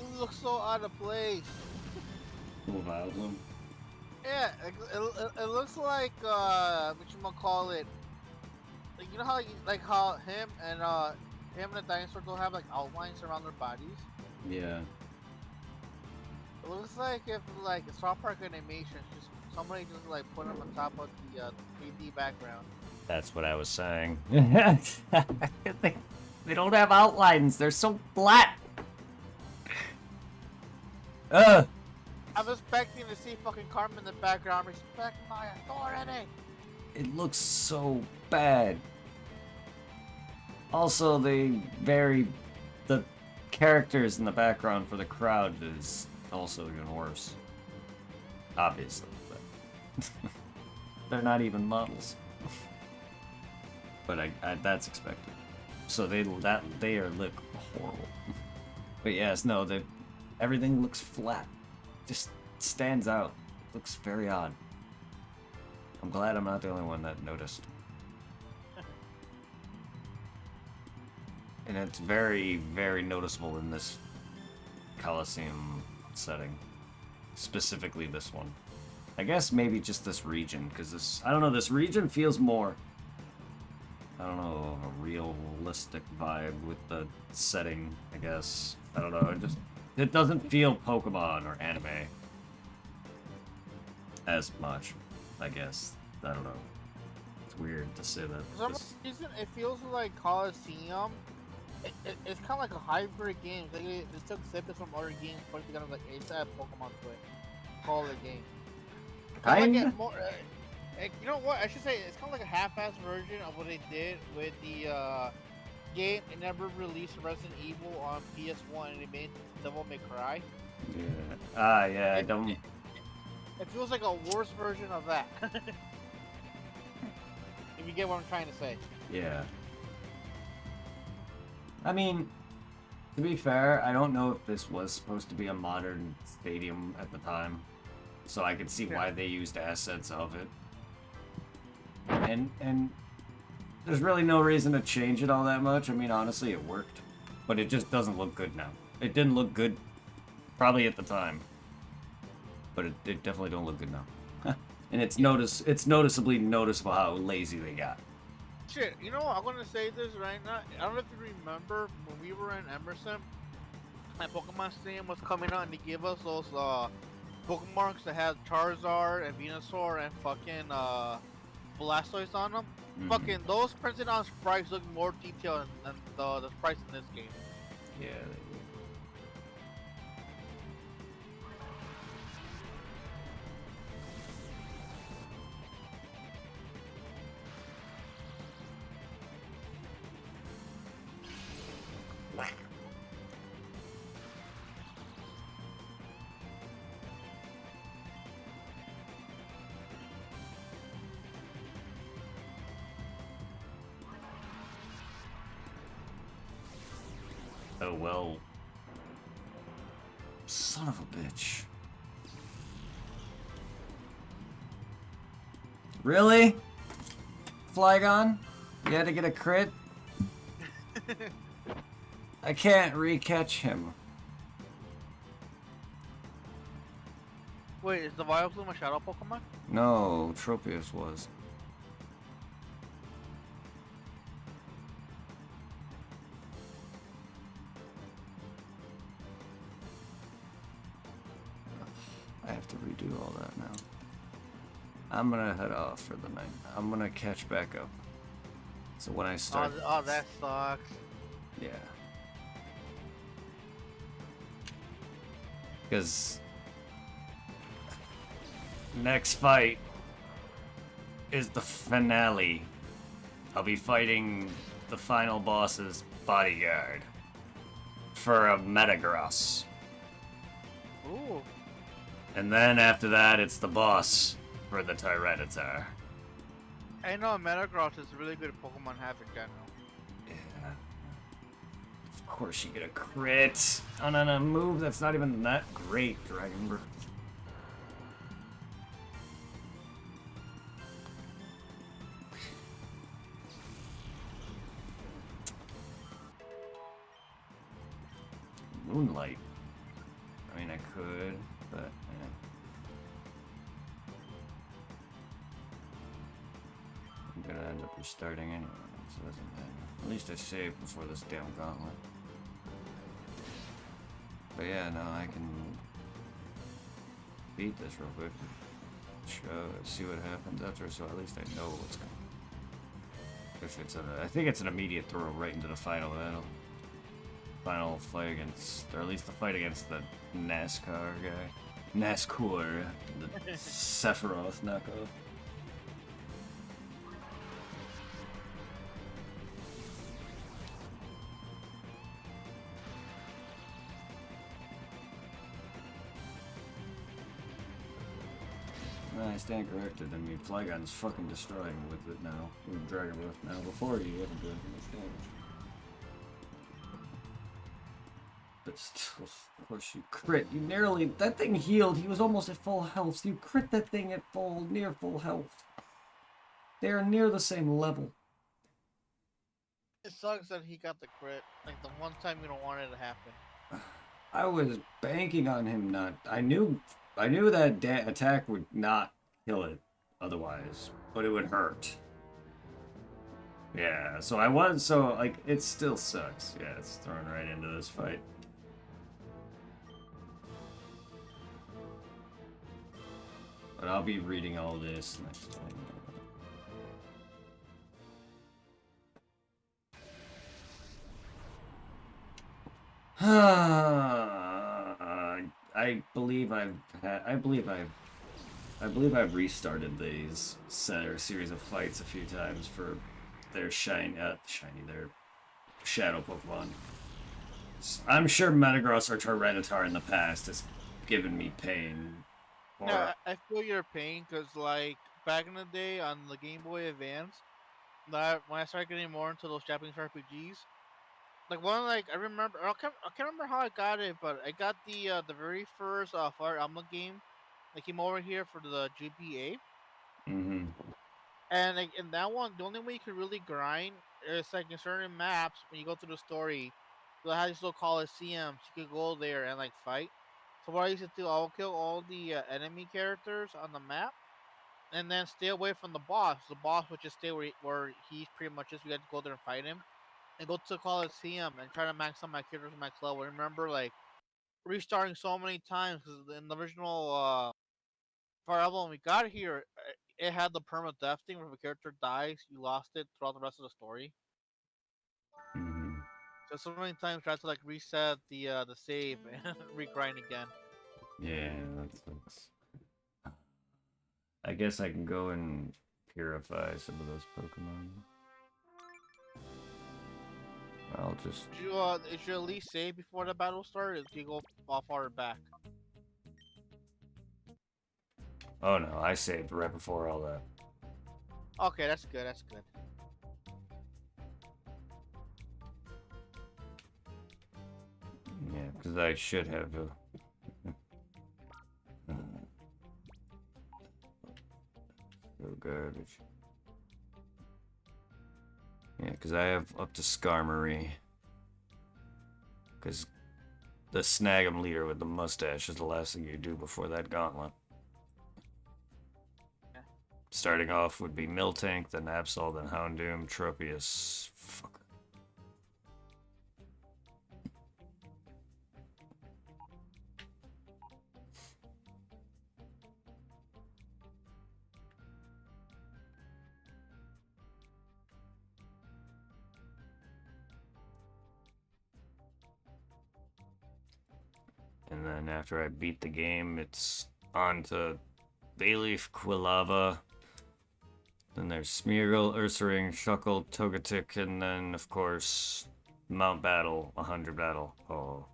It looks so out of place. Move out of them. Yeah, it looks like what you call it. Like, you know how how him and the dinosaur don't have like outlines around their bodies. Yeah. It looks like if like South Park animation, just somebody just like put them on top of the 3D background. That's what I was saying. They don't have outlines. They're so flat. Ugh. I'm expecting to see fucking Carmen in the background. Respect my authority. It looks so bad. Also, the characters in the background for the crowd is also even worse. Obviously, but they're not even models. But I that's expected. So they look horrible. But yes, no, everything looks flat. Just stands out. Looks very odd. I'm glad I'm not the only one that noticed. And it's very, very noticeable in this Colosseum setting. Specifically this one. I guess maybe just this region, because I don't know, this region feels more, I don't know, a realistic vibe with the setting, I guess. I don't know, it doesn't feel Pokemon or anime as much, I guess. I don't know. It's weird to say that. For some reason, it feels like Colosseum. It's kind of like a hybrid game. Like they took snippets from other games, put it together like it's a Pokemon Twin. Call it a game. Kind of like more. You know what? I should say it's kind of like a half-assed version of what they did with the game. It never released Resident Evil on PS1, and it made Devil May Cry. Yeah. Yeah. I don't. It feels like a worse version of that. If you get what I'm trying to say. Yeah. I mean, to be fair, I don't know if this was supposed to be a modern stadium at the time, so I could see why they used assets of it. And there's really no reason to change it all that much. I mean, honestly, it worked, but it just doesn't look good now. It didn't look good, probably at the time, but it definitely don't look good now. And it's noticeably noticeable how lazy they got. Shit, you know what? I'm gonna say this right now. I don't know if you remember when we were in Emerson, and Pokemon Stadium was coming out, and they gave us those Pokemarks that had Charizard and Venusaur and fucking Blastoise on them. Mm-hmm. Fucking those printed on sprites look more detailed than the sprites in this game. Yeah. Oh well. Son of a bitch. Really? Flygon? You had to get a crit? I can't re-catch him. Wait, is the Vileplume a shadow Pokemon? No, Tropius was. I have to redo all that now. I'm gonna head off for the night. I'm gonna catch back up. So when I start... Oh, that sucks. Yeah. Because... next fight is the finale. I'll be fighting the final boss's bodyguard for a Metagross. Ooh. And then after that, it's the boss for the Tyranitar. I know Metagross is really good at Pokemon have in general. Yeah. Of course you get a crit on a move that's not even that great, Dragon Breath. Moonlight. I mean, I could, but I'm gonna end up restarting anyway, so it doesn't matter. At least I saved before this damn gauntlet. But yeah, no, I can beat this real quick. See what happens after, so at least I know what's coming. If it's I think it's an immediate throw right into the final battle. Final fight against, or at least the fight against the NASCAR guy. NASCAR, the Sephiroth knockoff. I stand corrected. I mean, Flygon's fucking destroying with it now. With Dragon Breath now. Before you haven't done much damage. But still, of course you crit. You nearly, that thing healed. He was almost at full health. So you crit that thing at near full health. They are near the same level. It sucks that he got the crit. Like the one time you don't want it to happen. I was banking on him not. I knew that attack would not kill it otherwise, but it would hurt. Yeah, so like, it still sucks. Yeah, it's thrown right into this fight. But I'll be reading all this next time. I believe I've restarted these series of fights a few times for their their shadow Pokemon. I'm sure Metagross or Tyranitar in the past has given me pain. Or... Yeah, I feel your pain because, like, back in the day on the Game Boy Advance, that when I started getting more into those Japanese RPGs, like one, like I can't remember how I got it, but I got the very first Fire Emblem game. I came over here for the GBA. Mm-hmm. And like in that one, the only way you could really grind is like in certain maps when you go through the story, they'll have these little Colosseums. You could go there and like fight. So what I used to do, I'll kill all the enemy characters on the map, and then stay away from the boss. The boss would just stay where he's pretty much just. We had to go there and fight him, and go to the Colosseum and try to max out my characters max level. I remember like restarting so many times because in the original Fire Emblem we got here, it had the perma death thing where if a character dies, you lost it throughout the rest of the story. Mm-hmm. So many times I tried to like reset the save and regrind again. Yeah, that sucks. I guess I can go and purify some of those Pokemon. I'll just... Did you at least save before the battle started? Do you go far back? Oh no, I saved right before all that. Okay, that's good. That's good. Yeah, because I should have so garbage. Yeah, because I have up to Skarmory. Because the Snag'em leader with the mustache is the last thing you do before that gauntlet. Yeah. Starting off would be Miltank, then Absol, then Houndoom, Tropius. Fuck. And then after I beat the game, it's on to Bayleaf, Quilava. Then there's Smeargle, Ursaring, Shuckle, Togetic, and then, of course, Mount Battle, 100 Battle. Oh.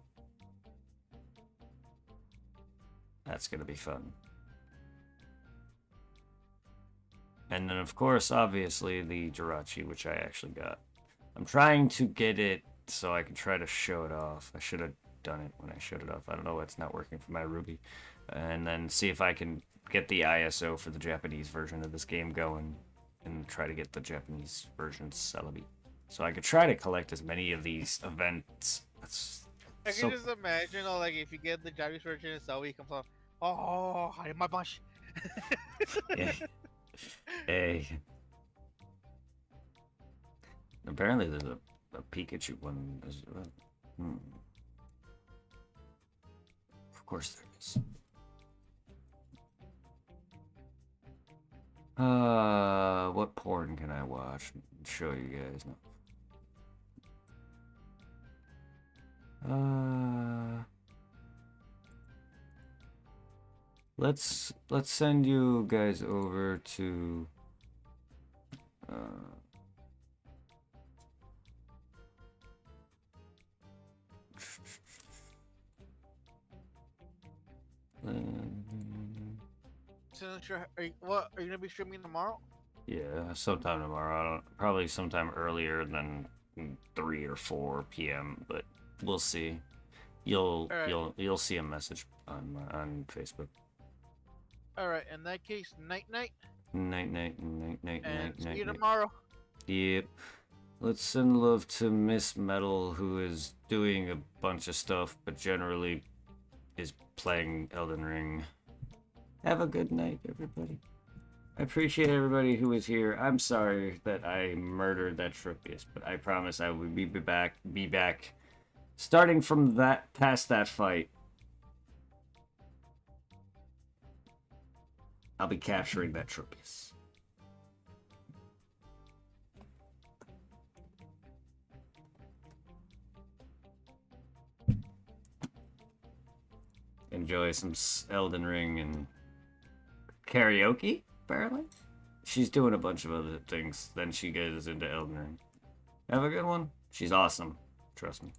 That's gonna be fun. And then, of course, obviously, the Jirachi, which I actually got. I'm trying to get it so I can try to show it off. I should have done it when I showed it off. I don't know why it's not working for my Ruby. And then see if I can get the ISO for the Japanese version of this game going and try to get the Japanese version Celebi. So I could try to collect as many of these events. I So can just imagine, like if you get the Japanese version itself, he comes out, oh, I my bunch. yeah. Hey. Apparently there's a Pikachu one as well. Hmm. Of course there is. What porn can I watch and show you guys now? Let's send you guys over to So sure, what are you gonna be streaming tomorrow? yeah, sometime tomorrow. Probably sometime earlier than 3 or 4 p.m., but we'll see. You'll All right. you'll see a message on Facebook. All right. In that case, night night, Night, and see you night. tomorrow. Yep. Let's send love to Miss Metal, who is doing a bunch of stuff, but generally is playing Elden Ring. Have a good night, everybody. I appreciate everybody who was here. I'm sorry that I murdered that Tropius, but I promise I will be back. Starting from past that fight, I'll be capturing that Tropius. Enjoy some Elden Ring and karaoke, apparently. She's doing a bunch of other things, then she goes into Elden Ring. Have a good one. She's awesome. Trust me.